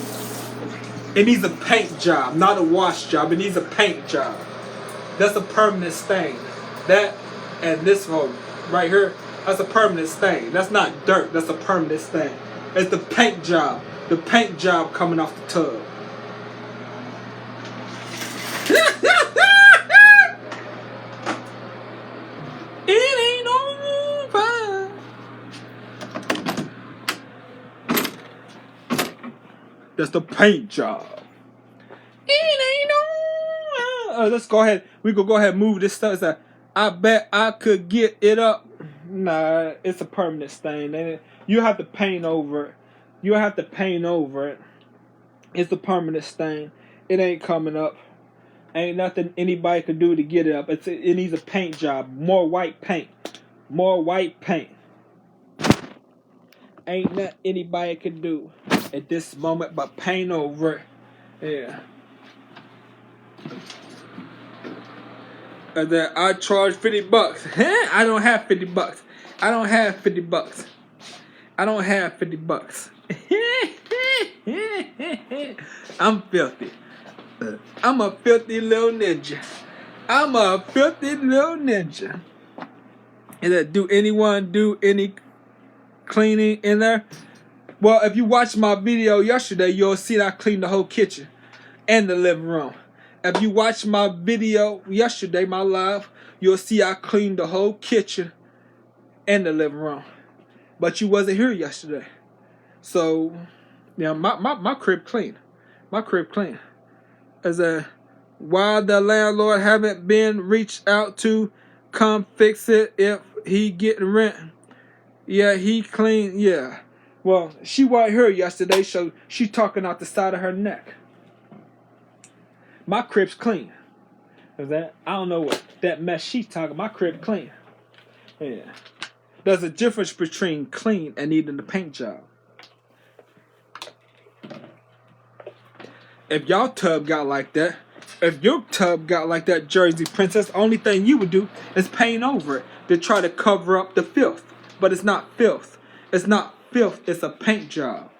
It needs a paint job, not a wash job. It needs a paint job. That's a permanent stain. That and this one right here, that's a permanent stain. That's not dirt. That's a permanent stain. It's the paint job. The paint job coming off the tub. It ain't over. That's the paint job. It ain't over. Let's go ahead. We could go ahead and move this stuff. Like, I bet I could get it up. Nah, it's a permanent stain. You have to paint over it. You have to paint over it. It's a permanent stain. It ain't coming up. Ain't nothing anybody can do to get it up. It needs a paint job. More white paint. More white paint. Ain't nothing anybody can do at this moment but paint over it. Yeah. And then I charge $50. I don't have $50. I don't have $50. I don't have $50. I'm filthy. I'm a filthy little ninja. I'm a filthy little ninja. And do anyone do any cleaning in there? Well, if you watched my video yesterday, you'll see that I cleaned the whole kitchen and the living room. If you watched my video yesterday, my live, you'll see I cleaned the whole kitchen and the living room. But you wasn't here yesterday. So, yeah, my crib clean. My crib clean. As why the landlord haven't been reached out to come fix it if he getting rent. Yeah, he clean. Yeah. Well, she wasn't here yesterday, so she talking out the side of her neck. My crib's clean. I don't know what that mess she's talking. My crib clean. Yeah. There's a difference between clean and needing the paint job. If y'all tub got like that, if your tub got like that, Jersey Princess, the only thing you would do is paint over it to try to cover up the filth. But it's not filth. It's not filth. It's a paint job.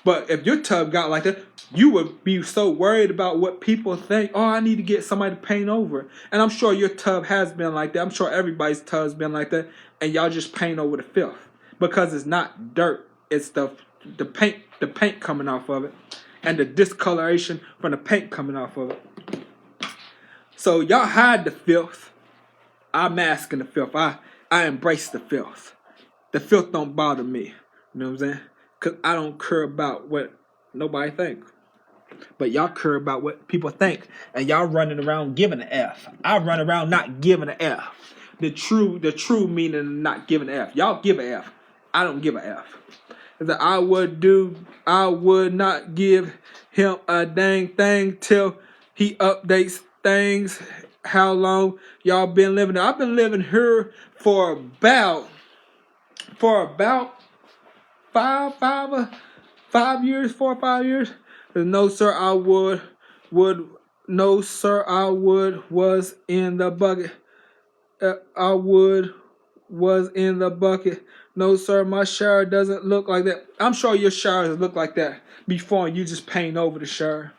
But if your tub got like that, you would be so worried about what people think. Oh, I need to get somebody to paint over it. And I'm sure your tub has been like that. I'm sure everybody's tub's been like that. And y'all just paint over the filth. Because it's not dirt. It's the paint coming off of it. And the discoloration from the paint coming off of it. So y'all hide the filth. I'm masking the filth. I embrace the filth. The filth don't bother me. You know what I'm saying? Because I don't care about what nobody thinks. But y'all care about what people think. And y'all running around giving an F. I run around not giving an F. The true meaning of not giving an F. Y'all give an F. I don't give an F. That I would not give him a dang thing till he updates things. How long y'all been living there? I've been living here for about 5 years, 4 or 5 years. No sir, I would no sir, I would was in the bucket. I would was in the bucket. No sir, my shower doesn't look like that. I'm sure your showers look like that before and you just paint over the shower.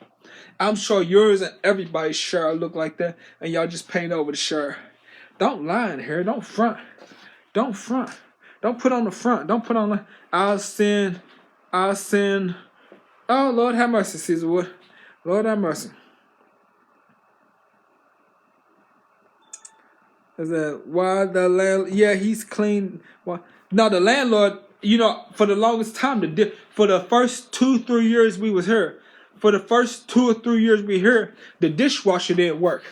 I'm sure yours and everybody's shower look like that and y'all just paint over the shower. Don't lie in here. Don't front. Don't front. Don't put on the front. Don't put on the... I'll send... Oh, Lord have mercy, Caesar Wood. Lord have mercy. Is that why the landlord... Yeah, he's clean. Well, now, the landlord, you know, for the longest time, for the first 2-3 years we was here, for the first 2 or 3 years we here, the dishwasher didn't work.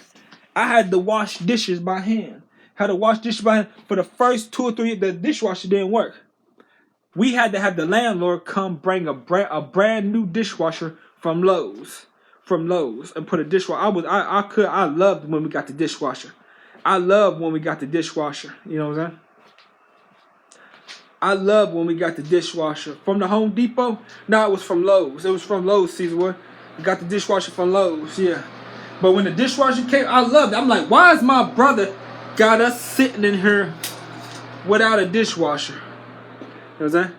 I had to wash dishes by hand. Had to wash dishes by hand. For the first 2 or 3 years, the dishwasher didn't work. We had to have the landlord come bring a brand new dishwasher from Lowe's, and put a dishwasher. I loved when we got the dishwasher. I love when we got the dishwasher. You know what I'm saying? I love when we got the dishwasher from the Home Depot. No, it was from Lowe's. It was from Lowe's, Caesar Wood. We got the dishwasher from Lowe's. Yeah. But when the dishwasher came, I loved it. I'm like, why is my brother got us sitting in here without a dishwasher? You know what I'm saying?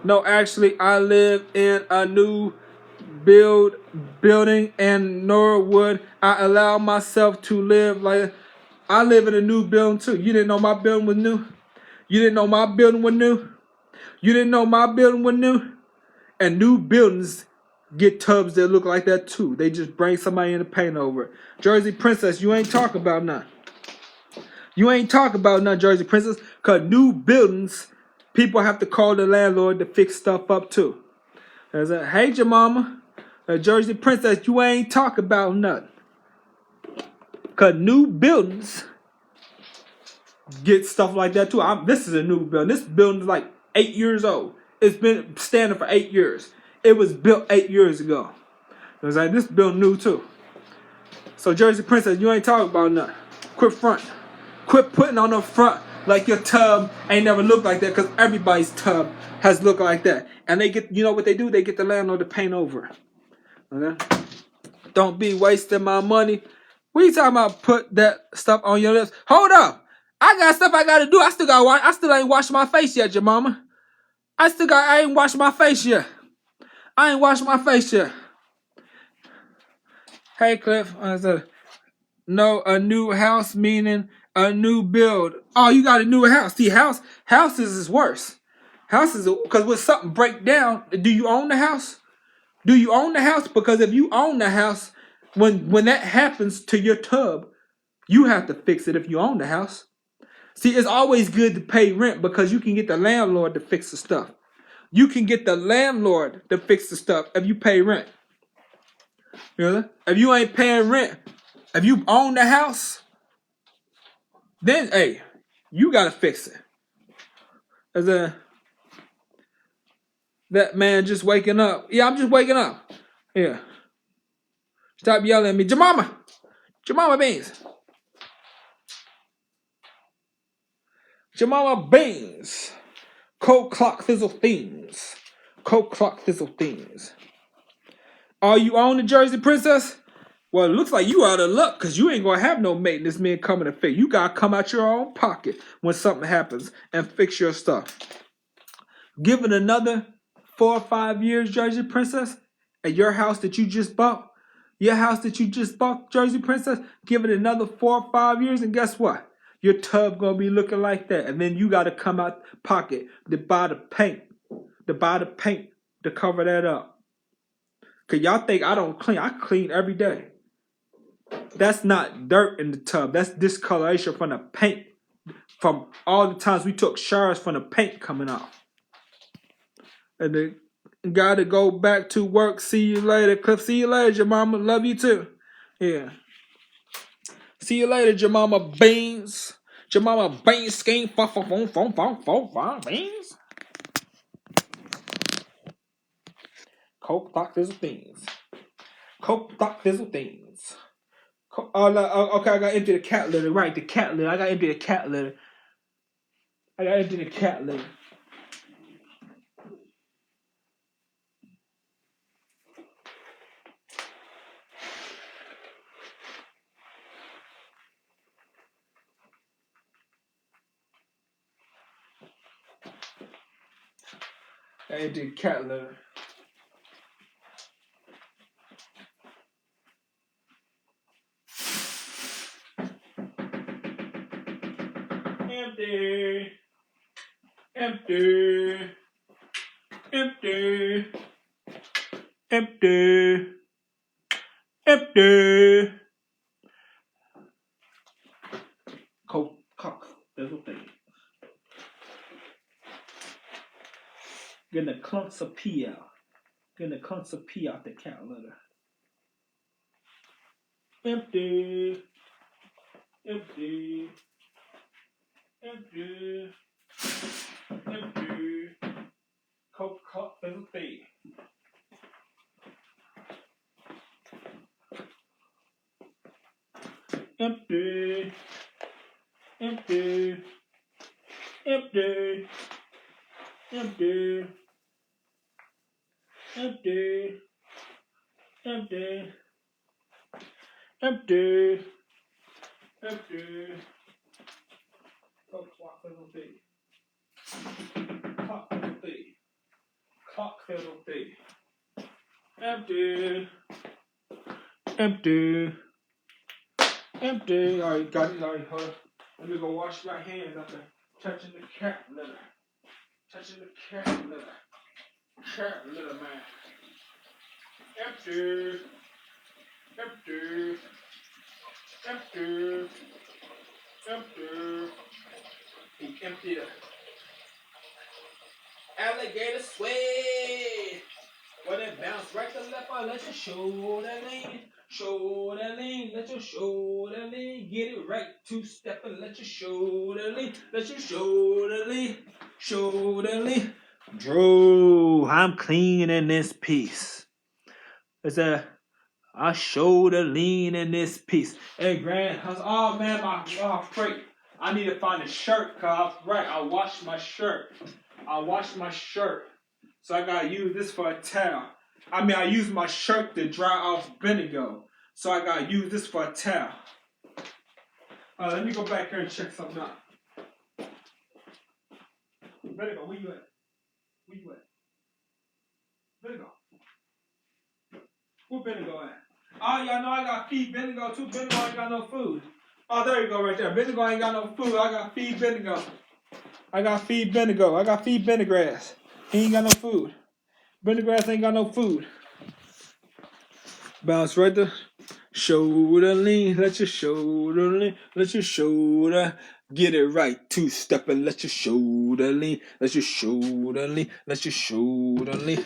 No, actually, I live in a new building in Norwood. I allow myself to live like I live in a new building too. You didn't know my building was new? You didn't know my building was new? You didn't know my building was new? And new buildings get tubs that look like that too. They just bring somebody in to paint over it. Jersey Princess, you ain't talking about nothing. You ain't talking about nothing, Jersey Princess, because new buildings, people have to call the landlord to fix stuff up too. There's a, hey, your mama, Jersey Princess, you ain't talking about nothing. Because new buildings get stuff like that too. This is a new building. This building is like 8 years old. It's been standing for 8 years. It was built 8 years ago. It was like, this building new too. So Jersey Princess, you ain't talking about nothing. Quit front. Quit putting on the front like your tub ain't never looked like that, because everybody's tub has looked like that. And they get, you know what they do? They get the landlord to paint over it. Okay? Don't be wasting my money. What are you talking about? Put that stuff on your lips. Hold up. I got stuff I gotta do. I still ain't washed my face yet, your mama. I ain't washed my face yet. I ain't washed my face yet. Hey Cliff, I said, no, a new house meaning a new build. Oh, you got a new house. See, houses is worse. Houses, because when something break down, do you own the house? Do you own the house? Because if you own the house, when that happens to your tub, you have to fix it if you own the house. See, it's always good to pay rent because you can get the landlord to fix the stuff. You can get the landlord to fix the stuff if you pay rent. You know? If you ain't paying rent, if you own the house, then hey, you gotta fix it. As that man just waking up. Yeah, I'm just waking up. Yeah. Stop yelling at me. Jemima Beans. Jemima Beans. Cold clock fizzle things. Cold clock fizzle things. Are you on the Jersey Princess? Well, it looks like you out of luck because you ain't going to have no maintenance man coming to fix. You got to come out your own pocket when something happens and fix your stuff. Give it another 4 or 5 years, Jersey Princess, at your house that you just bought. Your house that you just bought, Jersey Princess, give it another 4 or 5 years, and guess what? Your tub going to be looking like that. And then you got to come out pocket to buy the paint. To cover that up. Because y'all think I don't clean. I clean every day. That's not dirt in the tub. That's discoloration from the paint. From all the times we took showers from the paint coming off. And then gotta go back to work. See you later, Cliff. See you later, your mama. Love you too. Yeah. See you later, your mama Beans. Your mama Beans scheme. Beans. Coke Doc Fizzle Things. Coke Doc Fizzle Things. Okay, I gotta empty the cat litter. Right, the cat litter. I gotta empty the cat litter. Empty the cat litter. Empty. Empty. Empty. Empty. Empty. Cock. Little thing. Getting the clumps of pee out. Getting the clumps of pee out the cat litter. Empty. Empty. Empty. Empty. Cock little thing. Empty. Empty. Empty. Empty. Empty. Empty. Empty. Empty. Cock fiddle thee. Cock fiddle thee. Cock fiddle thee. Empty. Empty. Empty. Alright, got it. Alright, hold on. Let me go wash my hands after touching the cat litter. Touching the cat litter. Cat litter, man. Empty. Empty. Empty. Empty. He emptied it. Alligator sway. When it bounce right to left, I let you show that lean. Show that lean, let you show that lean. Get it right, two-step and let you show that lean. Let you show that lean. Show that lean. Drew, I'm clean in this piece. It's I show the lean in this piece. Hey, Grant, oh man, freight. I need to find a shirt, cause I washed my shirt. So I gotta use this for a towel. I use my shirt to dry off vinegar. So I gotta use this for a towel. Let me go back here and check something out. Vinegar, where you at? Vinegar. Where vinegar at? Oh, y'all know I got feed vinegar too. Vinegar ain't got no food. Oh, there you go right there. Vinegar ain't got no food. I got feed vinegar. I got feed Vinegrass. He ain't got no food. Vinegrass ain't got no food. Bounce right there. Shoulder lean. Let your shoulder lean. Let your shoulder. Get it right. Two-step and let your shoulder lean. Let your shoulder lean. Let your shoulder lean.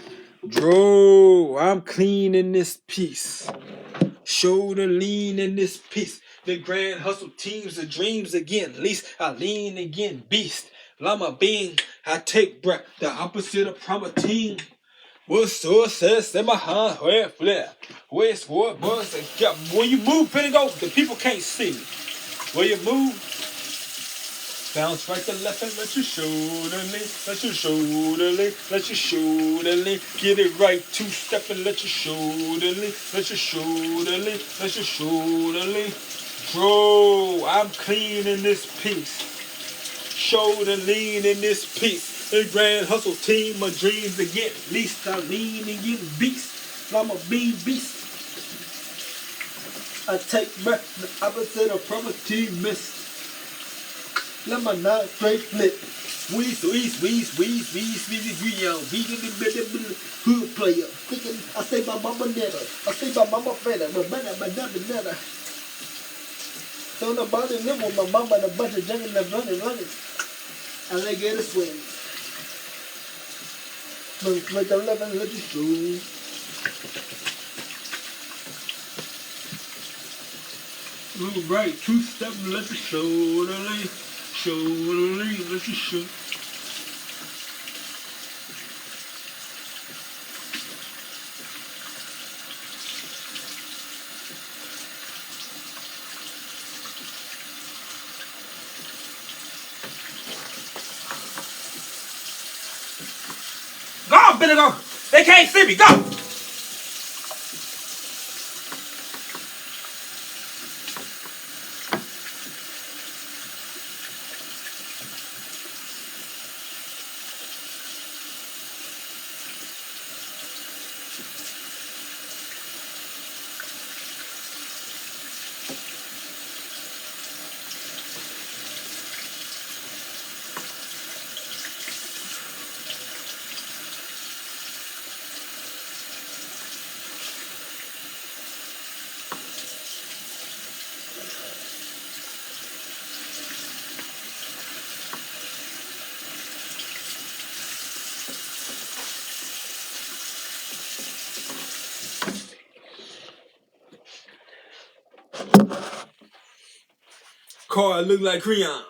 Dro, I'm clean in this piece. Shoulder lean in this piece. The grand hustle teams the dreams again. Least I lean again. Beast. Llama being. I take breath. The opposite of promoting. What's so says in my hand? Where flare? Where squad buzz and get when you move, Vinegar, the people can't see me. When you move, bounce right to left and let your shoulder lean. Let your shoulder lean. Let your shoulder lean. Get it right, two-step and let your shoulder lean. Let your shoulder lean. Let your shoulder lean. Bro, I'm clean in this piece. Shoulder lean in this piece. The grand hustle team, my dreams again. Least I lean again, beast. I'm a bean beast. I take breath, the opposite of property mist. Let my nine straight flip. Squeeze, hood player. Thinking, I say my mama never. I say my mama better, but better. So nobody live with my mama and a bunch of jungle and running. Alligator swing. But the 11 let you show. Right, two-step and let you shoulder lean. Shoulder lean, let you show. Go, Vinegar! They can't see me. Go! Car look like Creon.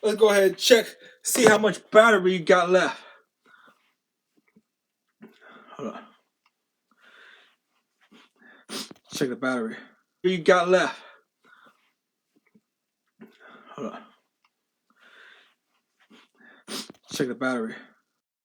Let's go ahead and check, see how much battery you got left. Hold on. Check the battery. You got left. Hold on. Check the battery.